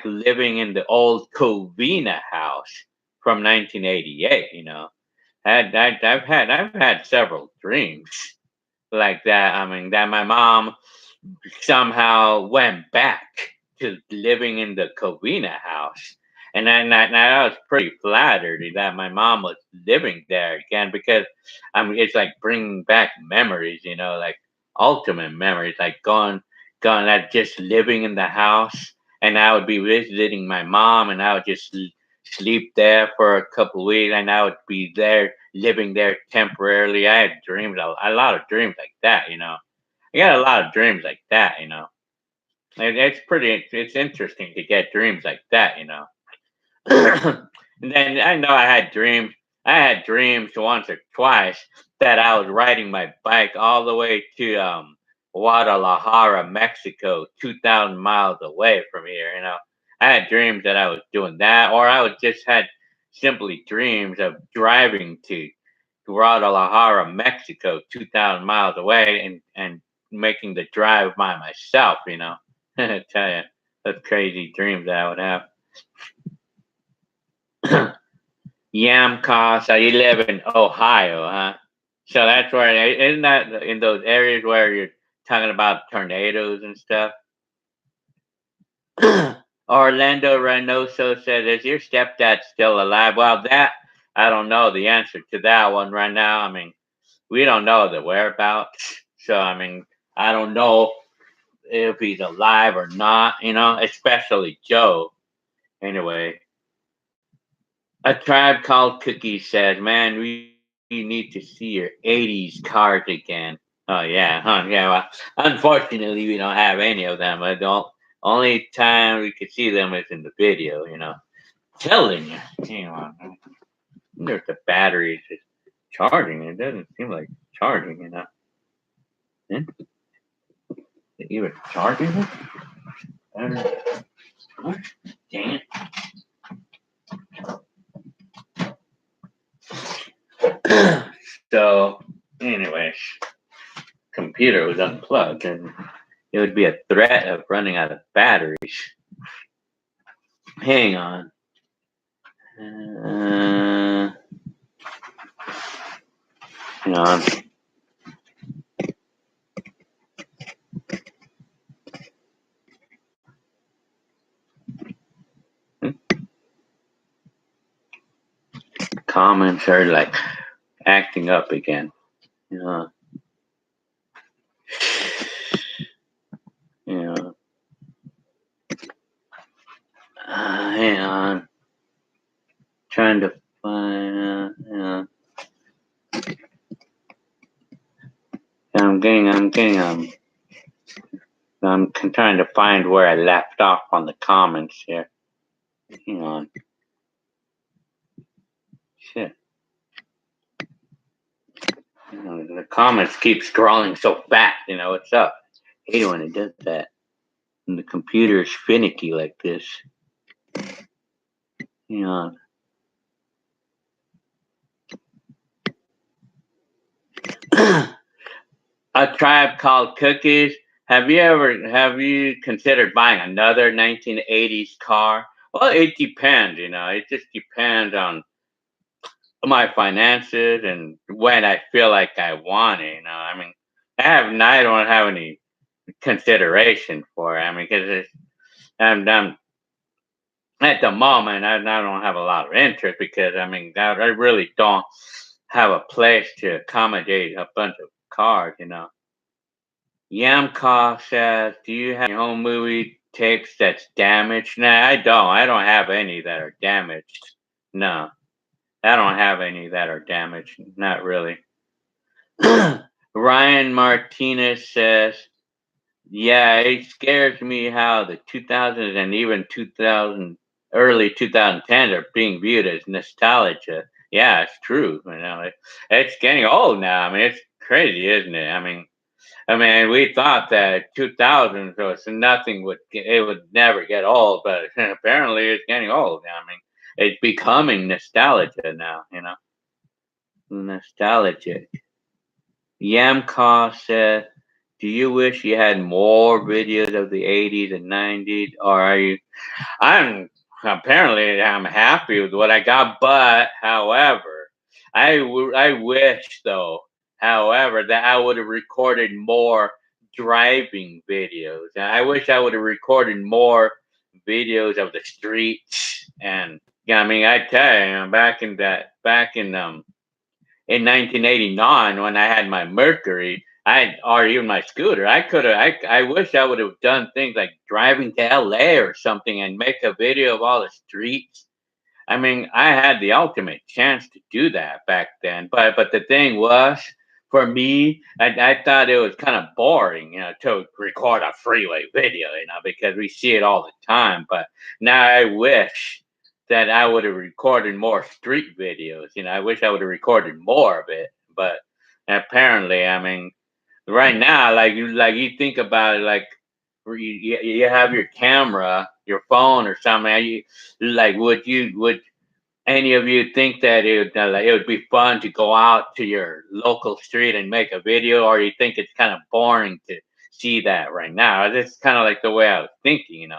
living in the old Covina house from 1988. I've had several dreams like that. That my mom somehow went back to living in the Covina house. And I was pretty flattered that my mom was living there again because it's like bringing back memories, like ultimate memories, like going at just living in the house, and I would be visiting my mom, and I would just sleep there for a couple of weeks, and I would be there living there temporarily. I had dreams, a lot of dreams like that. I got a lot of dreams like that. It's interesting to get dreams like that. And then I know I had dreams. I had dreams once or twice that I was riding my bike all the way to Guadalajara, Mexico, 2,000 miles away from here. I had dreams that I was doing that, or I would just had simply dreams of driving to Guadalajara, Mexico, 2,000 miles away, and making the drive by myself. I tell you, those crazy dreams that I would have. Yamka, so you live in Ohio, huh? So that's where, isn't that in those areas where you're talking about tornadoes and stuff? Orlando Reynoso said, "Is your stepdad still alive?" Well, that I don't know the answer to that one right now. We don't know the whereabouts, so I don't know if he's alive or not. Especially Joe. Anyway, A Tribe Called Cookie says, "Man, we need to see your '80s cars again." Oh yeah, huh? Yeah. Well, unfortunately, we don't have any of them. I don't. Only time we could see them is in the video. Telling you, I wonder if the battery is charging. It doesn't seem like charging. Hmm? Is it even charging it? Dang it. So, anyways, computer was unplugged, and it would be a threat of running out of batteries. Hang on. Hang on. Comments are like acting up again. Yeah. Hang on. Trying to find. I'm trying to find where I left off on the comments here. Hang on. Shit. The comments keep scrolling so fast. What's up? I hate when it does that. And the computer is finicky like this. Hang on. A Tribe Called Cookies. Have you considered buying another 1980s car? Well, it depends, it just depends on my finances and when I feel like I want it, I mean, I don't have any consideration for it. I mean, because I'm at the moment, I don't have a lot of interest because I mean, I really don't have a place to accommodate a bunch of cars. Yamka says, "Do you have your home movie tapes that's damaged?" Nah, I don't. I don't have any that are damaged. No, I don't have any that are damaged. Not really. Ryan Martinez says, "Yeah, it scares me how the 2000s and even 2000 early 2010s are being viewed as nostalgia." Yeah, it's true. It's getting old now. I mean, it's crazy, isn't it? I mean, we thought that 2000s was it would never get old, but apparently it's getting old. I mean, it's becoming nostalgia now. Nostalgic. Yamka said, "Do you wish you had more videos of the 80s and 90s, or are you?" I'm happy with what I got, but however, I wish though, however, that I would have recorded more driving videos. I wish I would have recorded more videos of the streets and yeah, I mean, I tell you, back in 1989 when I had my Mercury, or even my scooter, I could have. I wish I would have done things like driving to LA or something and make a video of all the streets. I mean, I had the ultimate chance to do that back then, but the thing was, for me, I thought it was kind of boring, to record a freeway video, because we see it all the time. But now I wish that I would have recorded more street videos. I wish I would have recorded more of it. But apparently, I mean, right now, like you think about it, like you have your camera, your phone, or something. Would any of you think that it would be fun to go out to your local street and make a video, or you think it's kind of boring to see that right now? That's kind of like the way I was thinking.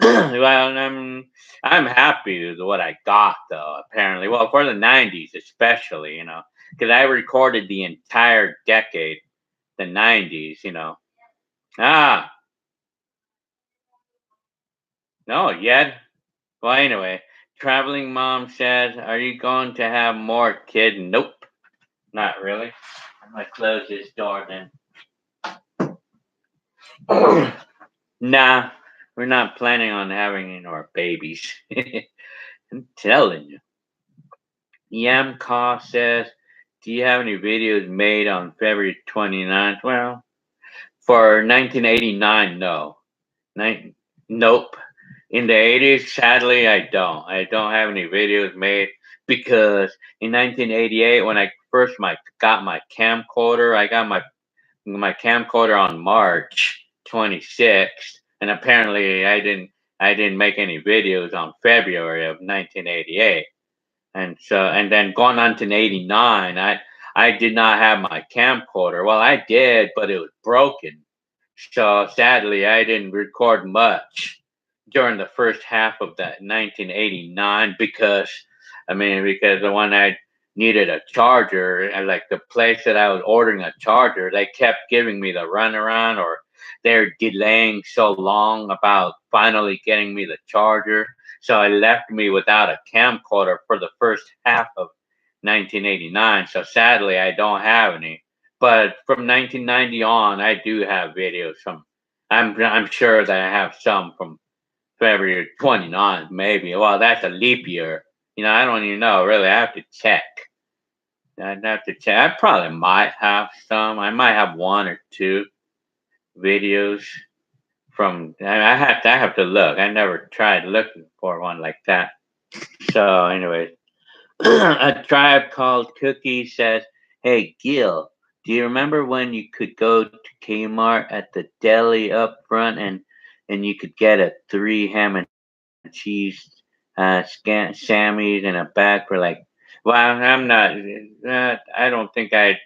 Well, I'm happy with what I got though. Apparently, well, for the '90s especially, because I recorded the entire decade, the '90s. Ah, no, yet. Well, anyway, traveling mom says, "Are you going to have more kids?" Nope. Not really. I'm gonna close this door then. Nah, we're not planning on having any more babies. I'm telling you. Yamka says, "Do you have any videos made on February 29th?" Well, for 1989, no. Nope. In the 80s, sadly, I don't. I don't have any videos made because in 1988, when I first got my camcorder, I got my camcorder on March 26th, and apparently I didn't. I didn't make any videos on February of 1988. And then going on to 89, I did not have my camcorder. Well, I did, but it was broken. So sadly, I didn't record much during the first half of that 1989 because, because the one I needed a charger, and like the place that I was ordering a charger, they kept giving me the runaround, or they're delaying so long about finally getting me the charger. So it left me without a camcorder for the first half of 1989. So sadly, I don't have any. But from 1990 on, I do have videos from. I'm sure that I have some from February 29th, maybe. Well, that's a leap year. I don't even know. Really, I have to check. I'd have to check. I probably might have some. I might have one or two videos from. I have to look. I never tried looking for one like that. So, anyway, a tribe called Cookie says, "Hey, Gil, do you remember when you could go to Kmart at the deli up front and you could get a 3 ham and cheese Sammys in a bag for like?" Well, I'm not. I don't think I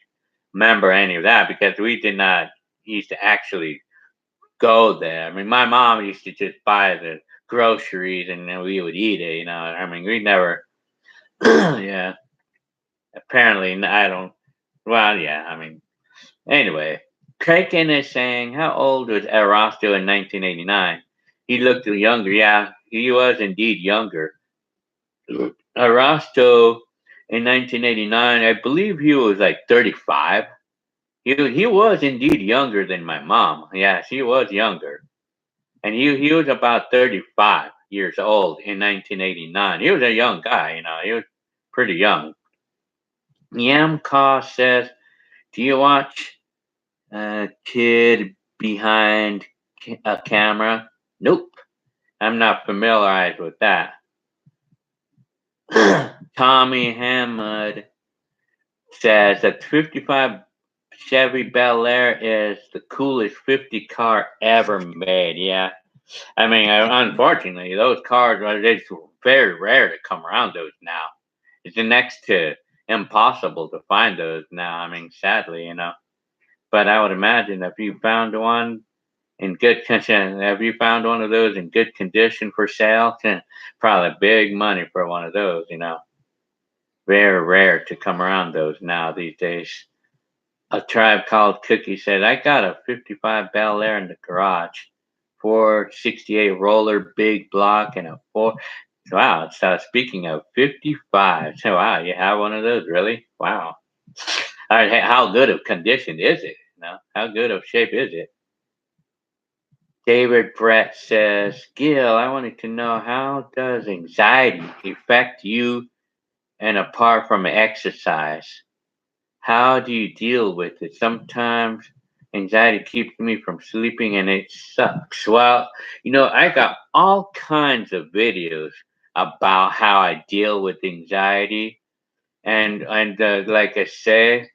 remember any of that because we did not used to actually go there. My mom used to just buy the groceries and then we would eat it. We never. Yeah. Apparently, I don't. Well, yeah. Anyway, Kraken is saying, how old was Erasto in 1989? He looked younger. Yeah, he was indeed younger. Erasto in 1989, I believe he was like 35. He was indeed younger than my mom. Yes, he was younger. And he was about 35 years old in 1989. He was a young guy, he was pretty young. Yamka says, do you watch a kid behind a camera? Nope. I'm not familiarized with that. Tommy Hammond says that 55 Chevy Bel Air is the coolest 50 car ever made. Yeah. Unfortunately, those cars are it's very rare to come around those now. It's next to impossible to find those now. Sadly, But I would imagine if you found one in good condition, have you found one of those in good condition for sale? Probably big money for one of those. Very rare to come around those now these days. A tribe called Cookie said, I got a 55 Bel Air in the garage, 468 roller, big block, and a 4. Wow. So speaking of 55, so wow, you have one of those, really? Wow. All right, how good of condition is it? How good of shape is it? David Brett says, Gil, I wanted to know, how does anxiety affect you, and apart from exercise? How do you deal with it? Sometimes anxiety keeps me from sleeping and it sucks. Well, I got all kinds of videos about how I deal with anxiety. And like I say,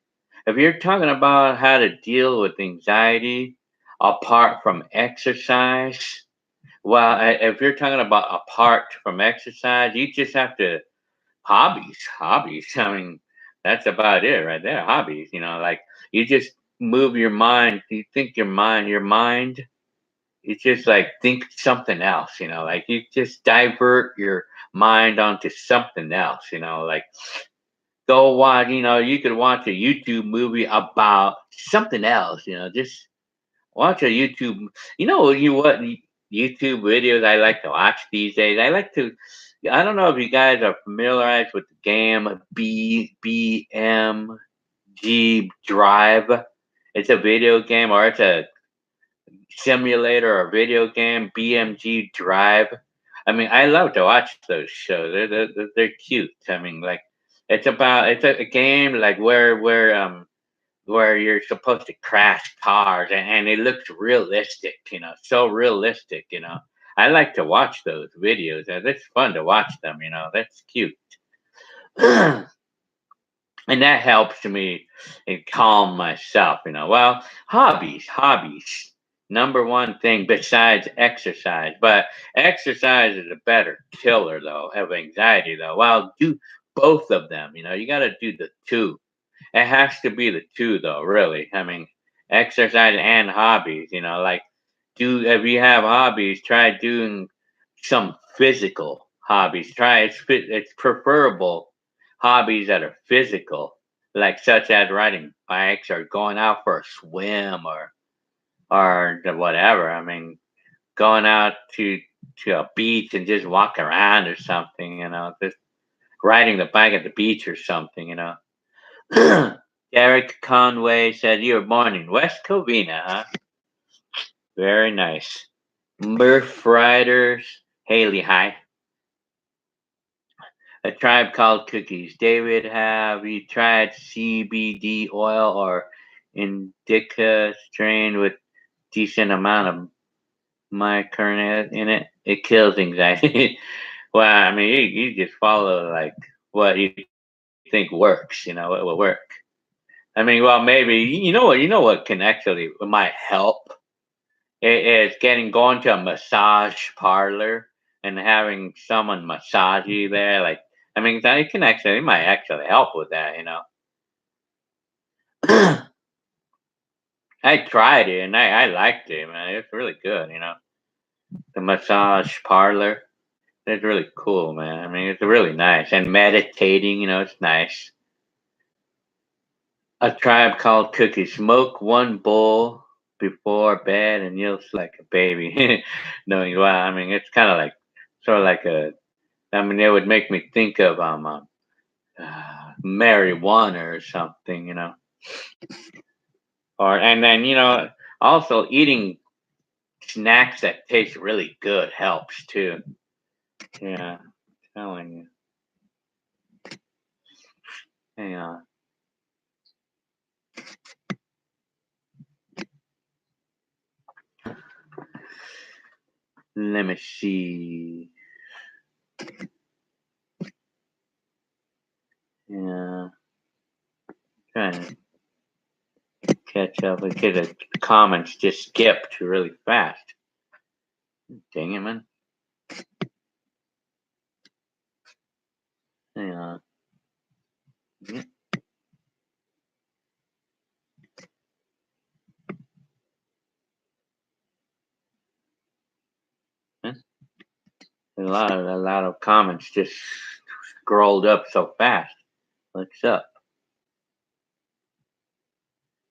if you're talking about how to deal with anxiety apart from exercise, well, if you're talking about apart from exercise, you just have to hobbies. That's about it right there. Hobbies, like you just move your mind. You think your mind. You just like think something else. Like you just divert your mind onto something else. Like go watch. You could watch a YouTube movie about something else. Just watch a YouTube. What YouTube videos I like to watch these days? I like to. I don't know if you guys are familiarized with the game BMG Drive. It's a video game, or it's a simulator or video game. BMG Drive. I love to watch those shows. They're cute. Like it's a game like where you're supposed to crash cars, and it looks realistic, so realistic. I like to watch those videos. It's fun to watch them, that's cute. And that helps me and calm myself, well, hobbies. Number one thing besides exercise. But exercise is a better killer though of anxiety though. Well, do both of them. You got to do the two. It has to be the two though. Really, I mean, exercise and hobbies. Like do if you have hobbies, try doing some physical hobbies. Try it's preferable hobbies that are physical, like such as riding bikes or going out for a swim or whatever. I mean, going out to a beach and just walk around or something. Just riding the bike at the beach or something. Derek Conway said you were born in West Covina, huh? Very nice. Murph Riders, Haley, hi. A Tribe Called Cookies. David, have you tried CBD oil or indica strain with decent amount of mycorrhiza in it? It kills anxiety. Well, I mean, you just follow like what you think works. What will work. I mean, well, maybe you know what can actually might help is going to a massage parlor and having someone massage you there. Like, I mean, it might actually help with that. I tried it and I liked it, man. It's really good. The massage parlor. It's really cool, man. I mean, it's really nice. And meditating, it's nice. A Tribe Called Cookies. Smoke one bowl before bed and you'll sleep like a baby. Knowing, well, I mean, it's kind of like, sort of like I mean, it would make me think of marijuana or something. And then, also eating snacks that taste really good helps too. Yeah, telling you. Hang on. Let me see. Yeah, trying to catch up because the comments just skipped really fast. Dang it, man. Hang on. Yeah. A lot of comments just scrolled up so fast. What's up?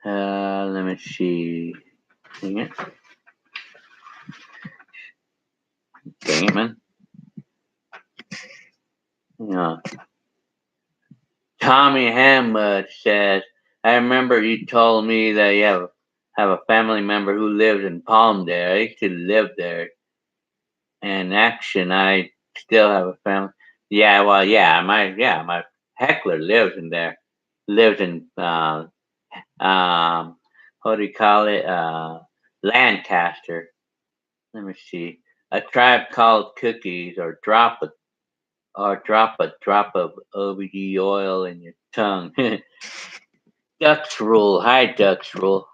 Let me see. Dang it. Dang it, man. Yeah. Tommy Hamlet says, I remember you told me that you have a family member who lives in Palmdale. I used to live there. And action, I still have a family. Yeah, well, my heckler lives in there. Lives in what do you call it? Lancaster. Let me see. A Tribe Called Cookies or drop of OBD oil in your tongue. Ducks Rule. Hi, Ducks Rule.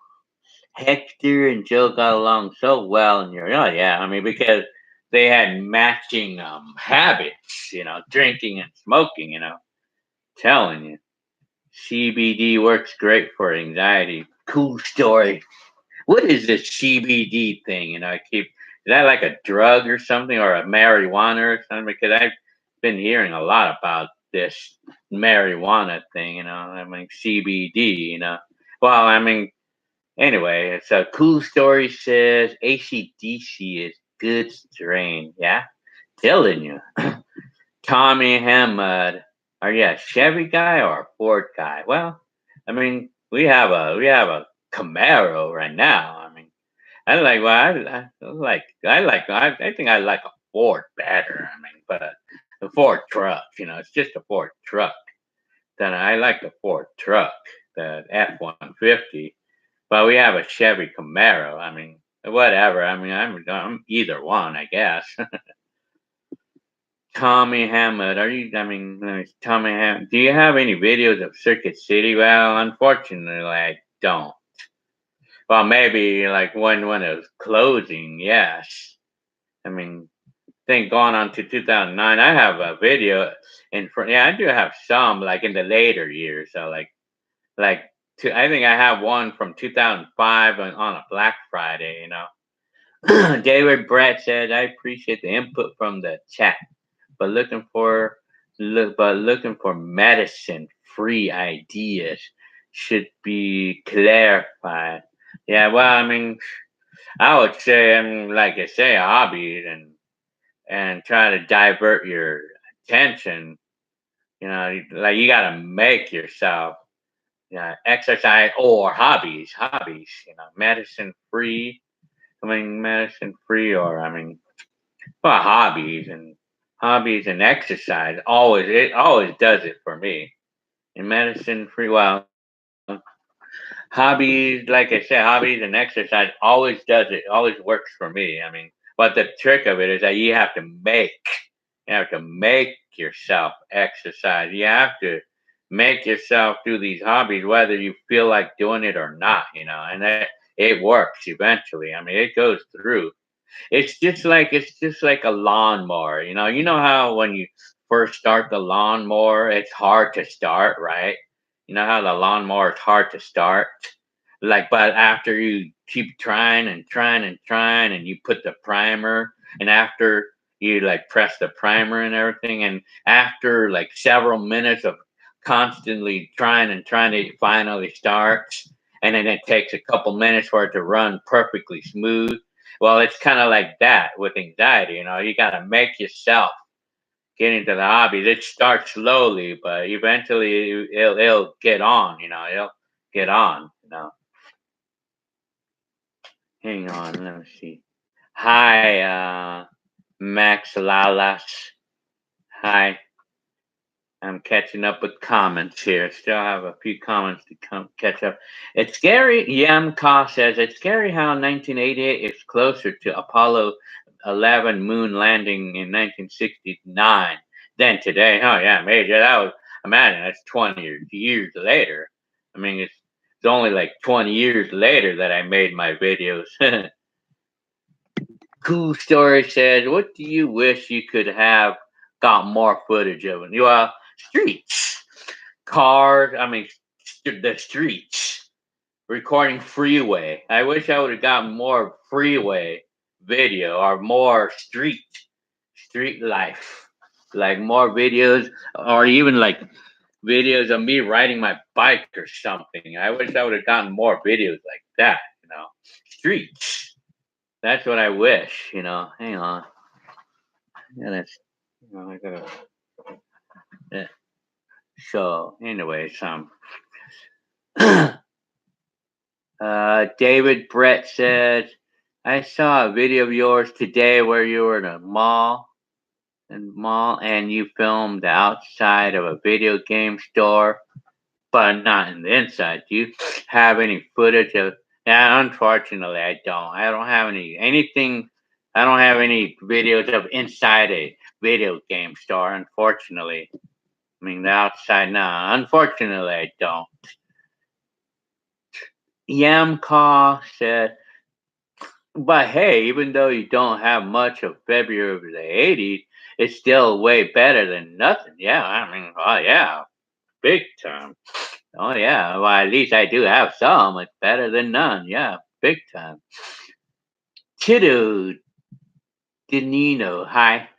Hector and Joe got along so well in your. Oh, yeah. I mean, because they had matching habits, drinking and smoking. Telling you. CBD works great for anxiety. Cool story. What is this CBD thing? Is that like a drug or something or a marijuana or something? Because I've been hearing a lot about this marijuana thing, I mean, CBD. Well, I mean, anyway, it's a cool story says ACDC is good strain. Yeah, telling you. Tommy Hammond, are you a Chevy guy or a Ford guy? Well, I mean, we have a Camaro right now. I mean, I think I like a Ford better. I mean, but the Ford truck, it's just a Ford truck. Then I like the Ford truck, the F-150. But we have a Chevy Camaro. I mean, whatever. I mean, I'm either one, I guess. Tommy Hammond, Tommy Hammond, do you have any videos of Circuit City? Well, unfortunately, I don't. Well, maybe like when it was closing. Yes, I mean, think going on to 2009. I have a video in front. Yeah, I do have some like in the later years. So like I think I have one from 2005 on a Black Friday. David Brett said, "I appreciate the input from the chat, but looking for medicine free ideas should be clarified." Yeah, well, I mean, I would say, like I say, hobbies and try to divert your attention. Like you got to make yourself, exercise or hobbies. Medicine free. I mean, medicine free, or I mean, well, hobbies and exercise it always does it for me. And medicine free, well, hobbies, like I said, hobbies and exercise always does it. Always works for me. I mean, but the trick of it is that you have to make yourself exercise. You have to make yourself do these hobbies, whether you feel like doing it or not. And it works eventually. I mean, it goes through. It's just like a lawnmower. You know how when you first start the lawnmower, it's hard to start, right? You know how the lawnmower is hard to start, like, but after you keep trying and trying and trying, and you put the primer, and after you like press the primer and everything, and after like several minutes of constantly trying and trying, it finally starts, and then it takes a couple minutes for it to run perfectly smooth. Well, it's kind of like that with anxiety. You got to make yourself get into the hobbies. It starts slowly, but eventually it'll get on. It'll get on. Hang on, let me see. Hi, Max Lalas. Hi. I'm catching up with comments here. Still have a few comments to catch up. It's scary. Yam Ka says it's scary how 1988 is closer to Apollo 11 moon landing in 1969 than today. Oh yeah, major. That was, imagine that's 20 years later. I mean, it's only like 20 years later that I made my videos. Cool Story says, "What do you wish you could have got more footage of?" Streets, cars. I mean, the streets. Recording freeway. I wish I would have gotten more freeway video or more street life, like more videos, or even like videos of me riding my bike or something. I wish I would have gotten more videos like that. Streets. That's what I wish. Hang on. Yeah, I gotta. Yeah. So, anyway, David Brett says, "I saw a video of yours today where you were in a mall, and you filmed the outside of a video game store, but not in the inside. Do you have any footage of that?" Unfortunately, I don't. I don't have anything. I don't have any videos of inside a video game store. Unfortunately, I mean the outside. No, unfortunately, I don't. Yamka said, "But hey, even though you don't have much of February of the '80s, it's still way better than nothing." Yeah, I mean, oh yeah, big time. Oh yeah, well at least I do have some. It's better than none. Yeah, big time. Chidu Dinino, hi.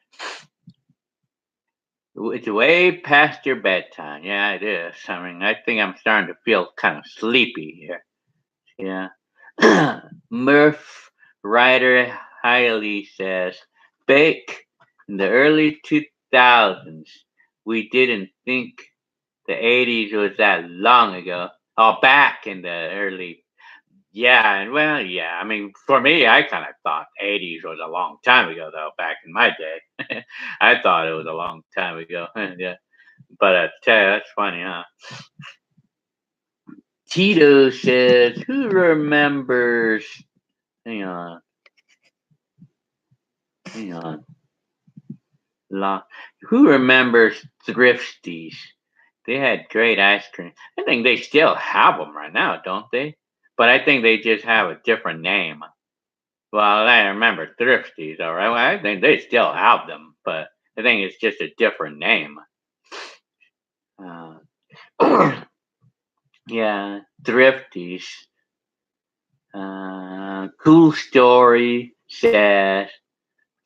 It's way past your bedtime. Yeah, it is. I mean, I think I'm starting to feel kind of sleepy here. Yeah. Murph Ryder Hiley says, "Bake in the early 2000s. We didn't think the '80s was that long ago. Oh, back in the early, yeah, and well, yeah. I mean, for me, I kind of thought '80s was a long time ago, though. Back in my day, I thought it was a long time ago. Yeah, but I tell you, that's funny, huh?" Tito says, "Who remembers?" Hang on, hang on. Who remembers Thrifties? They had great ice cream. I think they still have them right now, don't they? but I think they just have a different name. Well, I remember Thrifties, all right. Well, I think they still have them, but I think it's just a different name. Uh, yeah, Thrifties. Cool story says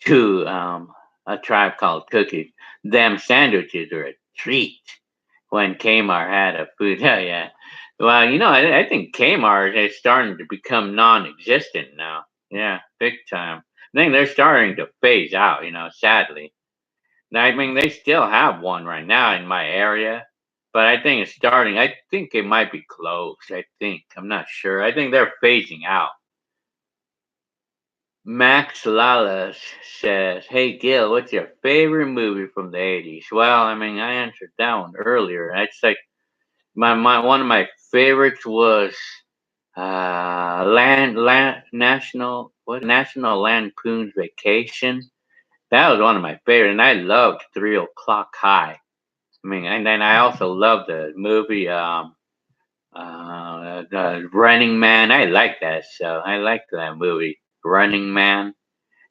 to a tribe called Cookies. Them sandwiches are a treat when Kmart had a food. Yeah, yeah. Well, I think Kmart is starting to become non-existent now. Yeah, big time. I think they're starting to phase out. Sadly. I mean, they still have one right now in my area, but I think it's starting. I think it might be closed. I think I'm not sure. I think they're phasing out. Max Lalas says, "Hey Gil, what's your favorite movie from the '80s?" Well, I mean, I answered that one earlier. It's like my one of my favorites was land National Lampoon's Vacation. That was one of my favorite, and I loved 3 O'clock High. I mean, and then I also loved the movie Running Man. I like that show. I liked that movie, Running Man.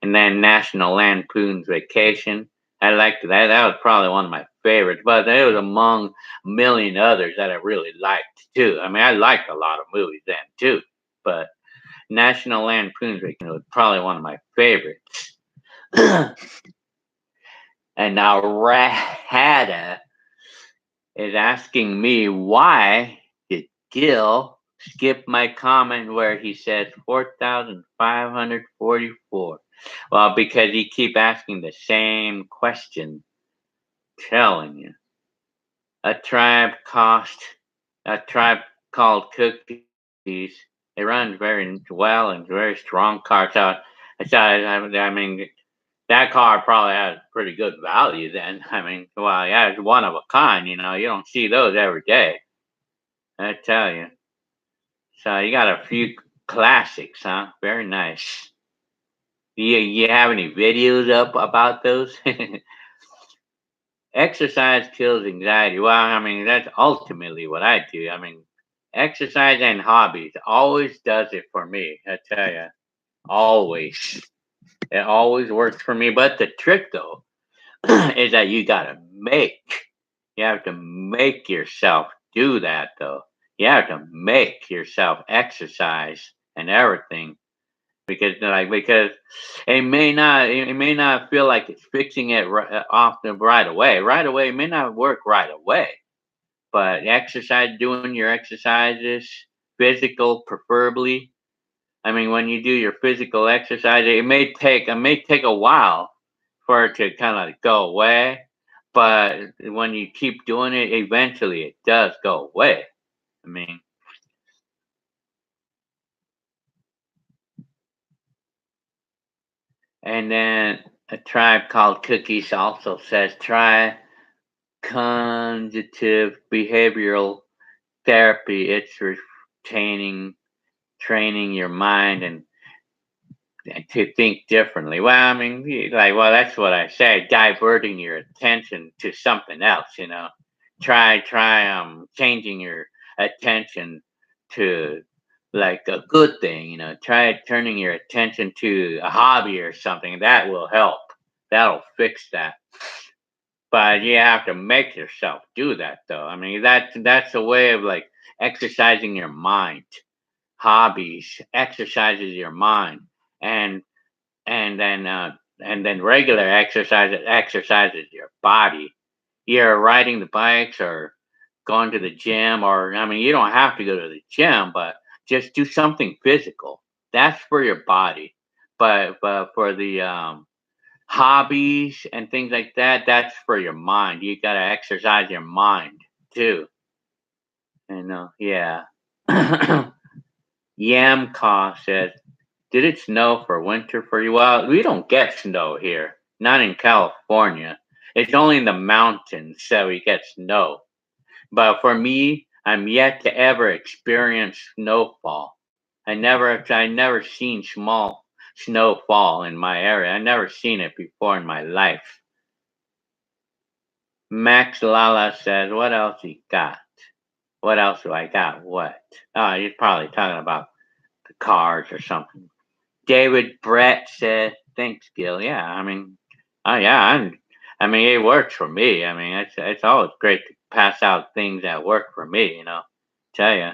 And then National Lampoon's Vacation. I liked that. That was probably one of my favorites, but it was among a million others that I really liked too. I mean, I liked a lot of movies then too, but National Lampoon's Vacation was probably one of my favorites. And now Rahada is asking me why did Gil skip my comment where he said 4,544? Well, because you keep asking the same question. Telling you, a tribe cost a tribe called Cookies. It runs very well and very strong car. I mean, that car probably has pretty good value. Then I mean, well, yeah, it's one of a kind. You don't see those every day. I tell you. So you got a few classics, huh? Very nice. You have any videos up about those? Exercise kills anxiety. Well, I mean, that's ultimately what I do. I mean, exercise and hobbies always does it for me. I tell you, always. It always works for me. But the trick, though, is that you have to make yourself do that, though. You have to make yourself exercise and everything because it may not feel like it's fixing it off the right away. It may not work right away, but doing your exercises, physical preferably. I mean, when you do your physical exercise, it may take a while for it to kind of go away, but when you keep doing it, eventually it does go away. I mean, and then a tribe called Cookies also says try cognitive behavioral therapy. It's retaining training your mind and to think differently. Well, I mean, that's what I say, diverting your attention to something else. Try changing your attention to like a good thing. Try turning your attention to a hobby or something that will help. That'll fix that. But you have to make yourself do that, though. I mean, that's a way of like exercising your mind. Hobbies exercises your mind, and and then uh, and then regular exercise exercises your body. You're riding the bikes or going to the gym, or I mean, you don't have to go to the gym, but just do something physical. That's for your body, but for the hobbies and things like that, that's for your mind. You got to exercise your mind too. Yeah. Yamka says, "Did it snow for winter for you?" Well, we don't get snow here, not in California. It's only in the mountains that we get snow. But for me, I'm yet to ever experience snowfall. I never seen small snowfall in my area. I never seen it before in my life. Max Lala says, "What else he got?" What else do I got? What? Oh, you're probably talking about the cars or something. David Brett said, "Thanks, Gil." Yeah, I mean, oh yeah, I mean, it works for me. I mean, it's always great to pass out things that work for me. Tell you.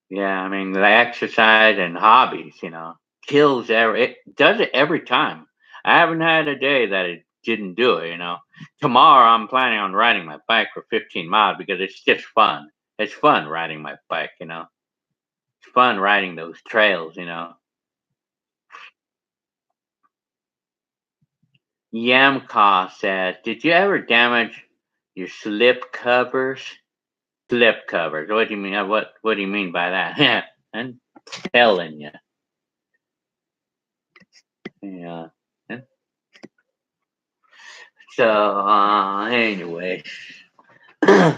Yeah, I mean, the exercise and hobbies. Kills every. It does it every time. I haven't had a day that it didn't do it. Tomorrow I'm planning on riding my bike for 15 miles because it's just fun. It's fun riding my bike. It's fun riding those trails. Yamka says, "Did you ever damage your slip covers?" Slip covers. What do you mean? What do you mean by that? Yeah, I'm telling you. Yeah. So anyway, uh,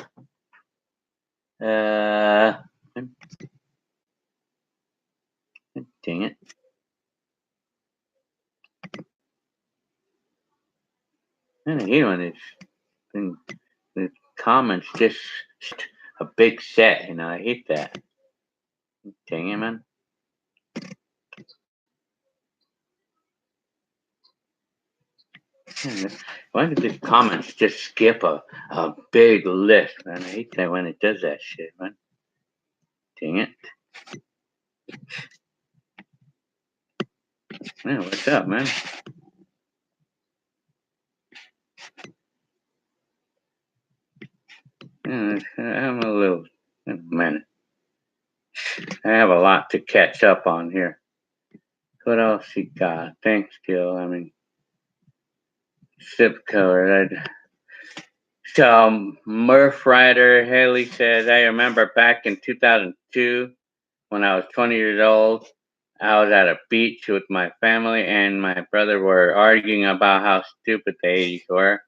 dang it. I hate when thing- the comments just a big set. I hate that. Dang it, man. Why did the comments just skip a big list, man? I hate that when it does that shit, man. Dang it. Man, what's up, man? Yeah, I'm a little, man. I have a lot to catch up on here. What else you got? Thanks, Gil. I mean, zip code. So, Murph Ryder Haley says, "I remember back in 2002 when I was 20 years old. I was at a beach with my family and my brother were arguing about how stupid the 80s were."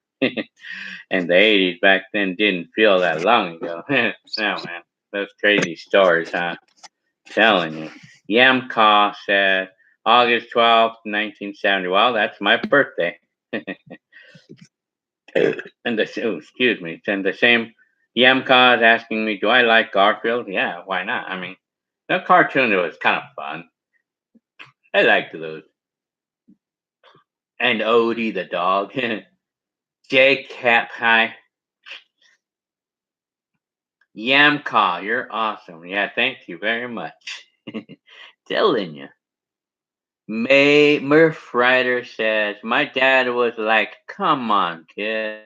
And the 80s back then didn't feel that long ago. No, man. Those crazy stories, huh? Telling you. Yamka said, August 12th, 1970. Well, that's my birthday. Excuse me. And the same Yamka is asking me, do I like Garfield? Yeah, why not? I mean, the cartoon was kind of fun. I liked those. And Odie the dog. Jake Cap High. Yamka, you're awesome. Yeah, thank you very much. Telling you. May Murph Ryder says, "My dad was like, come on, kids.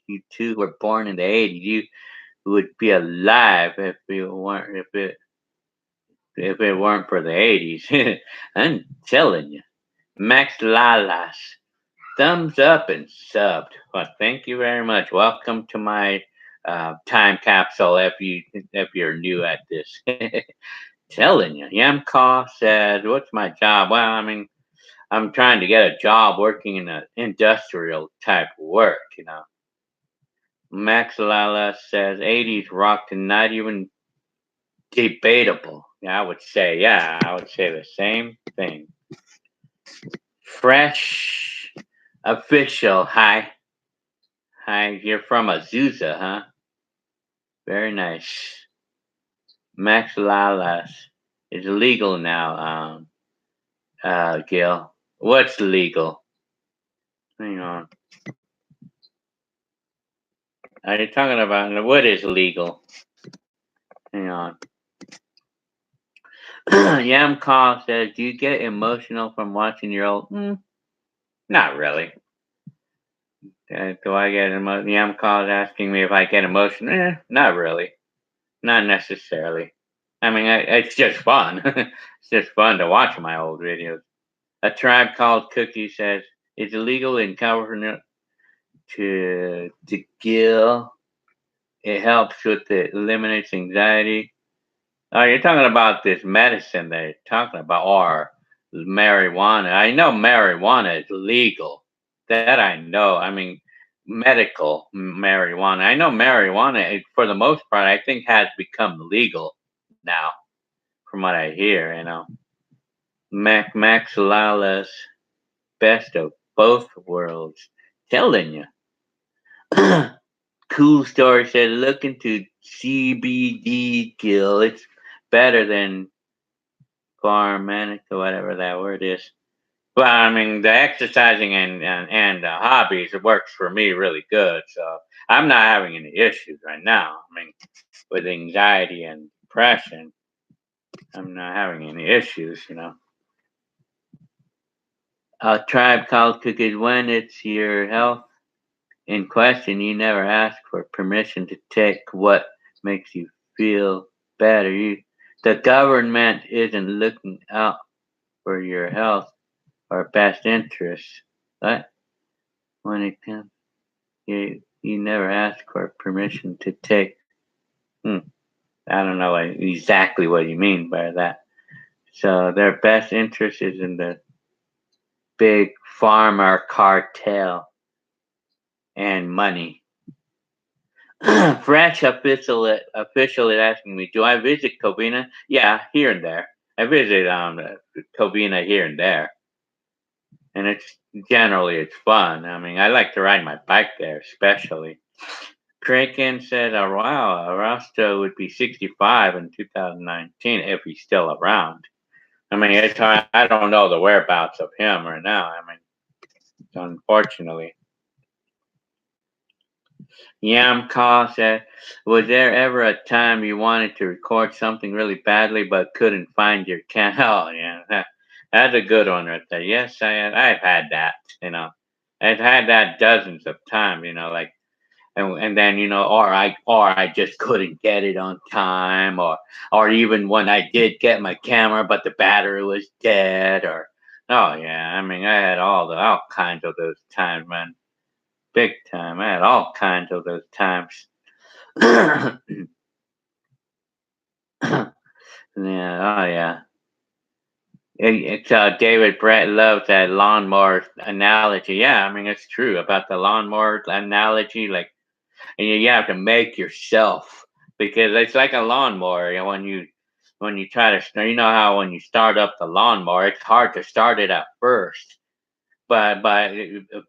You two were born in the 80s. You would be alive if it weren't for the 80s." I'm telling you. Max Lalas, thumbs up and subbed. Well, thank you very much. Welcome to my time capsule if you're new at this. Telling you. Yamka says, "What's my job?" Well, I mean, I'm trying to get a job working in an industrial type work. Max Lala says 80s rocked and not even debatable. Yeah, I would say the same thing. Fresh official. Hi. Hi, you're from Azusa, huh? Very nice. Max Lalas is legal now, Gil. What's legal? Hang on. Are you talking about what is legal? Hang on. Yam Kong says, "Do you get emotional from watching your old?" Not really. Do I get emotional? Yam Kong is asking me if I get emotional. Not really. Not necessarily. I mean, it's just fun. It's just fun to watch my old videos. A Tribe Called Cookie says, "It's illegal in California to kill. It helps with it eliminates anxiety." Oh, you're talking about this medicine that you're talking about, or marijuana. I know marijuana is legal. That I know. I mean, medical marijuana. I know marijuana, for the most part, I think has become legal now, from what I hear. Max Lawless, best of both worlds. Telling you. Cool Story said, look into CBD, Gil. It's better than pharmaceutic or whatever that word is. Well, I mean, the exercising and the hobbies, it works for me really good. So I'm not having any issues right now. I mean, with anxiety and depression, I'm not having any issues. A tribe called Cookies, when it's your health in question, you never ask for permission to take what makes you feel better. The government isn't looking out for your health or best interests. But when it comes, you never ask for permission to take. Hmm, I don't know exactly what you mean by that. So their best interest is in the big pharma cartel and money. Fresh official is asking me, do I visit Covina? Yeah, here and there. I visit Covina here and there, and it's fun. I mean, I like to ride my bike there, especially. Kraken said, wow, Arasta would be 65 in 2019 if he's still around. I mean, it's hard. I don't know the whereabouts of him right now. I mean, unfortunately. Yamka said, was there ever a time you wanted to record something really badly but couldn't find your cam? Oh, yeah. That's a good one right there. Yes, I've had that. I've had that dozens of times, like, and then or I just couldn't get it on time, or even when I did get my camera but the battery was dead, or oh yeah, I mean I had all kinds of those times, man, big time. I had all kinds of those times. Yeah, oh yeah. It's David Brett loves that lawnmower analogy. Yeah, I mean it's true about the lawnmower analogy, like. And you have to make yourself, because it's like a lawnmower. When you try to how when you start up the lawnmower, it's hard to start it at first, but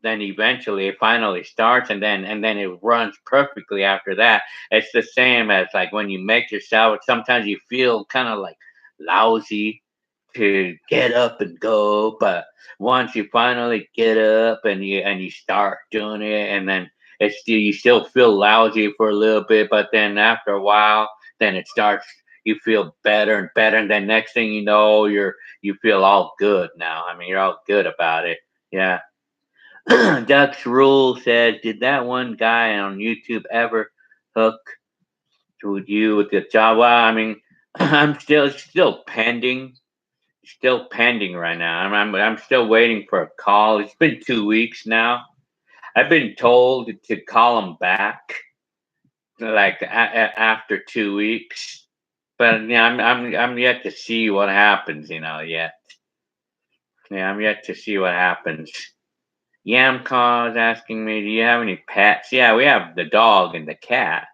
then eventually it finally starts, and then it runs perfectly after that. It's the same as like when you make yourself. Sometimes you feel kind of like lousy to get up and go, but once you finally get up and you start doing it, and then you still feel lousy for a little bit, but then after a while, then it starts. You feel better and better, and then next thing you know, you feel all good now. I mean, you're all good about it. Yeah. Duck's Rule says, did that one guy on YouTube ever hook with you with the job? Well, I mean, I'm still pending. Still pending right now. I'm still waiting for a call. It's been 2 weeks now. I've been told to call him back, like after 2 weeks. But yeah, I'm yet to see what happens. Yet. Yeah, I'm yet to see what happens. Yamka is asking me, do you have any pets? Yeah, we have the dog and the cat.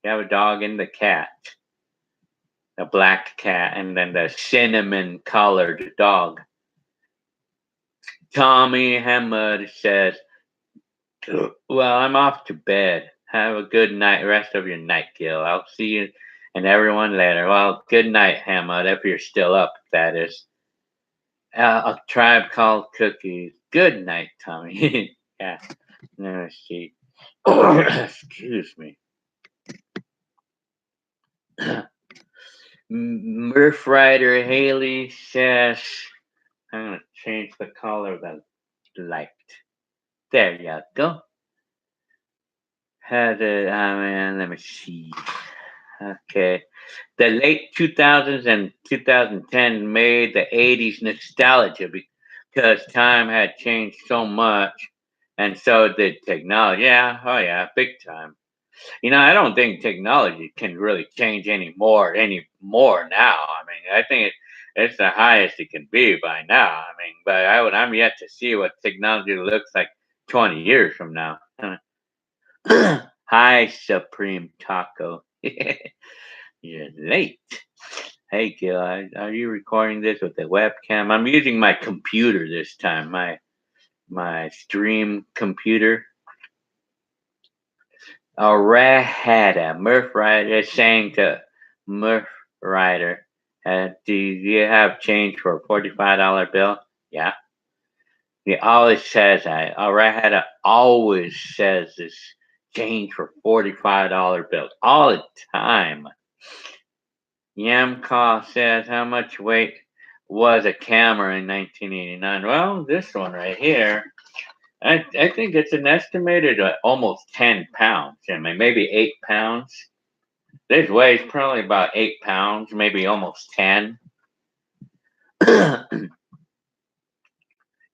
We have a dog and the cat. A black cat, and then the cinnamon colored dog. Tommy Hamad says, well, I'm off to bed. Have a good night, rest of your night, Gil. I'll see you and everyone later. Well, good night, Hamad, if you're still up, that is. A tribe called Cookies. Good night, Tommy. Yeah, let me see. Excuse me. Murph Rider Haley says, I'm going to change the color of the light. There you go. Let me see. Okay. The late 2000s and 2010 made the 80s nostalgia because time had changed so much, and so did technology. Yeah, oh yeah, big time. I don't think technology can really change anymore now. I mean, I think it's the highest it can be by now. I mean, but I'm yet to see what technology looks like 20 years from now. Hi, Supreme Taco. You're late. Hey, Gil, are you recording this with the webcam? I'm using my computer this time, my stream computer. A red hat, a Murph Rider is saying to Murph Rider, do you have change for a $45 bill? Yeah. He always says that. A red hat always says this change for $45 bills all the time. Yamka says, how much weight was a camera in 1989? Well, this one right here, I think it's an estimated almost 10 pounds. I mean, maybe 8 pounds. This weighs probably about 8 pounds, maybe almost 10.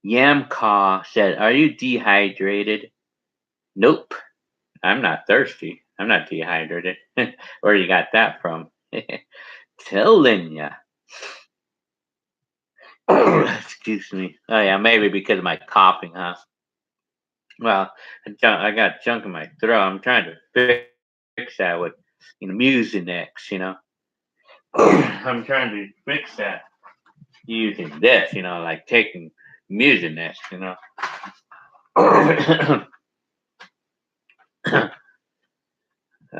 Yamka said, are you dehydrated? Nope, I'm not thirsty. I'm not dehydrated. Where you got that from? Telling ya. Excuse me. Oh yeah, maybe because of my coughing, huh? Well, I got junk in my throat. I'm trying to fix that with, Mucinex. I'm trying to fix that using this. Like taking Mucinex.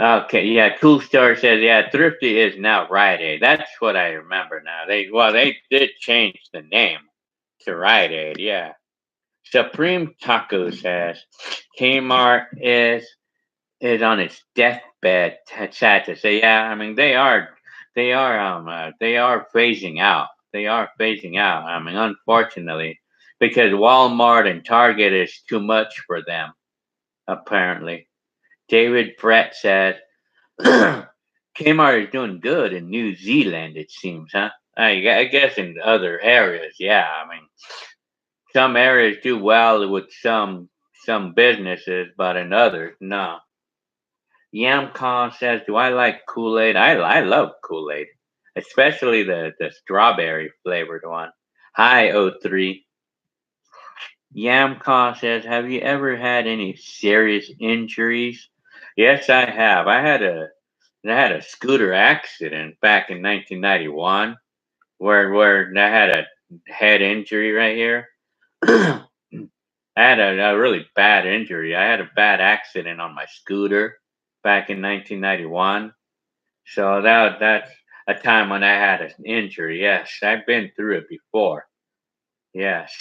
Okay, yeah. Cool Star says, yeah, Thrifty is now Rite Aid. That's what I remember now. They did change the name to Rite Aid. Yeah. Supreme Taco says Kmart is on its deathbed. Sad to say. Yeah, I mean they are phasing out. They are phasing out. I mean, unfortunately, because Walmart and Target is too much for them. Apparently, David Brett said Kmart is doing good in New Zealand. It seems, huh? I guess in other areas, yeah. I mean, some areas do well with some businesses, but in others, no. Yamcon says, "Do I like Kool Aid? I love Kool Aid, especially the strawberry flavored one." Hi, O3. Yamcon says, "Have you ever had any serious injuries?" Yes, I have. I had a scooter accident back in 1991, where I had a head injury right here. I had a really bad injury. I had a bad accident on my scooter back in 1991. So that's a time when I had an injury. Yes, I've been through it before. Yes.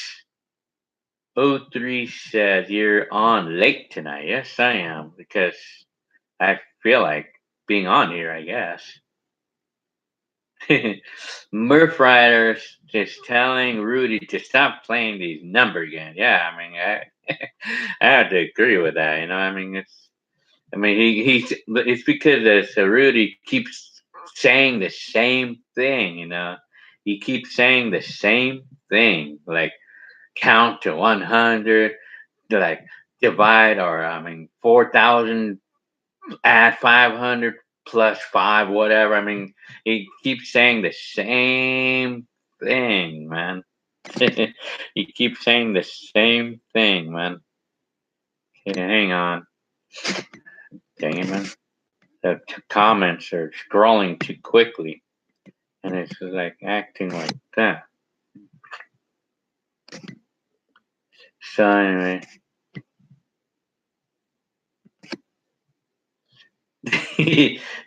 O3 says you're on late tonight. Yes, I am because I feel like being on here, I guess. Murph Riders just telling Rudy to stop playing these number games. Yeah, I mean, I have to agree with that. I mean, it's because Rudy keeps saying the same thing. He keeps saying the same thing, like count to 100, like divide, or I mean 4,000, add 500 plus five, whatever. I mean, he keeps saying the same thing, man. He keeps saying the same thing, man. Okay, hang on. Dang it, man. The comments are scrolling too quickly, and it's like acting like that. So anyway,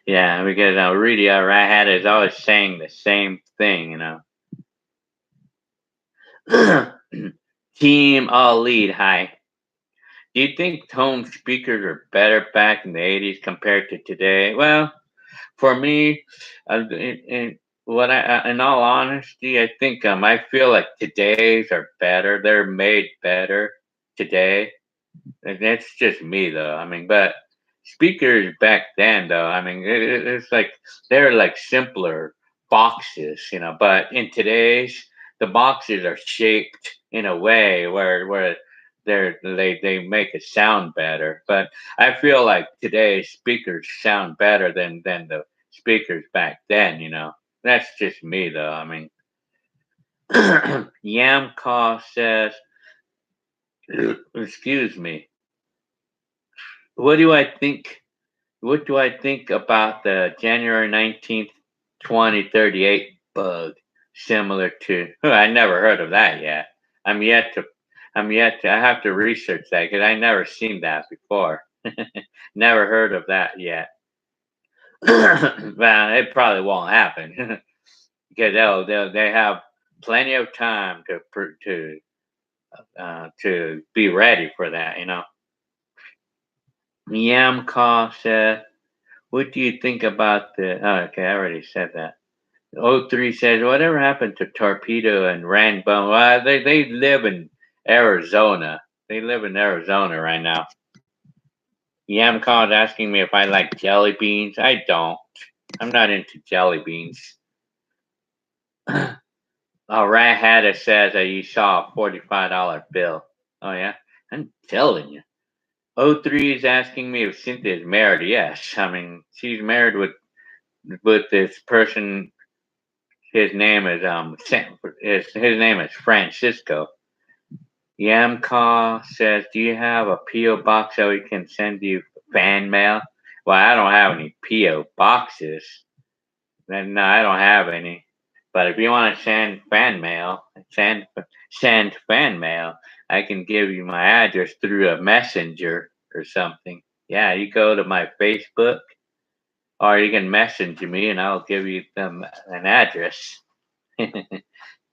yeah, because Rudy Rat is always saying the same thing. Team all lead. Hi. Do you think home speakers are better back in the 80s compared to today? Well, for me, in all honesty, I think I feel like today's are better. They're made better today. And that's just me, though. I mean, but speakers back then, though, I mean, it's like they're like simpler boxes. But in today's, the boxes are shaped in a way where they make it sound better. But I feel like today's speakers sound better than the speakers back then. That's just me, though. I mean, Yamka says, excuse me. What do I think? What do I think about the January 19th, 2038 bug? Similar to, I never heard of that yet. I'm yet to. I have to research that because I never seen that before. Never heard of that yet. Well, it probably won't happen because they have plenty of time to be ready for that. Yamka said, "What do you think about the?" Oh, okay, I already said that. O3 says, "Whatever happened to Torpedo and Rainbow?" Well, they live in Arizona. They live in Arizona right now. Yamka is asking me if I like jelly beans. I don't. I'm not into jelly beans. Rat Hatter says that you saw a $45 bill. Oh yeah, I'm telling you. O3 is asking me if Cynthia is married. Yes, I mean she's married with this person. His name is his name is Francisco. Yamka says, "Do you have a PO box so we can send you fan mail?" Well, I don't have any PO boxes. Then no, I don't have any. But if you want to send fan mail, I can give you my address through a messenger or something. Yeah, you go to my Facebook, or you can message me, and I'll give you an address.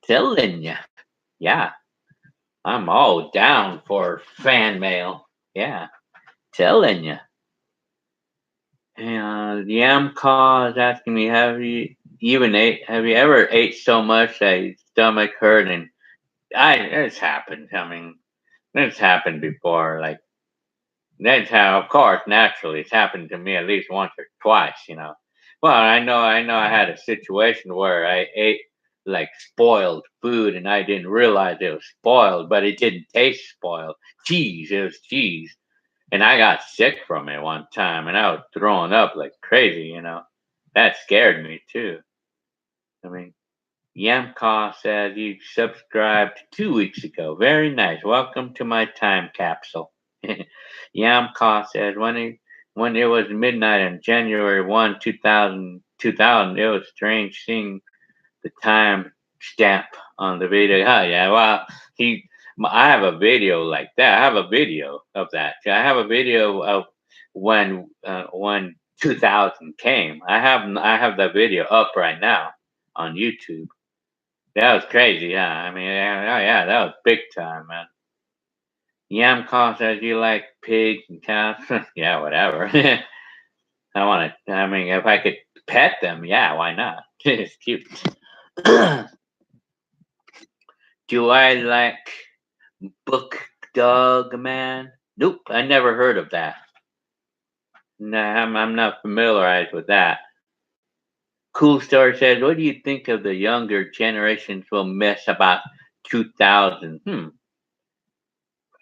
Telling you, yeah, I'm all down for fan mail. Yeah, telling you. And Yamka is asking me, have you ever ate so much that your stomach hurt? And it's happened. I mean, it's happened before. Like that's how, of course, naturally, it's happened to me at least once or twice. Well, I know, I had a situation where I ate like spoiled food and I didn't realize it was spoiled, but it didn't taste spoiled. Cheese, it was cheese, and I got sick from it one time, and I was throwing up like crazy. That scared me too. I mean, Yamka says you subscribed 2 weeks ago. Very nice. Welcome to my time capsule. Yamka says when it was midnight on January 1, 2000, it was strange seeing the time stamp on the video. Oh yeah, well I have a video like that. I have a video of that. I have a video of when 2000 came. I have that video up right now on YouTube. That was crazy, yeah. I mean, yeah, that was big time, man. Yamka says you like pigs and cows. Yeah, whatever. I want to. I mean, if I could pet them, yeah, why not? It's cute. Do I like Book Dog Man? Nope, I never heard of that. No, I'm not familiarized with that. Cool Story says, "What do you think of the younger generations will miss about 2000?"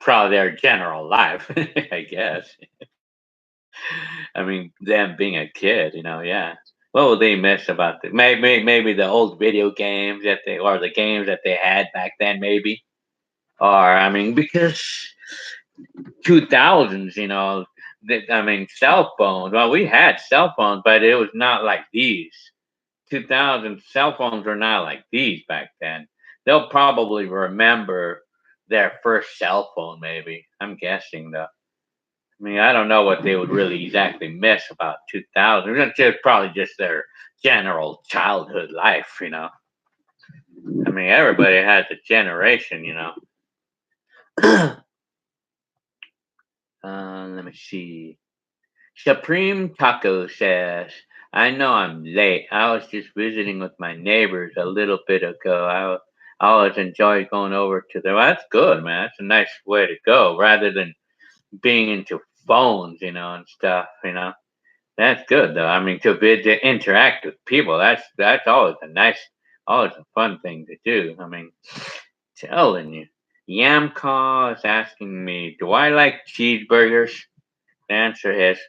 Probably their general life, I guess. I mean, them being a kid, yeah. What will they miss about maybe the old video games or the games that they had back then, maybe? Or I mean, because 2000s, I mean, cell phones. Well, we had cell phones, but it was not like these. 2000 cell phones were not like these back then. They'll probably remember their first cell phone, maybe. I'm guessing though. I mean, I don't know what they would really exactly miss about 2000. It's just probably just their general childhood life. I mean, everybody has a generation. Let me see. Supreme Taco says, "I know I'm late. I was just visiting with my neighbors a little bit ago. I always enjoy going over to them." Well, that's good, man. That's a nice way to go rather than being into phones, and stuff. That's good though. I mean, to interact with people, that's always a fun thing to do. I mean, telling you. Yamka is asking me, do I like cheeseburgers? The answer is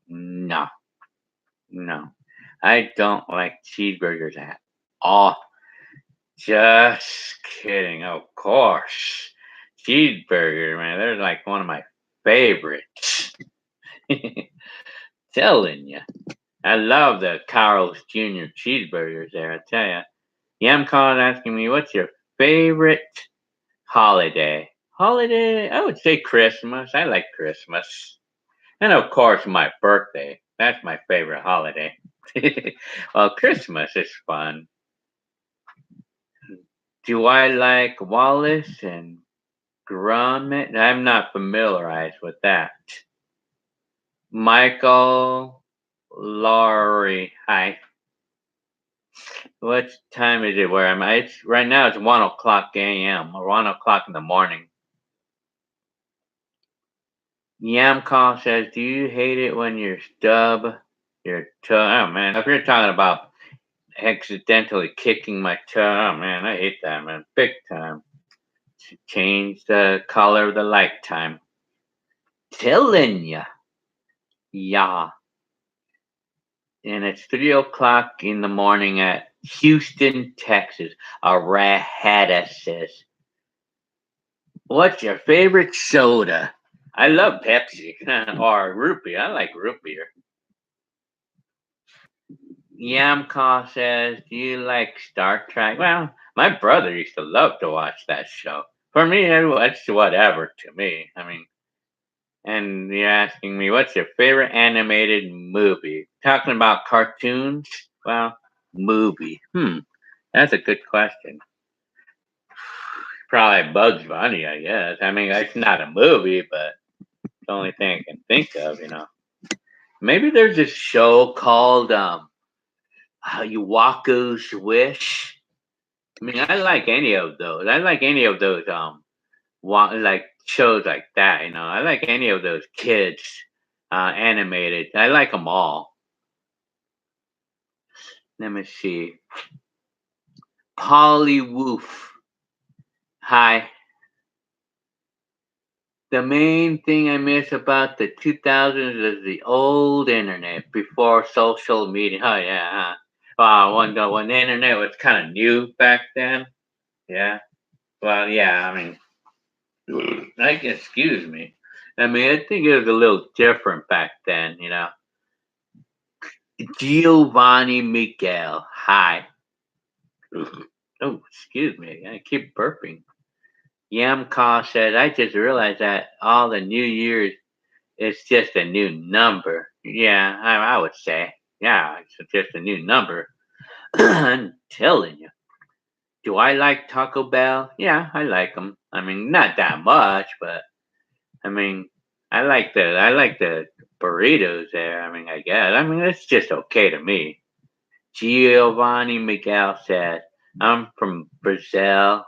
no, no. I don't like cheeseburgers at all. Just kidding, of course. Cheeseburger, man, they're like one of my favorites. Telling you. I love the Carl's Jr. cheeseburgers there, I tell you. Yamcon asking me, what's your favorite holiday? Holiday? I would say Christmas. I like Christmas. And of course, my birthday. That's my favorite holiday. Well, Christmas is fun. Do I like Wallace and Gromit? I'm not familiarized with that. Michael Laurie. Hi. What time is it where I'm at? It's, right now it's 1 o'clock a.m. or 1 o'clock in the morning. Yamcall says, do you hate it when you stub your toe? Oh man, if you're talking about accidentally kicking my toe, oh man, I hate that, man. Big time. Change the color of the light time. Telling ya. Yeah. And it's 3 o'clock in the morning at Houston, Texas. Arahata says, what's your favorite soda? I love Pepsi or root beer. I like root beer. Yamka says, do you like Star Trek? Well, my brother used to love to watch that show. For me, it's whatever to me. I mean, and you're asking me, what's your favorite animated movie? Talking about cartoons? Well, movie. That's a good question. Probably Bugs Bunny, I guess. I mean, it's not a movie, but it's the only thing I can think of. Maybe there's this show called Yuwaku's Wish. I mean, I like any of those. I like any of those like shows like that. I like any of those kids animated. I like them all. Let me see. Polly Woof. Hi. The main thing I miss about the 2000s is the old internet before social media. Oh yeah. When the internet was kind of new back then. Yeah. Well, yeah. I mean, excuse me. I mean, I think it was a little different back then. Giovanni Miguel. Hi. Oh, excuse me. I keep burping. Yamka said, I just realized that all the New Year's is just a new number. Yeah, I would say. Yeah, it's just a new number. I'm telling you. Do I like Taco Bell? Yeah, I like them. I mean, not that much, but I mean, I like the burritos there. I mean, I guess. I mean, it's just okay to me. Giovanni Miguel said, I'm from Brazil.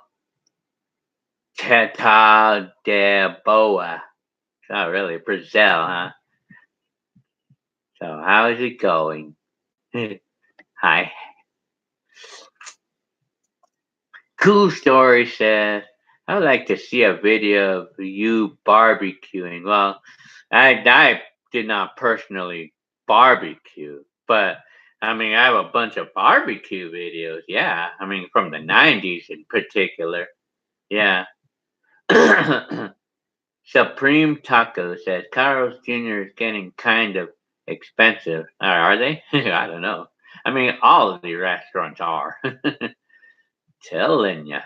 Teta de Boa. Oh, really? Brazil, huh? So, how is it going? Hi. Cool Story says, I'd like to see a video of you barbecuing. Well, I did not personally barbecue, but I mean, I have a bunch of barbecue videos. Yeah. I mean, from the 90s in particular. Yeah. Supreme Taco says Carl's Jr. is getting kind of expensive. Are they? I don't know. I mean, all of the restaurants are. Telling ya.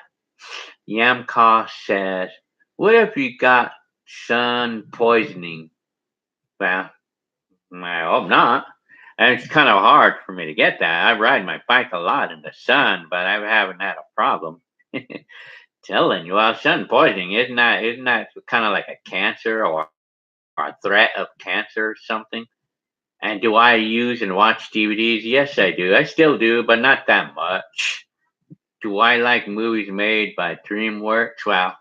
Yamka says, what if you got sun poisoning? Well, I hope not. And it's kind of hard for me to get that. I ride my bike a lot in the sun, but I haven't had a problem. Telling you, well, sun poisoning isn't that kind of like a cancer or a threat of cancer or something? And do I use and watch DVDs? Yes, I do. I still do, but not that much. Do I like movies made by DreamWorks? Well,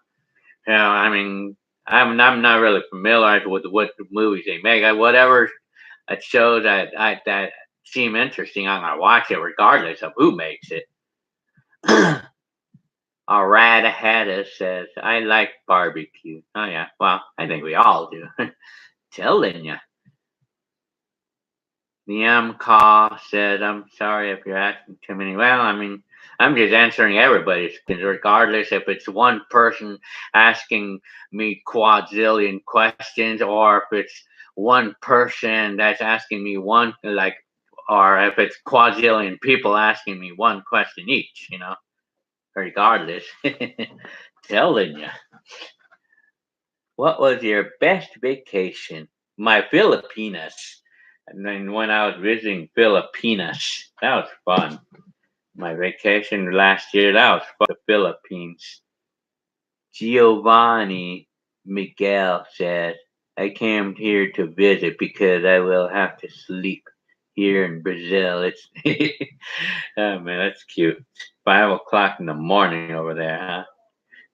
I mean, I'm not really familiar with what movies they make. Whatever it shows that seem interesting, I'm gonna watch it regardless of who makes it. Arada says, I like barbecue. Oh yeah, well, I think we all do. Telling you. Niamka said, I'm sorry if you're asking too many. Well, I mean, I'm just answering everybody's, regardless if it's one person asking me quadrillion questions or if it's one person that's asking me one, like, or if it's quadrillion people asking me one question each, regardless. Telling you. What was your best vacation? my Filipinas. And then when I was visiting Filipinas, that was fun. My vacation last year, that was fun. The Philippines. Giovanni Miguel says, I came here to visit because I will have to sleep here in Brazil. It's oh man, that's cute. 5 o'clock in the morning over there, huh?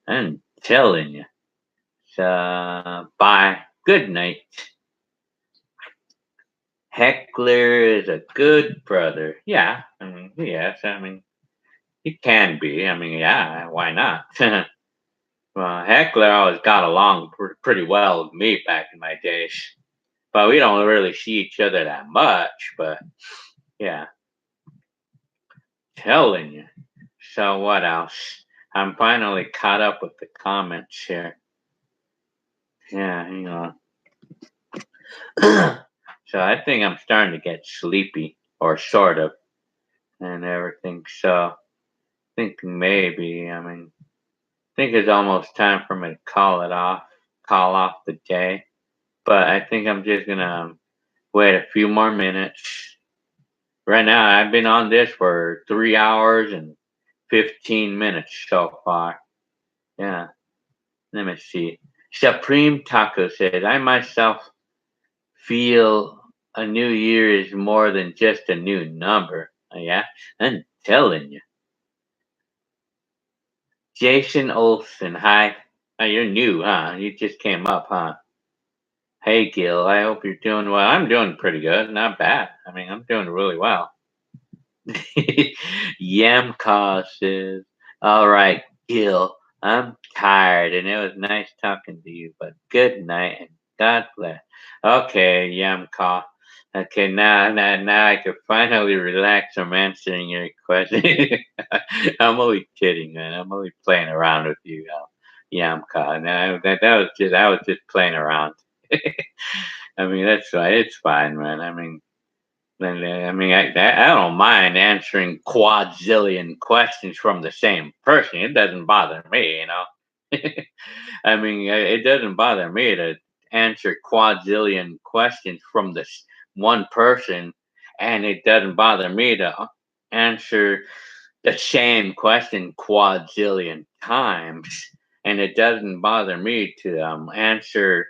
I'm telling you. So bye. Good night. Heckler is a good brother. Yeah, I mean, yes, I mean, he can be. I mean, yeah, why not? Well, Heckler always got along pretty well with me back in my days, but we don't really see each other that much. But yeah, telling you. So what else? I'm finally caught up with the comments here. Yeah, hang on. So I think I'm starting to get sleepy, or sort of, and everything. So I think maybe, I mean, I think it's almost time for me to call off the day. But I think I'm just gonna wait a few more minutes. Right now, I've been on this for 3 hours and 15 minutes so far. Yeah, let me see. Supreme Taco says, I myself feel a new year is more than just a new number. Yeah, I'm telling you. Jason Olson, hi. Oh, you're new, huh? You just came up, huh? Hey, Gil, I hope you're doing well. I'm doing pretty good. Not bad. I mean, I'm doing really well. Yamka says, all right, Gil, I'm tired and it was nice talking to you, but good night and God bless. Okay, Yamka. Okay, now I can finally relax from answering your question. I'm only kidding, man. I'm only playing around with you, Yamka. No, that was just playing around. I mean, that's right. It's fine, man. I don't mind answering quadzillion questions from the same person. It doesn't bother me, you know. It doesn't bother me to answer quadzillion questions from this one person, and it doesn't bother me to answer the same question quadzillion times, and it doesn't bother me to answer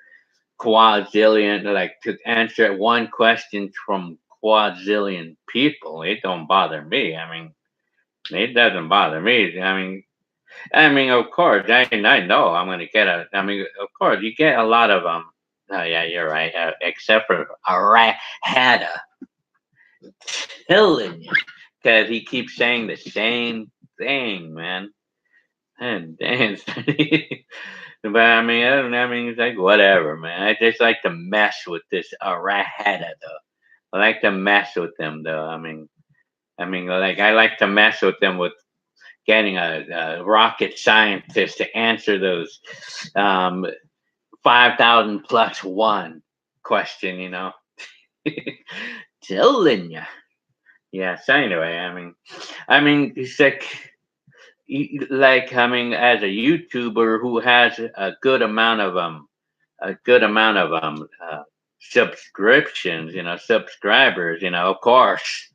quadzillion, like to answer one question from quadzillion people. It don't bother me. It doesn't bother me. Of course, I know I'm gonna get a. Of course, you get a lot of. Oh yeah, you're right. Except for Arahada, killing you because he keeps saying the same thing, man. And dance. But it's like whatever, man. I just like to mess with this Arahada, though. I like to mess with them, though. Like I like to mess with them with getting a rocket scientist to answer those 5,000 plus one question, you know. Telling you. Yeah. So anyway, it's as a YouTuber who has a good amount of subscriptions, you know, subscribers, you know, of course.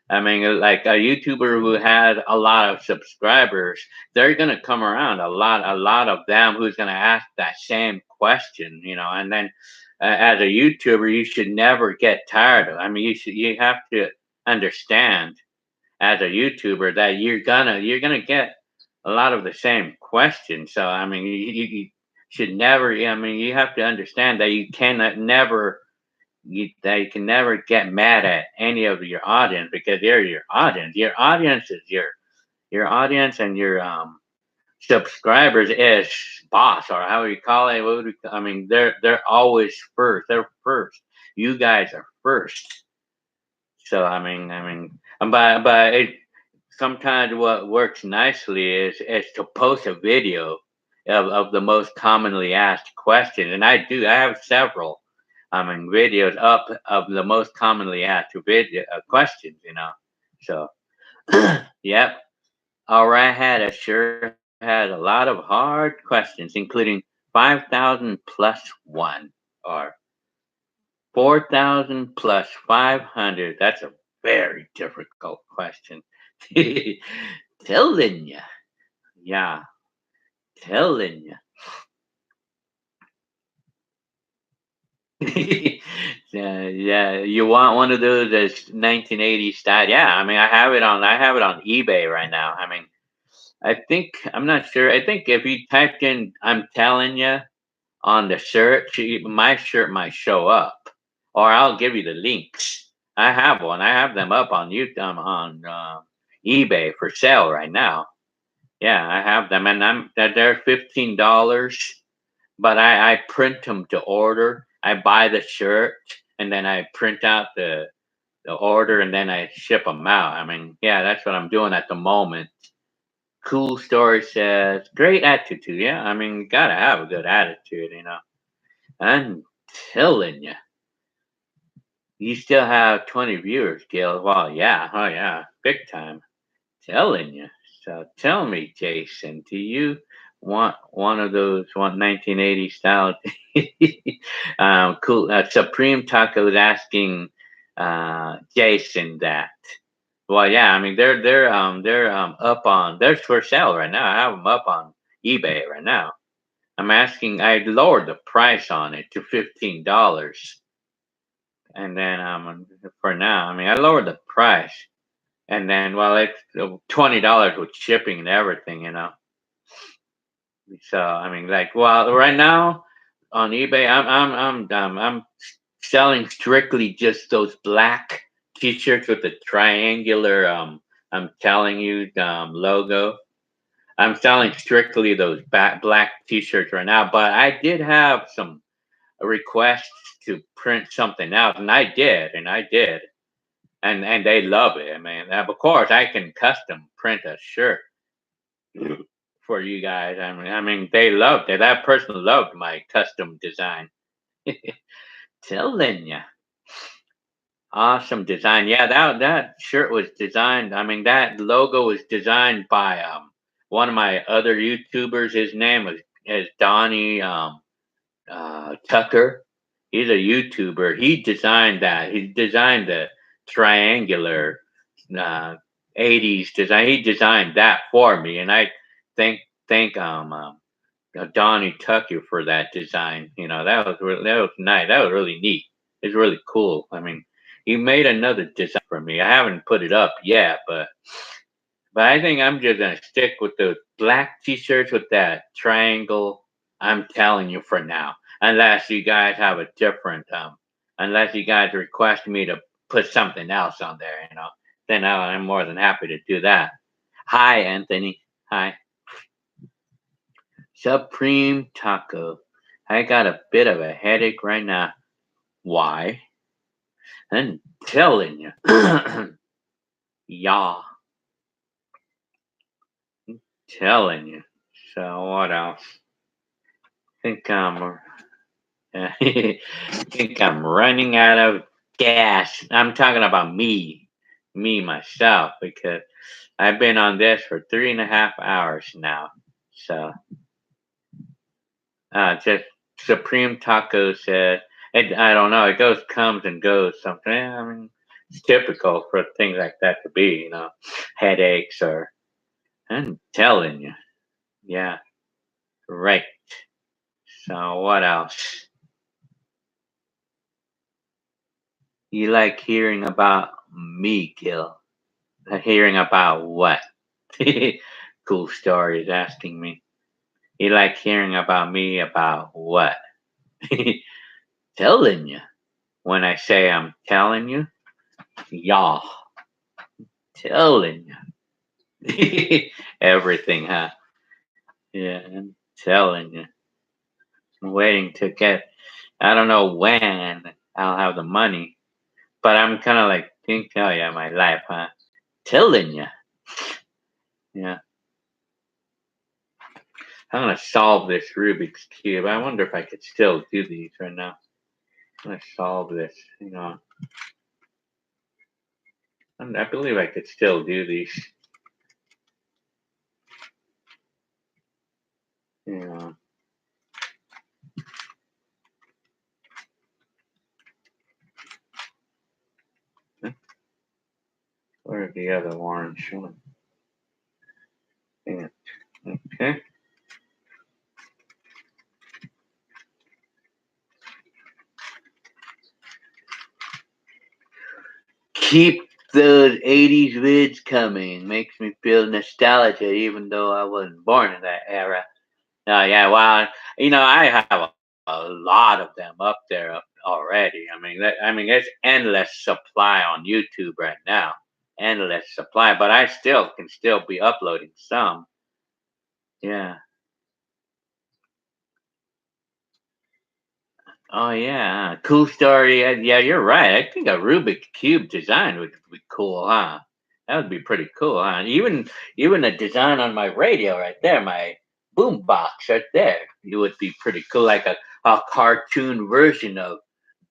Like a YouTuber who has a lot of subscribers, they're gonna come around a lot of them who's gonna ask that same question, you know, and then as a YouTuber, you should never get tired of. You have to understand as a YouTuber that you're gonna get a lot of the same questions. So you should never. You have to understand that you cannot never that you can never get mad at any of your audience because they're your audience. Your audience is your audience and your subscribers is boss or how you call it. They're always first. They're first. You guys are first. So but it sometimes what works nicely is to post a video of the most commonly asked questions, and I have several videos up of the most commonly asked video questions, you know. So yep, all right, sure had a lot of hard questions, including 5,000 plus one or 4,000 plus 500. That's a very difficult question. Telling you. Yeah, telling you. Yeah. You want one of those that's 1980s style? Yeah, I mean, I have it on eBay right now. I mean, I think I'm not sure. I think if you typed in "I'm telling you" on the search, my shirt might show up, or I'll give you the links. I have one. I have them up on YouTube on eBay for sale right now. Yeah, I have them, and they're $15. But I print them to order. I buy the shirt, and then I print out the order, and then I ship them out. I mean, yeah, that's what I'm doing at the moment. Cool Story says, great attitude. Yeah, I mean, you gotta have a good attitude, you know. I'm telling you, you still have 20 viewers, Gil. Well, yeah, oh yeah, big time. Telling you. So tell me, Jason, do you want one of those 1980 style? Cool. Supreme Taco's asking Jason that. Well, yeah, I mean they're up on they're for sale right now. I have them up on eBay right now. I'm asking. I lowered the price on it to $15, and then for now, I mean I lowered the price, and then well it's $20 with shipping and everything, you know. So I mean, like, well, right now on eBay, I'm selling strictly just those black T-shirts with the triangular. I'm telling you, logo. I'm selling strictly those black T-shirts right now, but I did have some requests to print something out, and I did, and they love it. I mean, of course, I can custom print a shirt for you guys. I mean, they loved it. That person loved my custom design. Telling you, awesome design. Yeah, that shirt was designed. I mean, that logo was designed by one of my other YouTubers. His name is Donnie Tucker. He's a YouTuber. He designed that. He designed the triangular uh, 80s design. He designed that for me, and I thank thank Donnie Tucker for that design. You know, that was nice. That was really neat. It's really cool. I mean, he made another design for me. I haven't put it up yet, but I think I'm just gonna stick with the black T-shirts with that triangle. I'm telling you for now, unless you guys have a different, unless you guys request me to put something else on there, you know, then I'm more than happy to do that. Hi, Anthony. Hi, Supreme Taco. I got a bit of a headache right now. Why? I'm telling you, y'all, telling you. So what else? Think I'm think I'm running out of gas. I'm talking about me myself, because I've been on this for 3.5 hours now. So just Supreme Taco said, I don't know. It goes, comes and goes. Something. I mean, it's typical for things like that to be, you know, headaches or. I'm telling you, yeah, right. So what else? You like hearing about me, Gil? Hearing about what? Cool stories asking me. You like hearing about me about what? Telling you. When I say I'm telling you, y'all, telling you. Everything, huh? Yeah, I'm telling you. I'm waiting to get, I don't know when I'll have the money, but I'm kind of like, think, oh yeah, my life, huh? Telling you. Yeah. I'm gonna solve this Rubik's Cube. I wonder if I could still do these right now. I'm gonna solve this. You know, I believe I could still do these. You know, Where's the other orange one? Yeah. Okay. Keep those 80s vids coming. Makes me feel nostalgia, even though I wasn't born in that era. Yeah, well, I have a lot of them up there already. There's endless supply on YouTube right now. Endless supply, but I can still be uploading some. Yeah. Oh yeah, cool story. Yeah, you're right. I think a Rubik's cube design would be cool, huh? That would be pretty cool, huh? Even a design on my radio right there, my boom box right there. It would be pretty cool, like a cartoon version of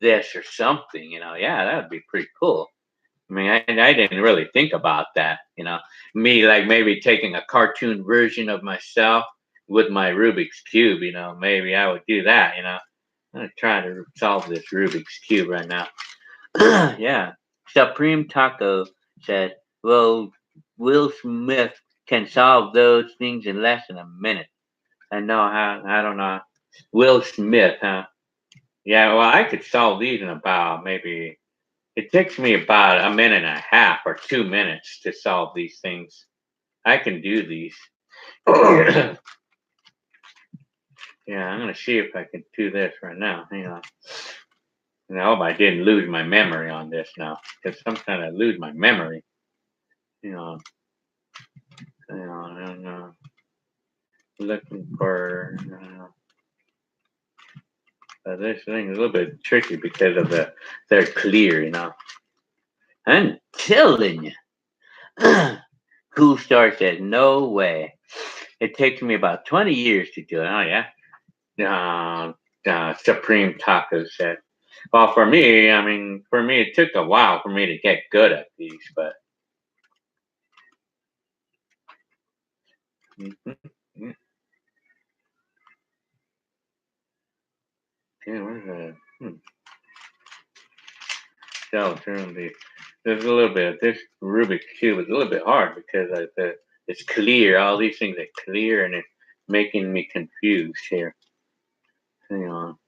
this or something. Yeah, that would be pretty cool. I didn't really think about that. Me like maybe taking a cartoon version of myself with my Rubik's cube. Maybe I would do that. I'm gonna try to solve this Rubik's cube right now. Yeah. Supreme Taco said, "Well, Will Smith can solve those things in less than a minute." I know how. I don't know. Will Smith, huh? Yeah. Well, I could solve these in about maybe. It takes me about a minute and a half or 2 minutes to solve these things. I can do these. Yeah, I'm gonna see if I can do this right now. Hang on. And I hope I didn't lose my memory on this now, because sometimes I lose my memory. You know, and looking for this thing is a little bit tricky because of they're clear. I'm telling you, Cool Star says no way. It takes me about 20 years to do it. Oh yeah. Supreme Taco said. Well, for me, it took a while for me to get good at these, but. Mhm. Yeah, yeah, where's that? Shell turn the. There's a little bit. This Rubik's cube is a little bit hard because it's clear. All these things are clear, and it's making me confused here. Hang on.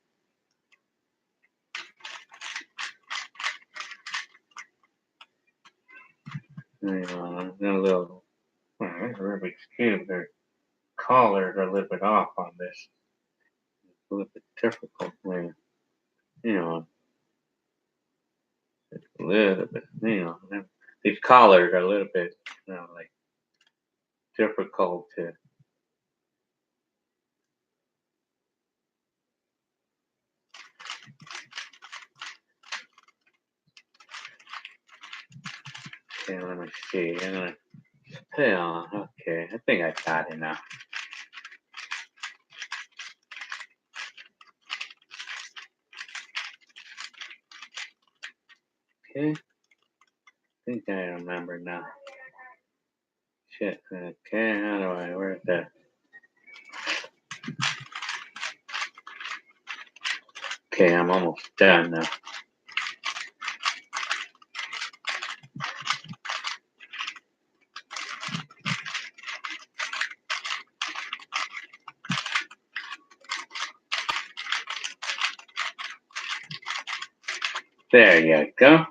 Hang on. A little. This Rubik's cube. Their collars are a little bit off on this. It's a little bit difficult. Hang on. It's a little bit. Hang on. These collars are a little bit, like difficult to. Okay, let me see. Hang on. Okay, I think I got it now. Okay, I think I remember now. Shit. Okay, how do I? Where's that? Okay, I'm almost done now. There you go.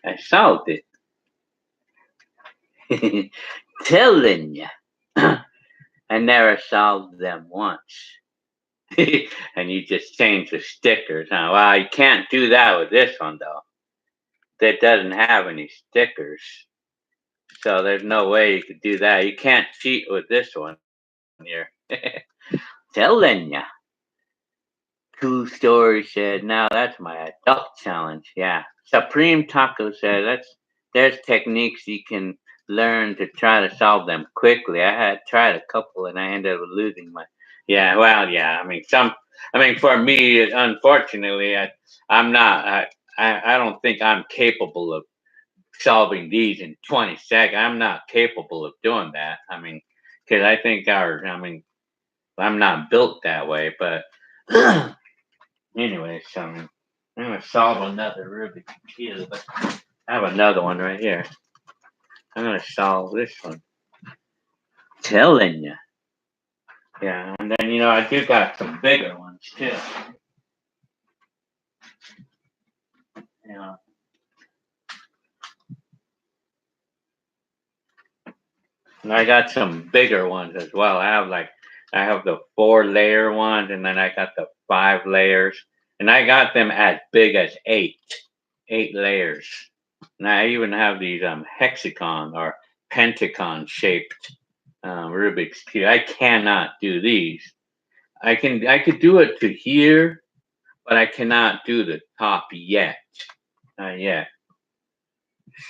I solved it. Telling you. I never solved them once. And you just change the stickers, huh? Well, you can't do that with this one, though. That doesn't have any stickers. So there's no way you could do that. You can't cheat with this one here. Telling ya. Cool Story said, now that's my adult challenge. Yeah. Supreme Taco said, there's techniques you can learn to try to solve them quickly. I had tried a couple and I ended up losing my. Yeah, well, yeah. For me, unfortunately, I'm not. I don't think I'm capable of solving these in 20 seconds. I'm not capable of doing that. Because I think I'm not built that way. But anyway, so I'm gonna solve another Rubik's cube. I have another one right here. I'm gonna solve this one. Telling you. Yeah, and then I do got some bigger ones too. Yeah. And I got some bigger ones as well. I have the 4-layer ones, and then I got the 5 layers, and I got them as big as 8 layers. And I even have these hexagon or pentagon shaped Rubik's cube. I cannot do these. I could do it to here, but I cannot do the top yet. Not yet.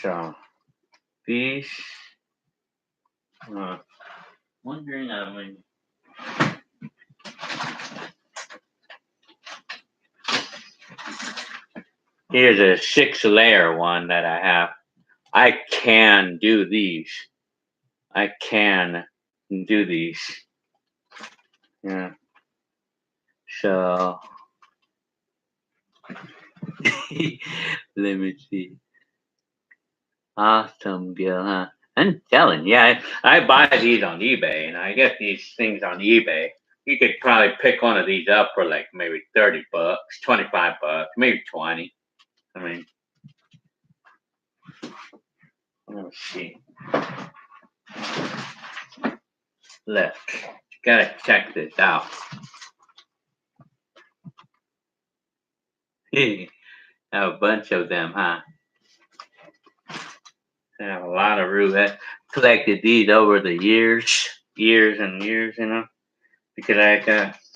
So these. Wondering. Here's a 6-layer one that I have. I can do these. I can do these. Yeah. So let me see. Awesome deal, huh? I'm telling you, I buy these on eBay, and I get these things on eBay. You could probably pick one of these up for like maybe $30, $25, maybe 20. I mean, let me see. Look, you gotta check this out. I have a bunch of them, huh? I have a lot of Rubik's. Collected these over the years and years, because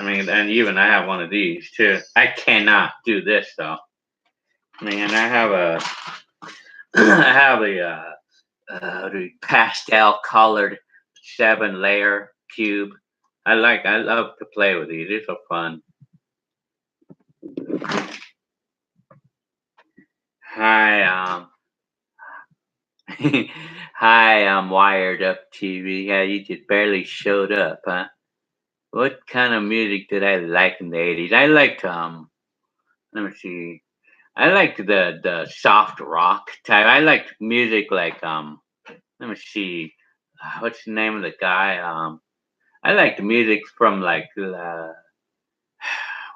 and even I have one of these too. I cannot do this though. I have I have a pastel colored 7-layer cube. I love to play with these. These are fun. Hi, hi, I'm Wired Up TV. Yeah, you just barely showed up, huh? What kind of music did I like in the 80s? I liked, let me see. I liked the soft rock type. I liked music like, let me see. What's the name of the guy? I liked music from like,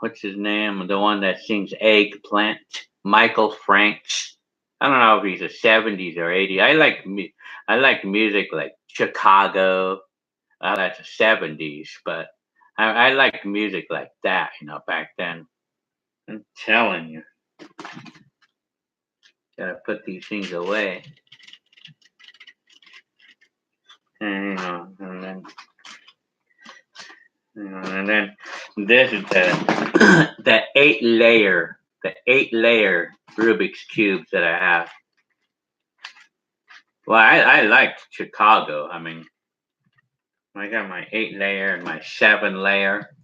what's his name? The one that sings Eggplant, Michael Franks. I don't know if he's a 70s or 80s. I like music like Chicago. That's the 70s, but I liked music like that, back then. I'm telling you, gotta put these things away, and then this is the the 8-layer Rubik's cubes that I have. Well, I liked Chicago. I got my 8-layer and my 7-layer.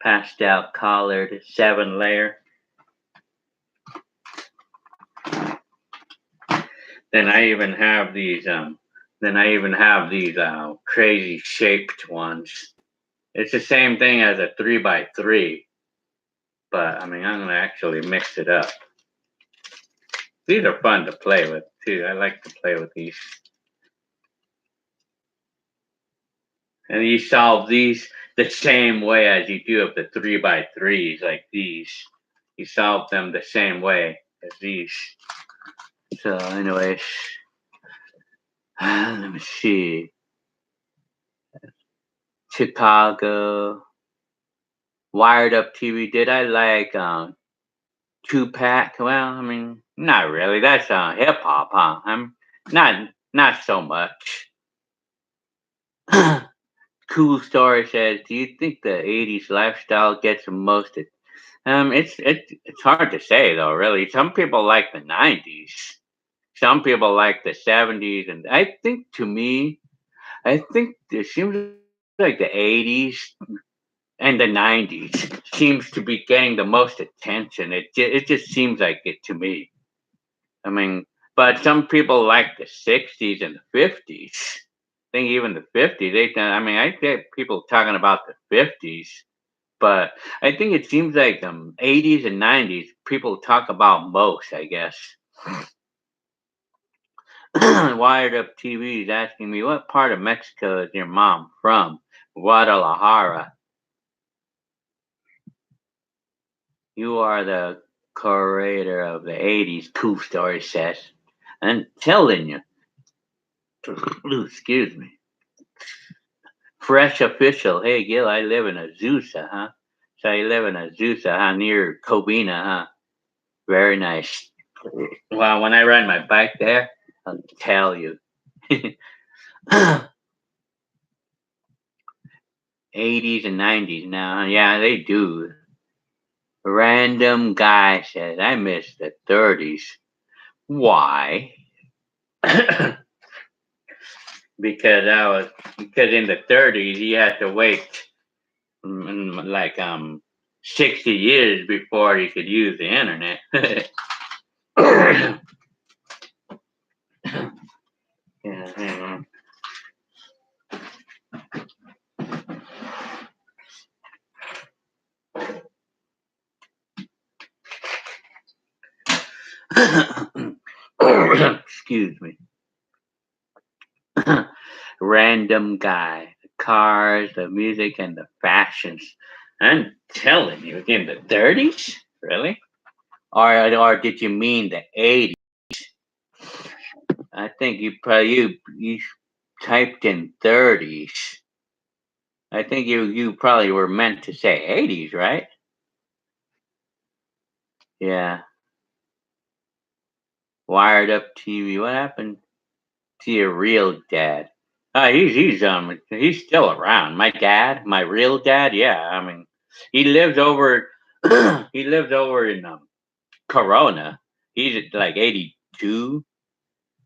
Pastel colored 7-layer. Then I even have these crazy shaped ones. It's the same thing as a 3x3, but I'm gonna actually mix it up. These are fun to play with too. I like to play with these. And you solve these the same way as you do of the 3x3s, like these. You solve them the same way as these. So, anyways, let me see. Chicago, Wired Up TV. Did I like Tupac? Well, not really. That's hip hop, huh? Not so much. Cool Story says, "Do you think the '80s lifestyle gets the most?" It's hard to say though. Really, some people like the '90s. Some people like the '70s, and I think it seems like the '80s and the '90s seems to be getting the most attention. It just seems like it to me. But some people like the '60s and the '50s. I think even the '50s. I get people talking about the '50s. But I think it seems like 80s and 90s people talk about most, I guess. Wired Up TV is asking me, what part of Mexico is your mom from? Guadalajara. You are the curator of the 80s, Cool Story says. I'm telling you. Excuse me. Fresh official. Hey, Gil, I live in Azusa, huh? So you live in Azusa, huh? Near Covina, huh? Very nice. Well, when I ride my bike there, I'll tell you. 80s and 90s now. Yeah, they do. Random guy says, I miss the 30s. Why? Because in the 30s you had to wait like 60 years before you could use the internet. Yeah, hang on. Excuse me. Random guy. The cars, the music, and the fashions. I'm telling you, in the 30s? Really? Or did you mean the 80s? I think you typed in 30s. I think you probably were meant to say 80s, right? Yeah. Wired Up TV. What happened to your real dad? He's still around. My dad, my real dad, yeah. I mean, he lives over he lives over in Corona. He's like 82.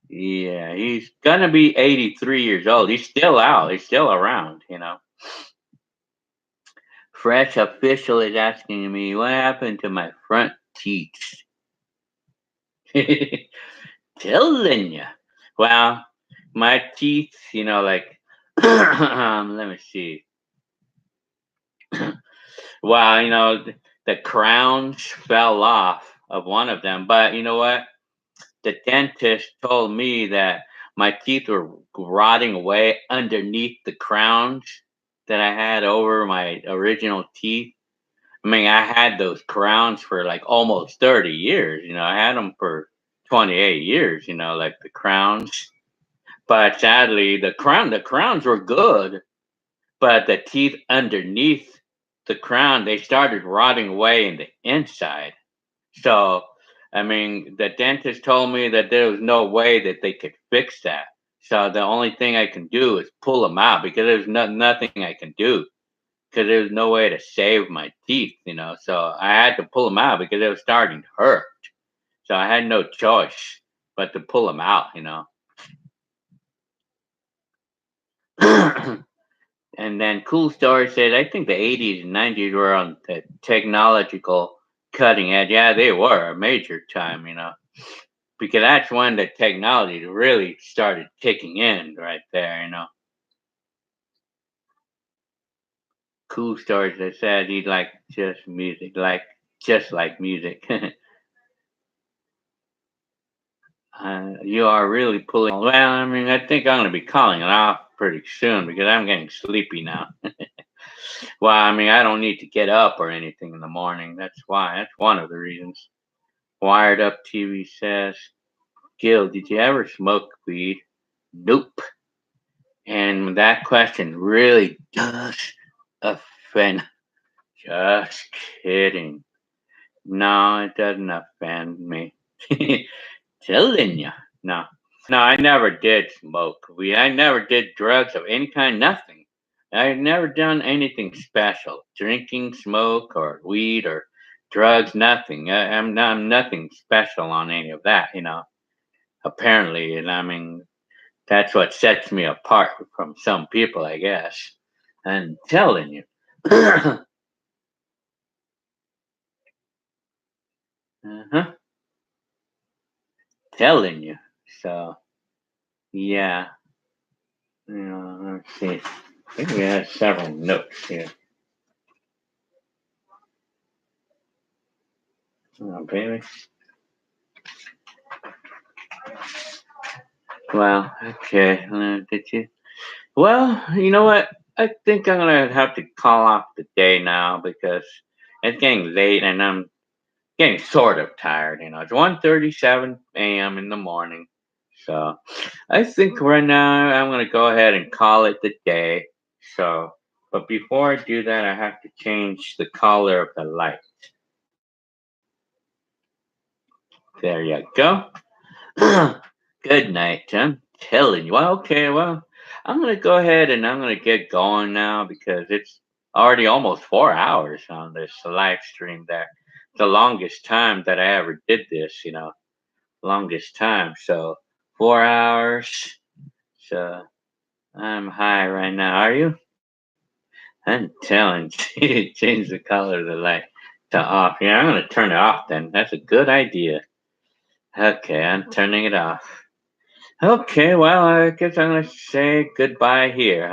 Yeah, he's gonna be 83 years old. He's still out. He's still around. Fresh official is asking me what happened to my front teeth. Telling you. Well, my teeth, like, let me see. Well, the crowns fell off of one of them, but you know what? The dentist told me that my teeth were rotting away underneath the crowns that I had over my original teeth. I mean, I had those crowns for like almost 30 years. I had them for 28 years, like the crowns. But sadly, the crowns were good, but the teeth underneath the crown, they started rotting away in the inside. So, I mean, the dentist told me that there was no way that they could fix that. So the only thing I can do is pull them out because there's nothing I can do because there's no way to save my teeth. So I had to pull them out because it was starting to hurt. So I had no choice but to pull them out. And then Cool Story said, I think the 80s and 90s were on the technological cutting edge. Yeah, they were a major time, because that's when the technology really started kicking in right there. Cool Story that said he'd like just like music. You are really pulling. Well, I mean, I think I'm going to be calling it off pretty soon because I'm getting sleepy now. Well, I mean, I don't need to get up or anything in the morning. That's why. That's one of the reasons. Wired Up TV says, Gil, did you ever smoke weed? Nope. And that question really does offend. Just kidding. No, it doesn't offend me. Telling you. No. No, I never did smoke weed. I never did drugs of any kind, nothing. I've never done anything special. Drinking, smoke, or weed, or drugs, nothing. I'm nothing special on any of that. Apparently, and I mean, that's what sets me apart from some people, I guess. I'm telling you. Uh-huh. Telling you. So, yeah. Let's see. I think we have several notes here. Oh, baby. Well, okay. Did you? Well, you know what? I think I'm gonna have to call off the day now because it's getting late and I'm getting sort of tired. It's 1:37 a.m. in the morning, so I think right now I'm gonna go ahead and call it the day. So, but before I do that, I have to change the color of the light. There you go. Good night. I'm telling you. Well, okay. Well, I'm gonna go ahead and I'm gonna get going now because it's already almost 4 hours on this live stream. There, the longest time that I ever did this. Longest time. So 4 hours. So I'm high right now. Are you? I'm telling you, change the color of the light to off. Yeah, I'm gonna turn it off then. That's a good idea. Okay, I'm turning it off. Okay, well, I guess I'm gonna say goodbye here.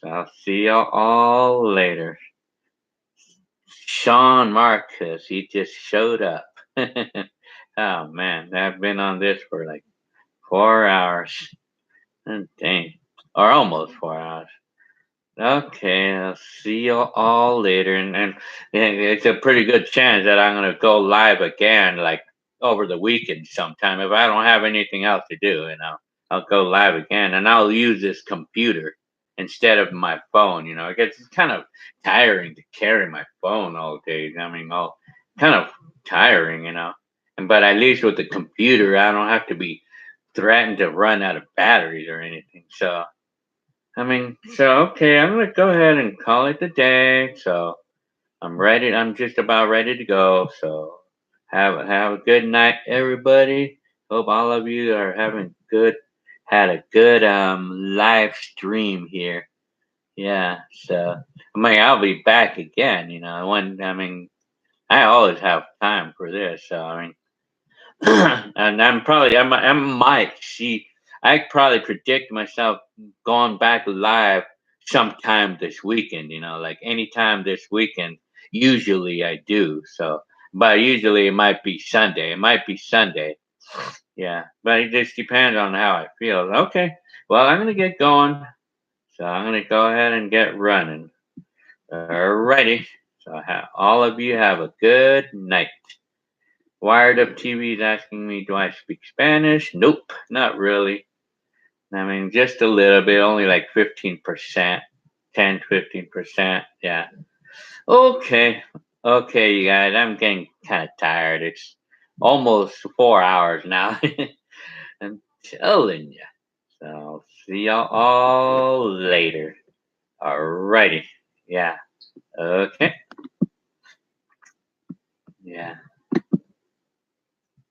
I'll see y'all all later. Sean Marcus, he just showed up. Oh man, I've been on this for like 4 hours. Dang, or almost 4 hours. Okay, I'll see you all later, and it's a pretty good chance that I'm gonna go live again, like over the weekend sometime. If I don't have anything else to do, I'll go live again, and I'll use this computer instead of my phone. It gets kind of tiring to carry my phone all day. All kind of tiring. And but at least with the computer, I don't have to be threatened to run out of batteries or anything. So okay, I'm gonna go ahead and call it the day. So I'm ready. I'm just about ready to go. So have a good night, everybody. Hope all of you are had a good live stream here. Yeah. So I'll be back again. I always have time for this. So and I might see. I probably predict myself going back live sometime this weekend. Like anytime this weekend. Usually I do. So, but usually it might be Sunday. It might be Sunday. Yeah, but it just depends on how I feel. Okay. Well, I'm gonna get going. So I'm gonna go ahead and get running. Alrighty. So all of you have a good night. Wired Up TV is asking me, do I speak Spanish? Nope, not really. Just a little bit, only like 15%, 10-15%. Yeah. Okay. Okay, you guys, I'm getting kind of tired. It's almost 4 hours now. I'm telling you. So I'll see y'all all later. Alrighty. Yeah. Okay. Yeah.